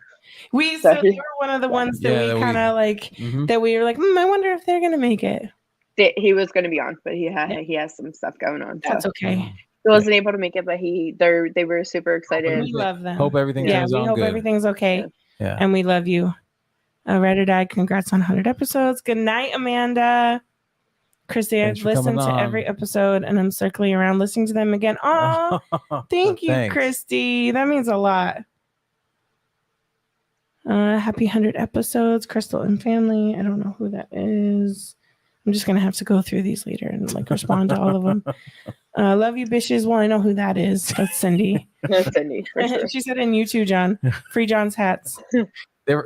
So they were one of the ones that we kind of like, that we were like, I wonder if they're gonna make it. He was going to be on, but he has some stuff going on. That's okay. He wasn't able to make it, but they were super excited. We love them. Hope everything turns out good. We hope everything's okay. Yeah. And we love you. Ride or Die, congrats on 100 episodes. Good night, Amanda. Christy, I've listened to every episode and I'm circling around listening to them again. Oh, thank you, Christy. That means a lot. Happy 100 episodes, Crystal and family. I don't know who that is. I'm just gonna have to go through these later and like respond to all of them. Love you, bitches. Well, I know who that is. That's Cindy. That's Cindy. For sure. She said, "And you too, John. Free John's hats." They're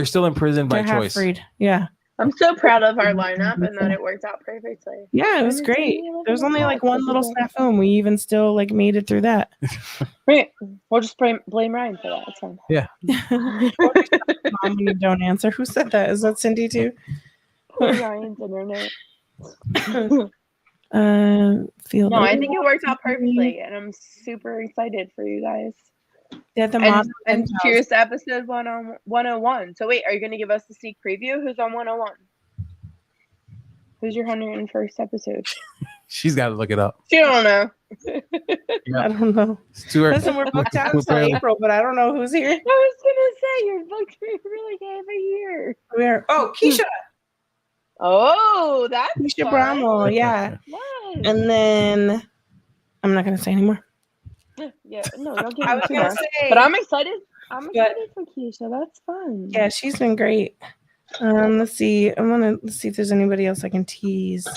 still in prison by choice. Freed. Yeah. I'm so proud of our lineup and that it worked out perfectly. Yeah, it was great. There's only like one little snafu, and we even still like made it through that. Right. We'll just blame Ryan for that. It's fine. Yeah. Mom, when you don't answer. Who said that? Is that Cindy too? Poor Ryan's internet. No, I think it worked out perfectly, and I'm super excited for you guys. Yeah, and cheers to episode 101. So wait, are you going to give us the sneak preview? Who's on 101? Who's your 101st episode? She's got to look it up. She don't know. I don't know. Listen, we're booked out until April, but I don't know who's here. I was going to say, you're booked for like half a year. Keisha. Oh, that's Keisha Bramwell, yeah. Nice. And then I'm not going to say anymore. Yeah, no, don't give me too much. But I'm excited. I'm excited for Keisha. That's fun. Yeah, she's been great. Let's see. Let's see if there's anybody else I can tease.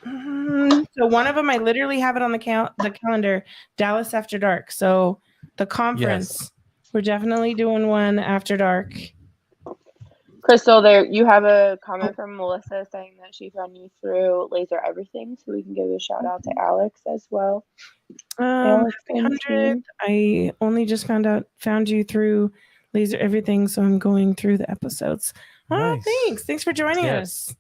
So one of them, I literally have it on the calendar. Dallas After Dark. So the conference, we're definitely doing one after dark. Crystal, there you have a comment from Melissa saying that she found you through Laser Everything, so we can give a shout out to Alex as well. Alex 100. I only just found you through Laser Everything, so I'm going through the episodes. Nice. Oh, thanks for joining us.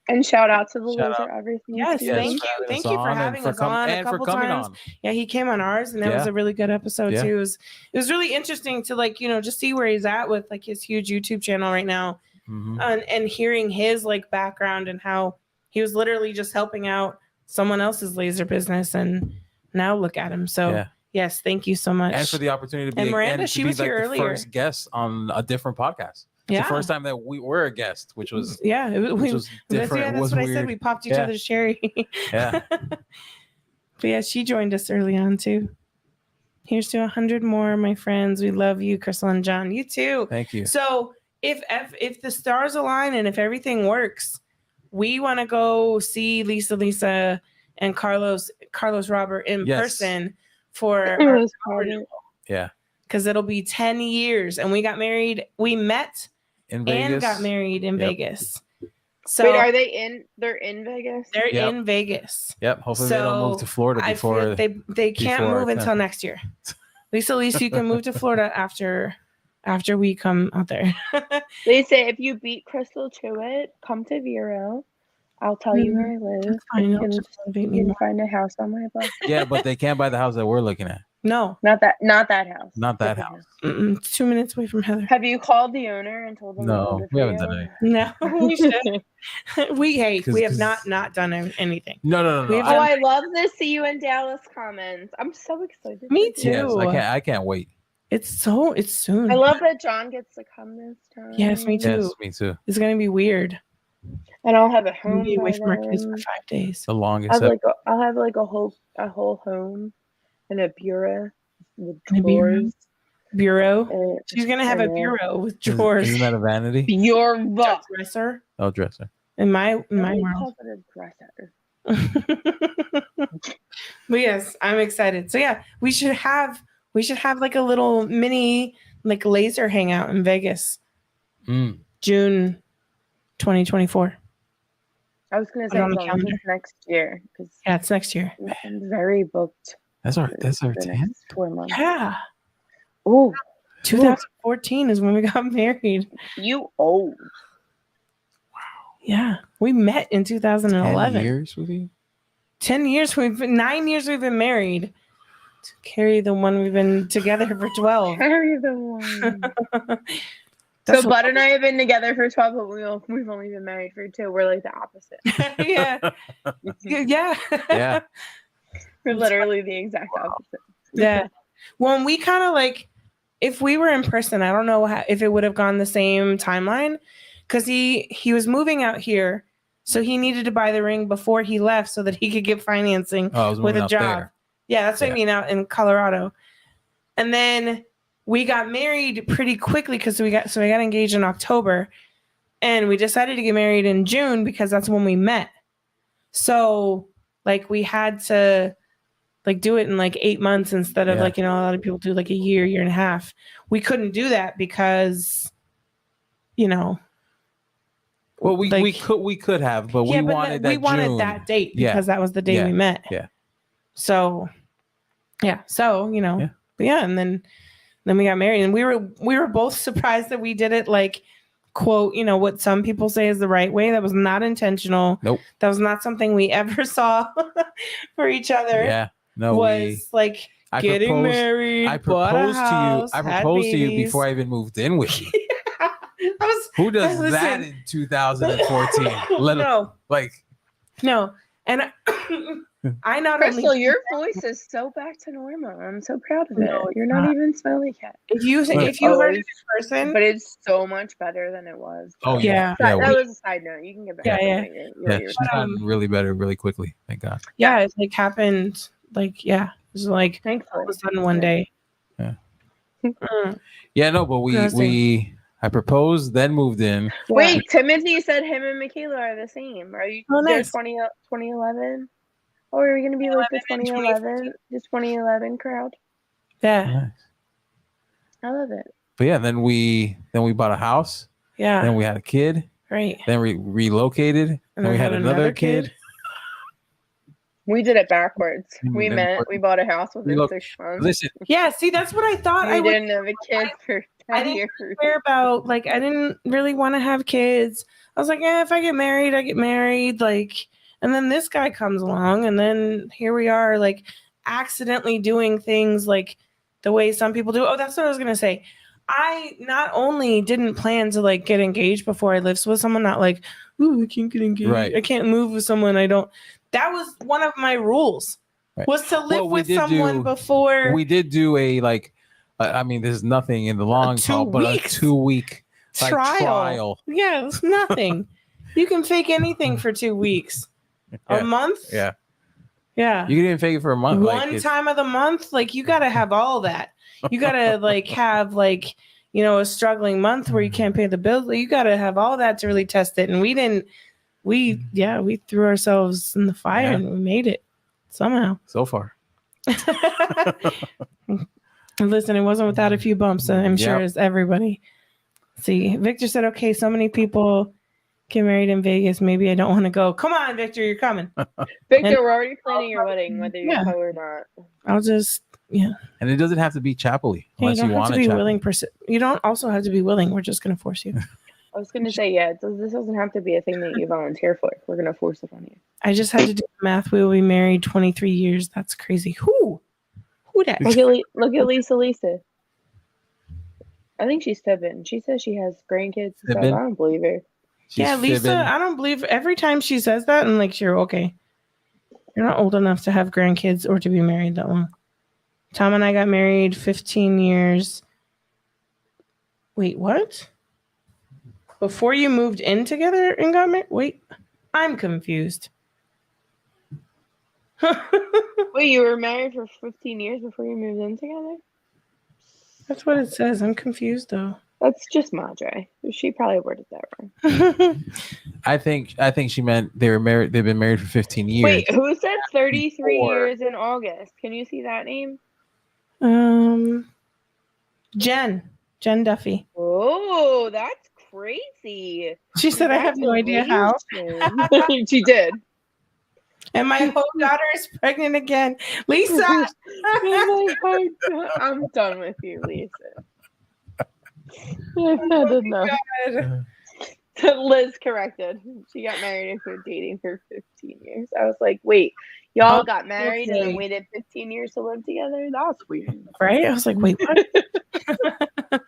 And shout out to the Laser Everything. Yes, thank you for having us on a couple times. Yeah, he came on ours, and that was a really good episode too. It was really interesting to just see where he's at with like his huge YouTube channel right now, and hearing his like background and how he was literally just helping out someone else's laser business, and now look at him. So yes, thank you so much, and for the opportunity to be Miranda. She was here earlier, first guest on a different podcast. It's the first time that we were a guest, which was different. That's what I said. We popped each other's cherry. Yeah. But yeah, she joined us early on too. Here's to 100 more, my friends. We love you, Crystal and John. You too. Thank you. So if the stars align and if everything works, we want to go see Lisa, and Carlos Robert in person for our renewal. Yeah. Because it'll be 10 years, and we met in Vegas. And got married in Vegas. So wait, are they in? They're in Vegas. They're in Vegas. Yep. Hopefully they don't move to Florida before they can't move until next year. Lisa, you can move to Florida after we come out there. They say if you beat Crystal to it, come to Vero. I'll tell you where I live. You can find a house on my block. Yeah, but they can't buy the house that we're looking at. No, not that house. Not that house. It's 2 minutes away from Heather. Have you called the owner and told them? No, we haven't done anything. No, we should. we have not done anything. No. I love the see you in Dallas comments. I'm so excited. Me too. Yes, I can't wait. It's soon. I love that John gets to come this time. Yes, me too. Yes, me too. It's gonna be weird. And I'll have a home. Be away from our kids for 5 days. The longest. I'll have a whole home. And a bureau with drawers. Bureau. She's gonna have a bureau with drawers. Isn't that a vanity? Bureau. Dresser. Oh, dresser. In my world. But yes, I'm excited. So yeah, we should have like a little mini like laser hangout in Vegas. June 2024. I was going to say it's next year. Yeah, it's next year. I'm very booked. That's our 10th? 4 months. Yeah. Oh, 2014 is when we got married. You old. Yeah. We met in 2011. 10 years with you? 10 years. 9 years we've been married. To carry the one we've been together for 12. Carry the one. So Bud and I have been together for 12, but we've only been married for 2. We're like the opposite. Yeah. Yeah. Yeah. We're literally the exact opposite. Yeah. Well, we kind of like, if we were in person, I don't know if it would have gone the same timeline, because he was moving out here, so he needed to buy the ring before he left so that he could get financing with a job. There. Yeah, that's what I mean, out in Colorado. And then we got married pretty quickly because we got engaged in October, and we decided to get married in June because that's when we met. So like we had to like do it in like 8 months instead of like, a lot of people do like a year and a half. We couldn't do that because, well, we could have, but we wanted that date because that was the day we met. Yeah. So, but and then we got married, and we were both surprised that we did it like, quote, what some people say is the right way. That was not intentional. Nope. That was not something we ever saw for each other. Yeah. No, was like getting married. I proposed to you before I even moved in with you. Who does that in 2014? No. And I not Crystal, only your voice is so back to normal. I'm so proud of it. You're not even smelly yet. If you heard it in person, but it's so much better than it was. Oh yeah. That was a side note. You can get back. Yeah. She's gotten really better really quickly. Thank God. Yeah, it like happened. Like it was like all of a sudden one day. Yeah. Yeah. No, but I proposed, then moved in. Wait, Timothy said him and Michaela are the same. Are you nice. 2011? Oh, are we going to be like the 2011 crowd? Yeah. Nice. I love it. But yeah, then we bought a house. Yeah. Then we had a kid. Right. Then we relocated. And we had another kid. We did it backwards. We bought a house within 6 months. Listen. Yeah, see, that's what I thought. I didn't have a kid for 10 years. Care about, like, I didn't really want to have kids. I was like, if I get married, I get married. Like, and then this guy comes along, and then here we are, like, accidentally doing things like the way some people do. Oh, that's what I was going to say. I not only didn't plan to, like, get engaged before I lived with someone, not like, ooh, I can't get engaged. Right. I can't move with someone I don't. That was one of my rules, was to live with someone before. We did do a, like, I mean, there's nothing in the long haul, but a 2-week trial. Yeah, it's nothing. You can fake anything for 2 weeks. Yeah. A month? Yeah. Yeah. You can even fake it for a month. One time of the month? Like, you got to have all that. You got to, like, have, like, a struggling month where you can't pay the bills. You got to have all that to really test it. And we didn't. We threw ourselves in the fire and we made it somehow. So far. Listen, it wasn't without a few bumps, I'm sure, as everybody. See, Victor said, okay, so many people get married in Vegas. Maybe I don't want to go. Come on, Victor, you're coming. Victor, we're already planning your wedding, whether you go or not. I'll just, And it doesn't have to be chapel-y unless you you want to be willing. You don't also have to be willing. We're just going to force you. I was going to say, this doesn't have to be a thing that you volunteer for. We're going to force it on you. I just had to do the math. We will be married 23 years. That's crazy. Who that? Look at Lisa. I think she's fibbing. She says she has grandkids and stuff. I don't believe her. Lisa, fibbing. I don't believe every time she says that. And like, you're okay. You're not old enough to have grandkids or to be married that long. Tom and I got married 15 years. Wait, what? Before you moved in together and got married? Wait, I'm confused. Wait, you were married for 15 years before you moved in together? That's what it says. I'm confused though. That's just Madre. She probably worded that wrong. I think she meant they were married. They've been married for 15 years. Wait, who said 33 years in August? Can you see that name? Jen Duffy. Oh, that's crazy. She said, I have no idea how. She did. And my whole daughter is pregnant again. Lisa! I'm done with you, Lisa. I've had enough. Liz corrected. She got married after dating for 15 years. I was like, wait, y'all got married and then waited 15 years to live together? That's weird. Right? I was like, wait, what?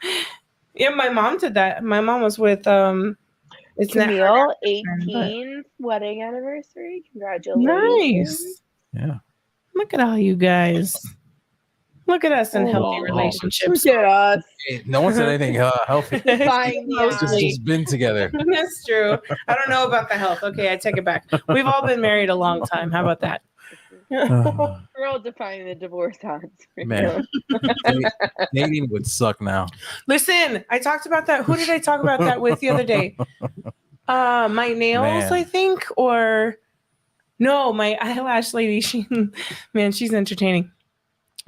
Yeah, my mom did that. My mom was with it's Camille, 18th wedding anniversary. Congratulations. Nice. Yeah. Look at all you guys. Look at us in healthy relationships. Look at us. Hey, no one said anything healthy. Just been together. That's true. I don't know about the health. Okay, I take it back. We've all been married a long time. How about that? We're all defining the divorce odds. Man, dating would suck now. Listen, I talked about that. Who did I talk about that with the other day? My nails, I think, or no, my eyelash lady. She's entertaining.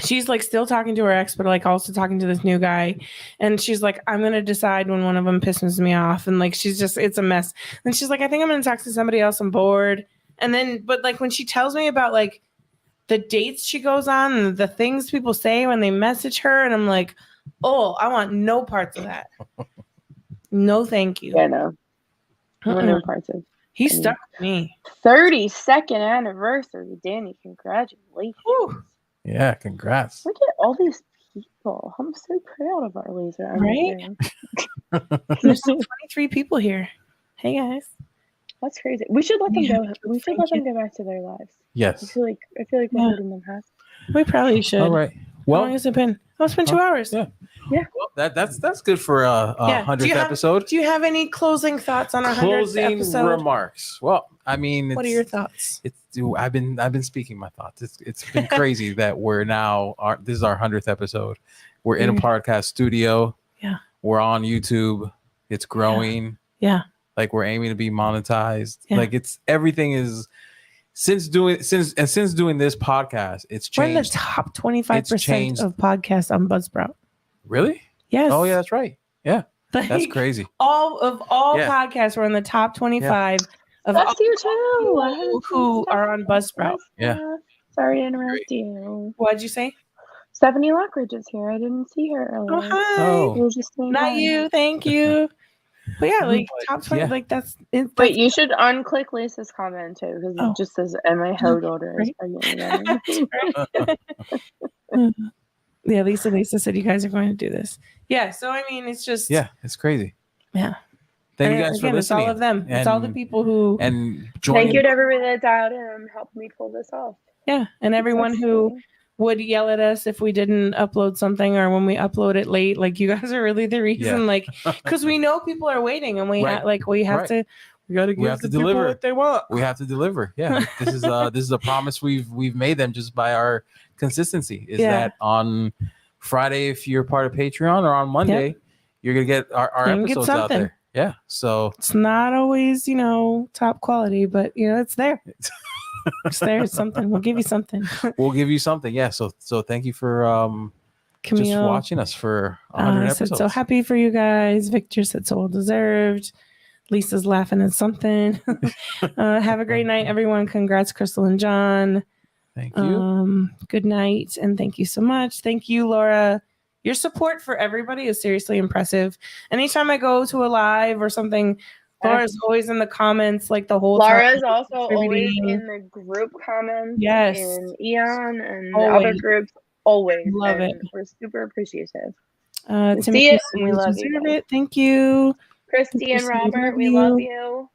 She's like still talking to her ex, but like also talking to this new guy. And she's like, I'm going to decide when one of them pisses me off. And like, it's a mess. And she's like, I think I'm going to talk to somebody else. I'm bored. And then, but like when she tells me about like the dates she goes on and the things people say when they message her, and I'm like, oh, I want no parts of that. No, thank you. Yeah, no. No parts of. He's stuck with me. 32nd anniversary, Danny. Congratulations. Woo. Yeah, congrats. Look at all these people. I'm so proud of our laser. Right? There's 23 people here. Hey guys. That's crazy. We should let them go. We should let them go back to their lives. Yes. I feel like we're holding them hostage. We probably should. All right. Well, how long has it been? Oh, it's been 2 hours. Yeah. Yeah. Well, that's good for a 100th episode. Do you have any closing thoughts on our 100th episode? Remarks. Well, I mean, what are your thoughts? I've been speaking my thoughts. It's been crazy that we're now this is our 100th episode. We're in a podcast studio. Yeah. We're on YouTube. It's growing. Yeah. Like we're aiming to be monetized. Yeah. Like everything is since doing this podcast, it's changed. We're in the top 25% of podcasts on Buzzsprout. Really? Yes. Oh yeah, that's right. Yeah. Like, that's crazy. All podcasts were in the top 25 of that's all your too. Who are on Buzzsprout. Yeah. Sorry to interrupt you. What'd you say? Stephanie Lockridge is here. I didn't see her earlier. Oh, hi. Oh. Not you. Thank you. But yeah, like top 20, like that's Wait, you should unclick Lisa's comment too, because it just says, "And my hoe daughter is pregnant." Yeah, Lisa said you guys are going to do this. Yeah, so I mean, it's just it's crazy. Yeah. Thank you guys for listening. It's all of them. It's all the people who Thank you to everybody that dialed in and helped me pull this off. Yeah, and everyone who would yell at us if we didn't upload something or when we upload it late. Like you guys are really the reason. Like because we know people are waiting and we have to we got to give the people what they want. We have to deliver. Yeah, this is a promise we've made them just by our consistency. Is that on Friday if you're part of Patreon or on Monday you're gonna get our episodes out there. Yeah, so it's not always top quality, but it's there. It's there. It's something. We'll give you something. We'll give you something. Yeah. So thank you for Camille, just watching us for 100 episodes. So happy for you guys. Victor said so well deserved. Lisa's laughing at something. Have a great night, everyone. Congrats, Crystal and John. Thank you. Good night, and thank you so much. Thank you, Laura. Your support for everybody is seriously impressive. Anytime I go to a live or something, Laura's always in the comments like the whole time. Laura's also always in the group comments. Yes. In Eon and Always. the other groups. Always. Love it. We're super appreciative. See it. We love you. Thank you. Christy and Robert, we love you.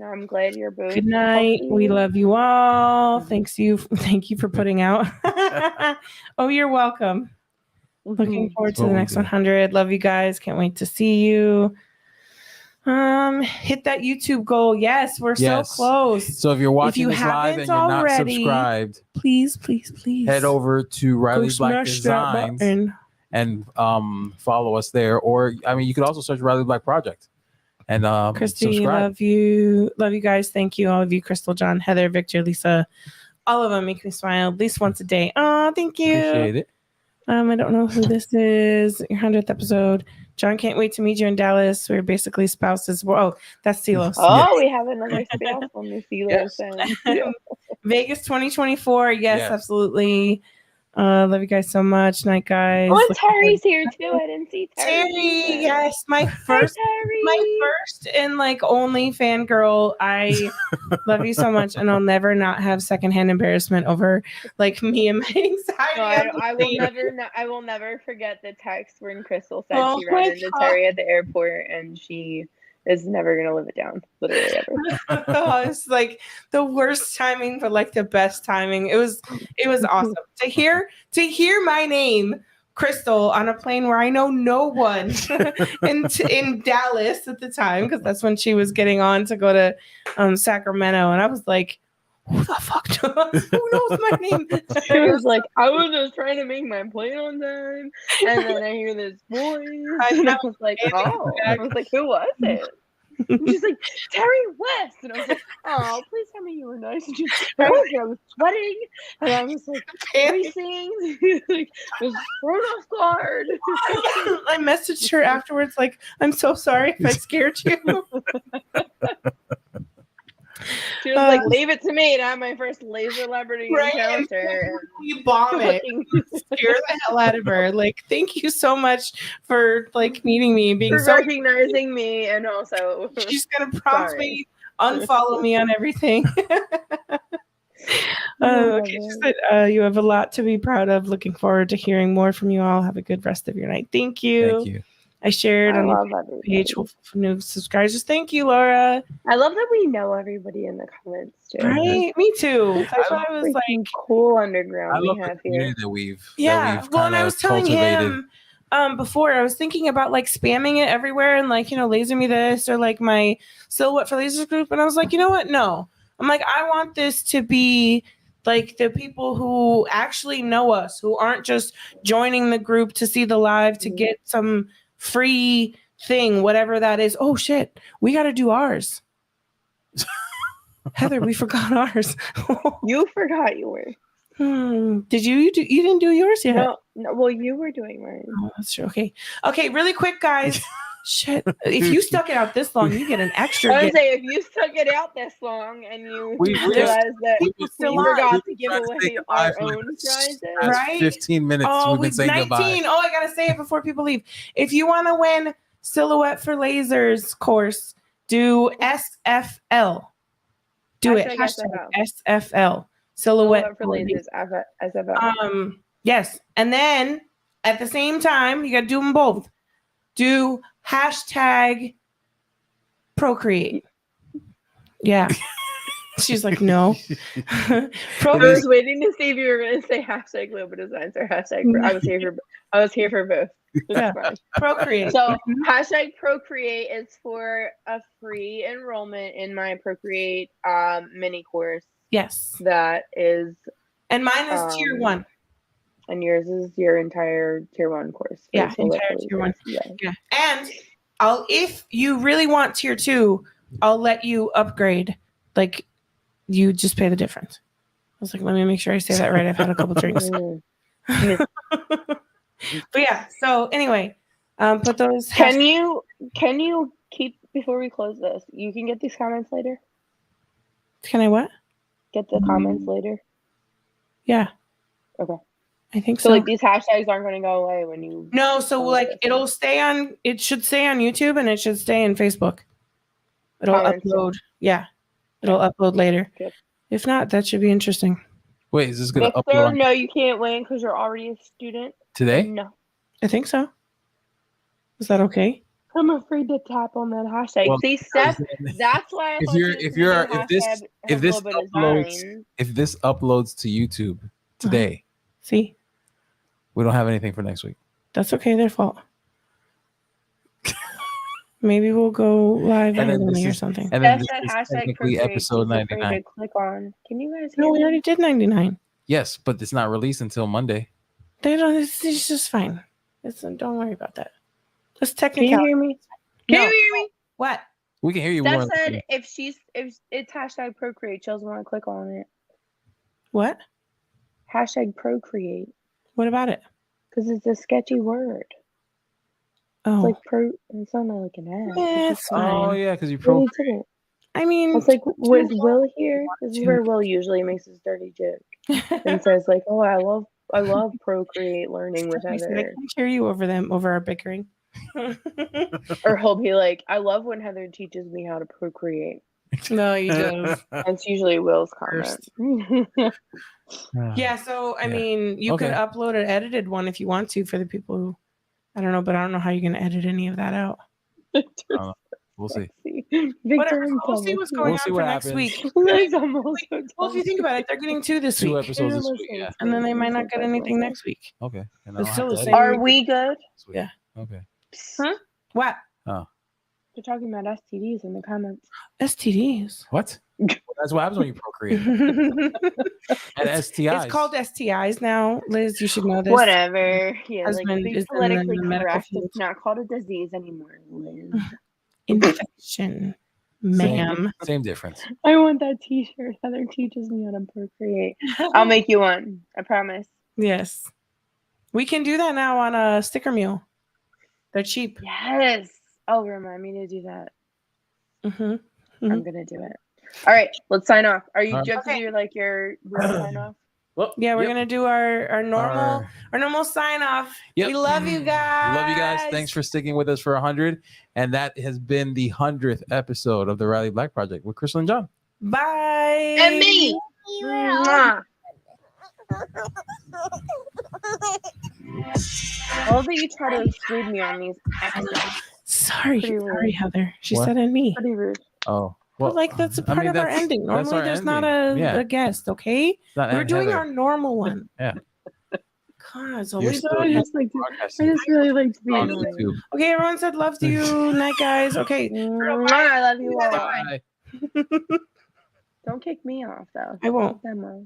I'm glad you're both. Good night. healthy. We love you all. Thank you for putting out. Oh, you're welcome. Looking forward to the next 100. Love you guys. Can't wait to see you. Hit that YouTube goal. Yes, we're so close. So if you're watching this live and you're not subscribed, please head over to Riley Black Designs and follow us there. Or you could also search Riley Black Project and Christy, subscribe. love you guys. Thank you, all of you, Crystal, John, Heather, Victor, Lisa, all of them make me smile at least once a day. Oh, thank you. Appreciate it. I don't know who this is. Your 100th episode. John can't wait to meet you in Dallas. We're basically spouses. Oh, that's Silos. Oh, we have another spouse on the Silos. Yes. Vegas 2024. Yes, absolutely. Love you guys so much. Night, guys. Oh, and Terry's here too. I didn't see Terry. Yes, my first and like only fangirl. I love you so much, and I'll never not have secondhand embarrassment over like me and my anxiety. No, I will never forget the text when Crystal said Oh she ran my into God. Terry at the airport, and she is never gonna live it down, literally ever. Oh, it's like the worst timing, but like the best timing. It was awesome to hear my name, Crystal, on a plane where I know no one in Dallas at the time, because that's when she was getting on to go to Sacramento, and I was like, who the fuck knows? Who knows my name? She was like, I was just trying to make my plane on time, and then I hear this voice, and I was like, oh. I was like, who was it? And she's like, Terry West. And I was like, oh, please tell me you were nice. And she's like, I was sweating. And I was like, racing. Like, I was thrown off guard. I messaged her afterwards, like, I'm so sorry if I scared you. She was like, leave it to me to have my first laser celebrity encounter. You bomb it. Scare the hell out of her. Like, thank you so much for like meeting me, being for so recognizing me, and also she's gonna prompt me, unfollow me on everything. Okay, she said you have a lot to be proud of. Looking forward to hearing more from you all. Have a good rest of your night. Thank you. Thank you. I shared on the page for new subscribers. Thank you, Laura. I love that we know everybody in the comments too. Right? Me too. That's why I was like, cool underground I love we the have here. community that we've well, and I was telling him before, I was thinking about like spamming it everywhere and like, laser me this or like my silhouette for lasers group. And I was like, you know what? No, I'm like, I want this to be like the people who actually know us, who aren't just joining the group to see the live to get some free thing, whatever that is. Oh shit, we got to do ours. Heather, we forgot ours. You forgot yours. Did you didn't do yours yet? No, well, you were doing mine. Oh, that's true. Okay, really quick, guys. Shit, if you stuck it out this long, you get an extra. I would say if you stuck it out this long and you realized that we forgot to give away our own prizes, right? 15 minutes. We've been saying 19. goodbye. Oh, I gotta say it before people leave. If you want to win Silhouette for Lasers course, do SFL. Do it. SFL. Silhouette for Lasers. SFL. Yes, and then at the same time, you got to do them both. Do hashtag procreate. Yeah. She's like, no. I was waiting to see if you were going to say hashtag Global Designs or hashtag. I was here for both. Yeah. Procreate. So hashtag procreate is for a free enrollment in my Procreate mini course. Yes. That is. And mine is tier 1. And yours is your entire tier 1 course. Yeah, entire tier 1. Yeah. And if you really want tier 2, I'll let you upgrade. Like, you just pay the difference. I was like, let me make sure I say that right. I've had a couple drinks. But yeah, so anyway, put those. Can you keep, before we close this, you can get these comments later? Can I what? Get the comments later? Yeah. Okay. I think so. So like these hashtags aren't going to go away when you. No, so like it should stay on YouTube and it should stay in Facebook. It'll upload. Yeah. It'll upload later. Good. If not, that should be interesting. Wait, is this going to upload? No, you can't win because you're already a student. Today? No. I think so. Is that okay? I'm afraid to tap on that hashtag. Well, see, Steph, that's why I if this uploads to YouTube today, see, we don't have anything for next week. That's okay. Their fault. Maybe we'll go live early or something. And then this is technically episode 99. Click on. Can you guys? No, we already did 99. Yes, but it's not released until Monday. They don't. It's just fine. Don't worry about that. Just technically. Can you hear me? Can you hear me? What? We can hear you. Steph said if it's hashtag procreate, she'll want to click on it. What? Hashtag procreate. What about it? Because it's a sketchy word. Oh, like it's not like an ad. yeah, it's fine. Oh yeah, because you Really procreate. didn't. I mean, It's like, was Will here? This is where Will usually makes his dirty joke and says like, "Oh, I love procreate learning with I Heather." can hear you over our bickering. Or he'll be like, "I love when Heather teaches me how to procreate." No, you don't. That's usually Will's comment. Yeah, so I mean, you could upload an edited one if you want to for the people who, I don't know, but I don't know how you're gonna edit any of that out. We'll see. Whatever. So we'll see what's going on for next week. Well, if you think about it, they're getting 2 this week. 2 episodes this week, yeah. And then they might not get anything next week. Okay. And It's still the same. Are we good? Yeah. Okay. Huh? What? Oh. They're talking about STDs in the comments. STDs. What? That's what happens when you procreate. And STIs. It's called STIs now, Liz. You should know this. Whatever. Yeah, Husband like is be in politically the medical correct. field. It's not called a disease anymore, Liz. Infection, ma'am. Same difference. I want that T-shirt. Heather teaches me how to procreate. I'll make you one. I promise. Yes, we can do that now on a sticker mule. They're cheap. Yes. Oh, remind me to do that. I'm gonna do it. All right, let's sign off. Are you All right. just do your real sign off? Well, yeah, we're gonna do our normal sign off. Yep. We love you guys. Love you guys. Thanks for sticking with us for 100. And that has been the 100th episode of the Riley Black Project with Crystal and John. Bye. And me. Mwah. All that you try to exclude me on these episodes. Sorry, Heather. She What? said and me. Pretty rude. Oh. Well, like that's a part of our ending. Normally, there's not a guest. Okay, we're doing our normal one. Yeah. God, so You're we still- do. I just really like to be On annoying. YouTube. Okay, everyone said love to you. Night, guys. Okay. I love you all. Bye. Don't kick me off though. I won't. Them off.